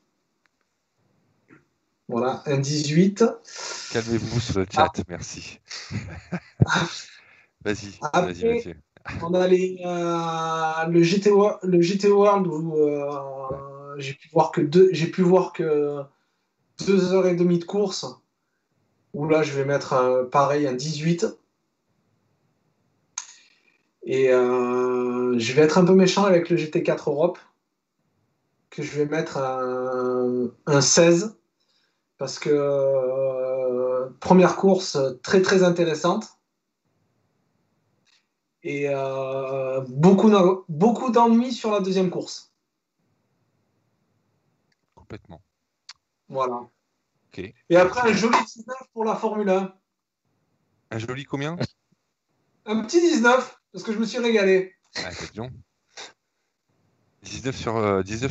Voilà, un 18. Calmez-vous sur le chat, merci. Vas-y, Après, Mathieu. on a le GT World où j'ai pu voir que 2h30 de course, où là je vais mettre pareil un 18. Et je vais être un peu méchant avec le GT4 Europe, que je vais mettre un 16, parce que première course très très intéressante. Et beaucoup d'ennuis sur la deuxième course. Complètement. Voilà. Ok. Et après, un joli 19 pour la Formule 1. Un joli combien? Un petit 19, parce que je me suis régalé. Ah, c'est bien. 19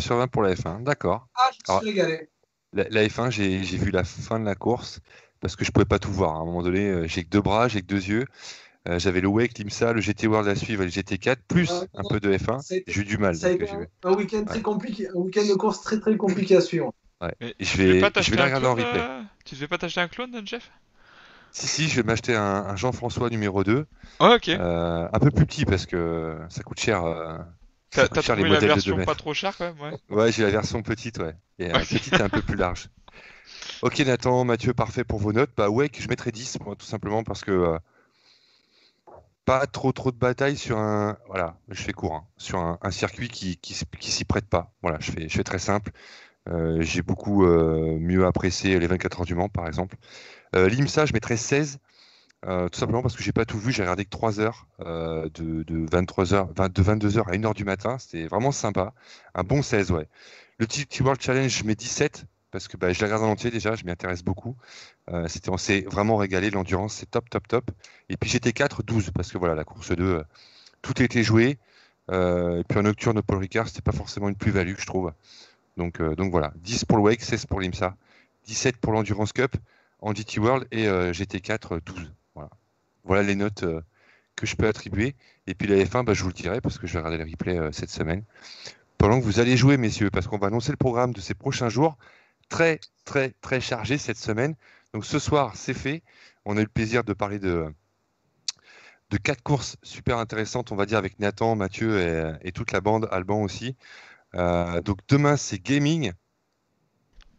sur 20 pour la F1, d'accord. Ah, je me Alors, suis régalé. la F1, j'ai vu la fin de la course parce que je pouvais pas tout voir. À un moment donné, j'ai que deux bras, j'ai que deux yeux. J'avais le Wake, l'IMSA, le GT World à suivre et le GT4, plus un peu de F1. Ça a été, J'ai eu du mal. ça a Donc, été un week-end très compliqué, un week-end de course très très compliqué à suivre. ouais. Mais Et tu devais pas je vais t'acheter la un regarder en clone replay. Tu devais pas t'acheter un clone, Jeff? Si, je vais m'acheter un Jean-François numéro 2, Ah, ok. un peu plus petit parce que ça coûte cher. Ça T'as coûte cher les trouvé la modèles de 2 version pas mètres. trop chère quand même, ouais. Ouais, j'ai la version petite, ouais. Et Ok. petite et un peu plus large. Ok, Nathan, Mathieu, parfait pour vos notes. Bah ouais, que je mettrais 10, moi, tout simplement parce que pas trop de bataille sur un. Voilà, je fais court, hein, sur un circuit qui s'y prête pas. Voilà, je fais très simple. J'ai beaucoup mieux apprécié les 24 heures du Mans, par exemple. L'IMSA, je mettrais 16. Tout simplement parce que j'ai pas tout vu, j'ai regardé que 3 heures de 23h, de 22h à 1h du matin, c'était vraiment sympa. Un bon 16, ouais. Le TT World Challenge, je mets 17 parce que je la regarde en entier déjà, je m'y intéresse beaucoup. On s'est vraiment régalé, l'endurance, c'est top. Et puis GT4, 12 parce que voilà, la course 2, tout était joué. Et puis en nocturne, Paul Ricard, c'était pas forcément une plus-value, je trouve. Donc voilà, 10 pour le Wake, 16 pour l'IMSA, 17 pour l'Endurance Cup en GT World et GT4, 12. Voilà les notes que je peux attribuer. Et puis la F1, je vous le dirai parce que je vais regarder le replay cette semaine. Pendant que vous allez jouer, messieurs, parce qu'on va annoncer le programme de ces prochains jours. Très chargé cette semaine. Donc ce soir, c'est fait. On a eu le plaisir de parler de 4 courses super intéressantes, on va dire, avec Nathan, Mathieu et toute la bande, Alban aussi. Donc demain, c'est gaming.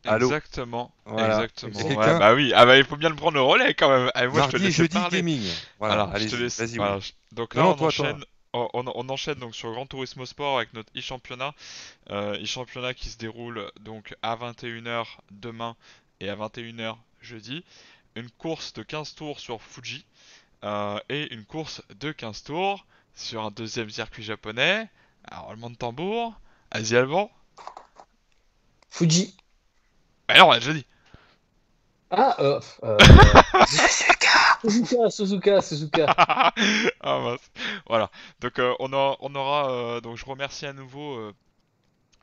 Allô? Exactement, Voilà. exactement. Il y a Ouais, quelqu'un? bah oui, ah bah il faut bien le prendre le relais quand même. Allez, moi je te Mardi et laisse jeudi, parler. gaming. Voilà, Alors, je te allez-y. laisse. Vas-y, Voilà, oui. donc là, Non, on toi. enchaîne. On enchaîne donc sur Gran Turismo Sport avec notre e-championnat. E-championnat qui se déroule donc à 21h demain et à 21h jeudi. Une course de 15 tours sur Fuji et une course de 15 tours sur un deuxième circuit japonais. Alors, roulement de tambour. Asie Alban. Fuji. Bah non, jeudi. Ah, Suzuka. Ah mince. Voilà. Donc on aura donc je remercie à nouveau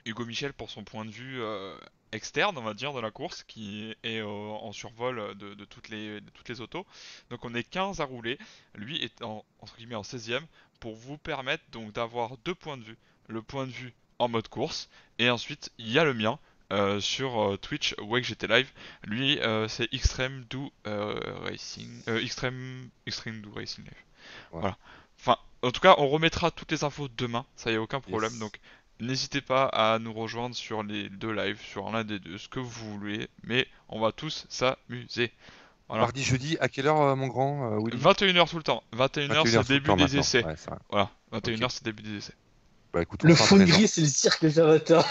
Hugo Michel pour son point de vue externe, on va dire, de la course qui est en survol de toutes les autos. Donc on est 15 à rouler. Lui est entre guillemets en 16e pour vous permettre donc d'avoir deux points de vue. Le point de vue en mode course et ensuite il y a le mien sur Twitch Wake GT Live. Lui c'est Extreme Do Racing Extreme Do Racing Live. Ouais. Voilà. Enfin, en tout cas, on remettra toutes les infos demain, ça y a aucun problème. Yes. Donc n'hésitez pas à nous rejoindre sur les deux lives, sur l'un des deux, ce que vous voulez, mais on va tous s'amuser. Voilà. Mardi, jeudi, à quelle heure, mon grand Willy? 21h tout le temps. 21h c'est le début des essais. Ouais, ça. Voilà, 21h Ok. c'est le début des essais. Bah écoute, on Le sera fond présent. gris, c'est le cirque Javator.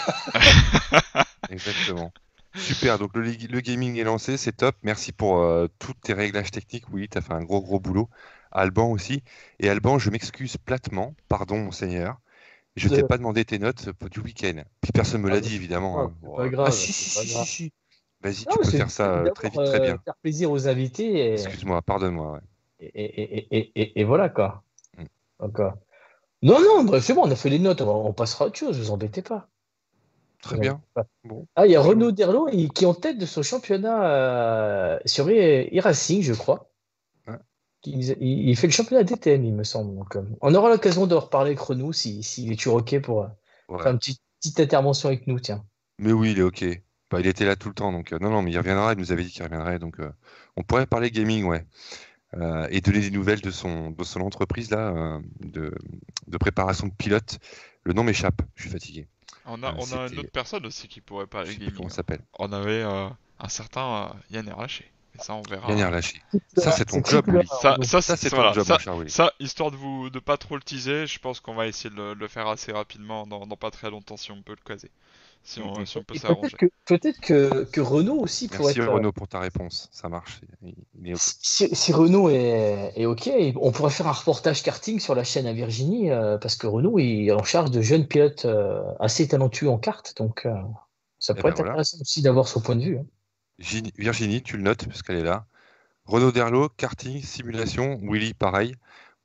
Exactement. Super, donc le gaming est lancé, c'est top. Merci pour tous tes réglages techniques. Oui, tu as fait un gros boulot. Alban aussi. Et Alban, je m'excuse platement. Pardon, monseigneur. Je t'ai pas demandé tes notes du week-end. Puis personne me l'a dit, évidemment. Hein. C'est pas Ah, grave. si. Vas-y, Non, tu peux c'est faire ça très vite, d'abord, très bien. faire plaisir aux invités Excuse-moi, pardonne-moi. Ouais. et voilà quoi. Mm. Donc, non, bref, c'est bon, on a fait les notes, on passera à autre chose, vous embêtez pas. Très bien. Bon. Ah, il y a Renaud Derlot qui est en tête de son championnat sur e-Racing, je crois. Ouais. Il fait le championnat DTM, il me semble. Donc, on aura l'occasion de reparler avec Renaud s'il est toujours OK pour faire une petite intervention avec nous, tiens. Mais oui, il est OK. Bah, il était là tout le temps, donc non, mais il reviendra, il nous avait dit qu'il reviendrait, donc on pourrait parler gaming, ouais. Et donner des nouvelles de son entreprise là, de préparation de pilote. Le nom m'échappe, je suis fatigué. On a une autre personne aussi qui pourrait parler Je sais plus gaming. comment ça s'appelle. On avait un certain Yann Erlaché. Et ça, on verra. Yann Erlaché. Ça, c'est ton job, Willy. Willy. Ça, c'est ton voilà, job, mon cher Willy. ça, histoire de pas trop le teaser, je pense qu'on va essayer de le faire assez rapidement, dans pas très longtemps, si on peut le caser. Si on peut Et s'arranger. peut-être que Renaud aussi pourrait Merci être. Renaud pour ta réponse, ça marche. Il est OK. Si Renaud est OK, on pourrait faire un reportage karting sur la chaîne à Virginie, parce que Renaud est en charge de jeunes pilotes assez talentueux en kart, donc ça pourrait être voilà. intéressant aussi d'avoir son point de vue. Hein. Virginie, tu le notes parce qu'elle est là. Renaud Derlot, karting, simulation, Willy, pareil.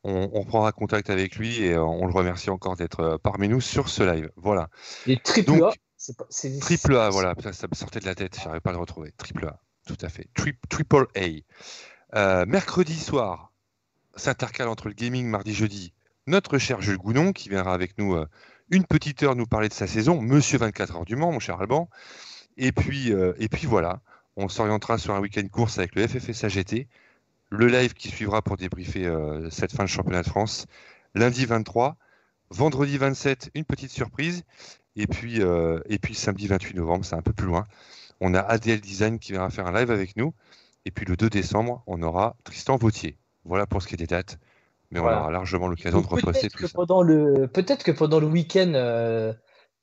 On prendra contact avec lui et on le remercie encore d'être parmi nous sur ce live. Voilà. Et triple Donc, A. triple A, voilà, ça me sortait de la tête, j'arrivais pas à le retrouver. Triple A, tout à fait. Triple A. Mercredi soir, s'intercale entre le gaming mardi-jeudi, notre cher Jules Gounon qui viendra avec nous une petite heure nous parler de sa saison, Monsieur 24 heures du Mans, mon cher Alban. Et puis voilà, on s'orientera sur un week-end course avec le FFS AGT, le live qui suivra pour débriefer cette fin de championnat de France, lundi 23, vendredi 27, une petite surprise, et puis samedi 28 novembre, c'est un peu plus loin, on a ADL Design qui viendra faire un live avec nous, et puis le 2 décembre, on aura Tristan Vautier. Voilà pour ce qui est des dates, mais Voilà. on aura largement l'occasion de retracer tout ça. Peut-être que pendant le week-end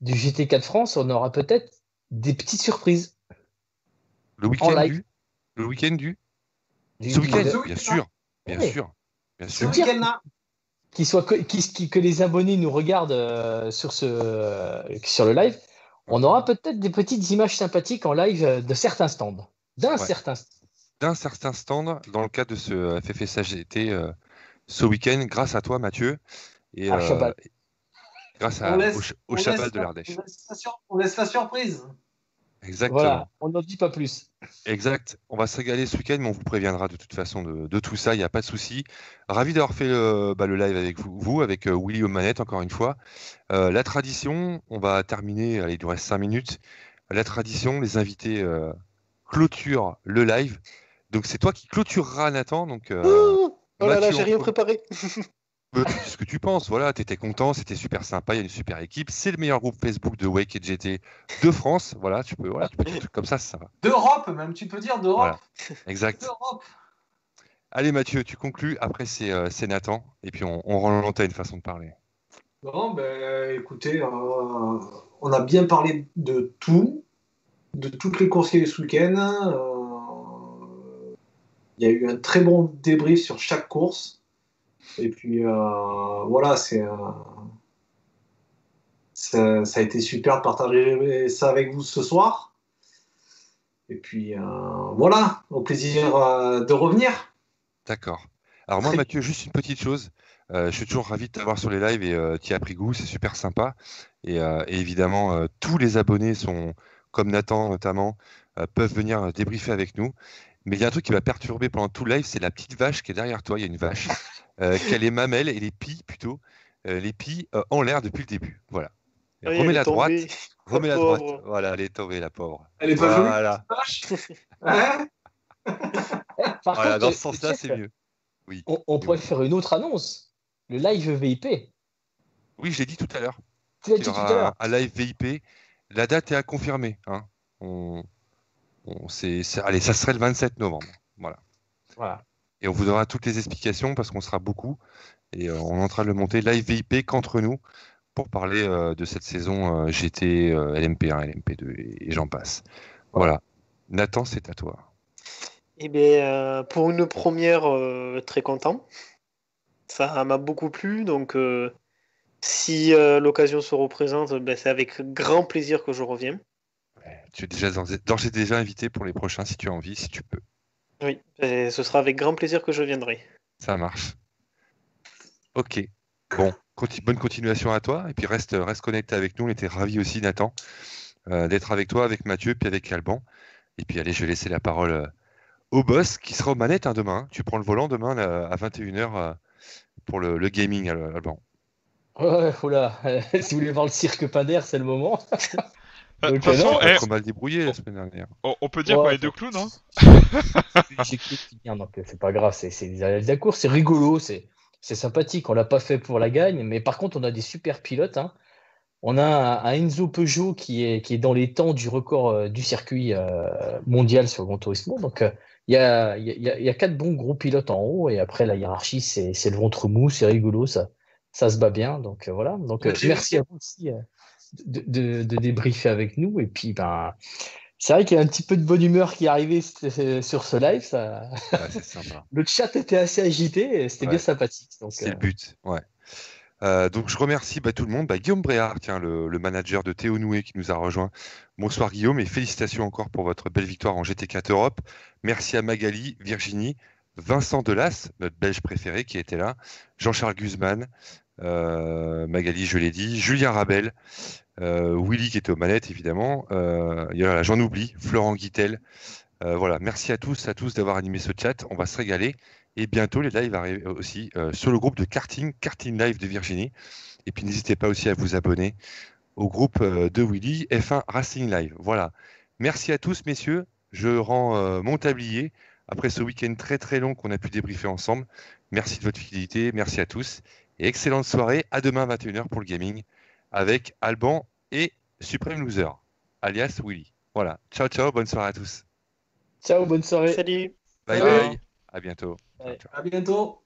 du GT4 France, on aura peut-être des petites surprises. Le En week-end live. Le week-end du Du- Ce week-end, ce bien week-end, sûr, bien Oui. sûr, bien Ce sûr. week-end-là, que les abonnés nous regardent sur le live, on aura peut-être des petites images sympathiques en live de certains stands. Ouais. D'un D'un certain stand dans le cadre de ce FFS AGT ce week-end, grâce à toi Mathieu, et À Chabal. grâce au on Chabal laisse de l'Ardèche. on laisse la surprise. Exactement. Voilà, on n'en dit pas plus. Exact. On va se régaler ce week-end, mais on vous préviendra de toute façon de tout ça, il n'y a pas de souci. Ravi d'avoir fait le live avec vous avec Willy aux manettes, encore une fois. La tradition, on va terminer, allez, il nous reste 5 minutes. La tradition, les invités clôturent le live. Donc c'est toi qui clôtureras, Nathan. Donc, Oh là là, Mathieu j'ai rien Antoine. préparé. Tu dis ce que tu penses, voilà, tu étais content, c'était super sympa, il y a une super équipe, c'est le meilleur groupe Facebook de Wake et de GT de France, voilà, tu peux dire des trucs comme ça va. D'Europe, même, tu peux dire d'Europe. Voilà. Exact. D'Europe. Allez Mathieu, tu conclus, après c'est Nathan, et puis on rend l'antenne, façon de parler. Bon, ben, écoutez, on a bien parlé de tout, de toutes les courses qu'il y a eu ce week-end. Il y a eu un très bon débrief sur chaque course. Et puis, voilà, ça a été super de partager ça avec vous ce soir. Et puis, voilà, au plaisir de revenir. D'accord. Alors moi Mathieu, juste une petite chose, je suis toujours ravi de t'avoir sur les lives et tu y as pris goût, c'est super sympa. Et évidemment, tous les abonnés sont, comme Nathan notamment, peuvent venir débriefer avec nous. Mais il y a un truc qui m'a perturbé pendant tout le live, c'est la petite vache qui est derrière toi. Il y a une vache qui a les mamelles et les pies plutôt, les pies en l'air depuis le début. Voilà. Oui, elle Remets-la est tombée. droite. Remets la La droite. pauvre. Voilà, elle est tombée, la pauvre. Elle est pas jolie, Voilà. cette vache. Hein? Par Voilà, contre, dans ce sens-là, Jeff, c'est mieux. Oui. on pourrait faire une autre annonce. Le live VIP. Oui, je l'ai dit tout à l'heure. Tu l'as Il dit y tout à aura l'heure. un live VIP. La date est à confirmer. Hein. Allez, ça serait le 27 novembre. Voilà. Voilà. Et on vous donnera toutes les explications parce qu'on sera beaucoup. Et on est en train de le monter live VIP qu'entre nous pour parler de cette saison GT, LMP1, LMP2 et j'en passe. Voilà. Nathan, c'est à toi. Eh bien, pour une première, très content. Ça m'a beaucoup plu, donc si l'occasion se représente, ben, c'est avec grand plaisir que je reviens. Tu es déjà invité pour les prochains si tu as envie, si tu peux. Oui, et ce sera avec grand plaisir que je viendrai. Ça marche. Ok. Bon, bonne continuation à toi et puis reste connecté avec nous. On était ravis aussi, Nathan, d'être avec toi, avec Mathieu, puis avec Alban. Et puis allez, je vais laisser la parole au boss qui sera aux manettes demain. Tu prends le volant demain à 21h pour le gaming, Alban. Ouais, oula. Si vous voulez voir le cirque Pinder, c'est le moment. De toute Donc, façon, non, On a trop mal débrouillé la semaine dernière. on peut dire Ouais, qu'on est deux clowns, hein. j'ai que de finir, donc c'est pas grave. C'est la course, c'est rigolo, c'est sympathique. On l'a pas fait pour la gagne, mais par contre, on a des super pilotes. Hein. On a un Enzo Peugeot qui est dans les temps du record du circuit mondial sur le Gran Turismo. Donc, il y a 4 bons gros pilotes en haut, et après, la hiérarchie, c'est le ventre mou, c'est rigolo, ça se bat bien. Donc, voilà. Donc, merci à vous aussi de débriefer avec nous. Et puis, ben, c'est vrai qu'il y a un petit peu de bonne humeur qui est arrivée sur ce live. Ça... Ouais, c'est sympa. Le chat était assez agité et c'était Ouais. bien sympathique. Donc, C'est le but. Ouais. Donc je remercie tout le monde. Guillaume Bréard, tiens, le manager de Théo Noué qui nous a rejoint. Bonsoir Guillaume et félicitations encore pour votre belle victoire en GT4 Europe. Merci à Magali, Virginie, Vincent Delas, notre Belge préféré qui était là, Jean-Charles Guzman, Magali, je l'ai dit, Julien Rabel, Willy qui était aux manettes évidemment, j'en oublie, Florent Guitel. Voilà, merci à tous d'avoir animé ce chat. On va se régaler. Et bientôt, les lives arrivent aussi sur le groupe de Karting Live de Virginie. Et puis, n'hésitez pas aussi à vous abonner au groupe de Willy, F1 Racing Live. Voilà. Merci à tous, messieurs. Je rends mon tablier après ce week-end très très long qu'on a pu débriefer ensemble. Merci de votre fidélité. Merci à tous. Et excellente soirée. À demain, 21h pour le gaming avec Alban et Supreme Loser, alias Willy. Voilà. Ciao, ciao. Bonne soirée à tous. Ciao, bonne soirée. Salut. Bye Ciao. bye. À bientôt. Ouais. Ciao, ciao. À bientôt.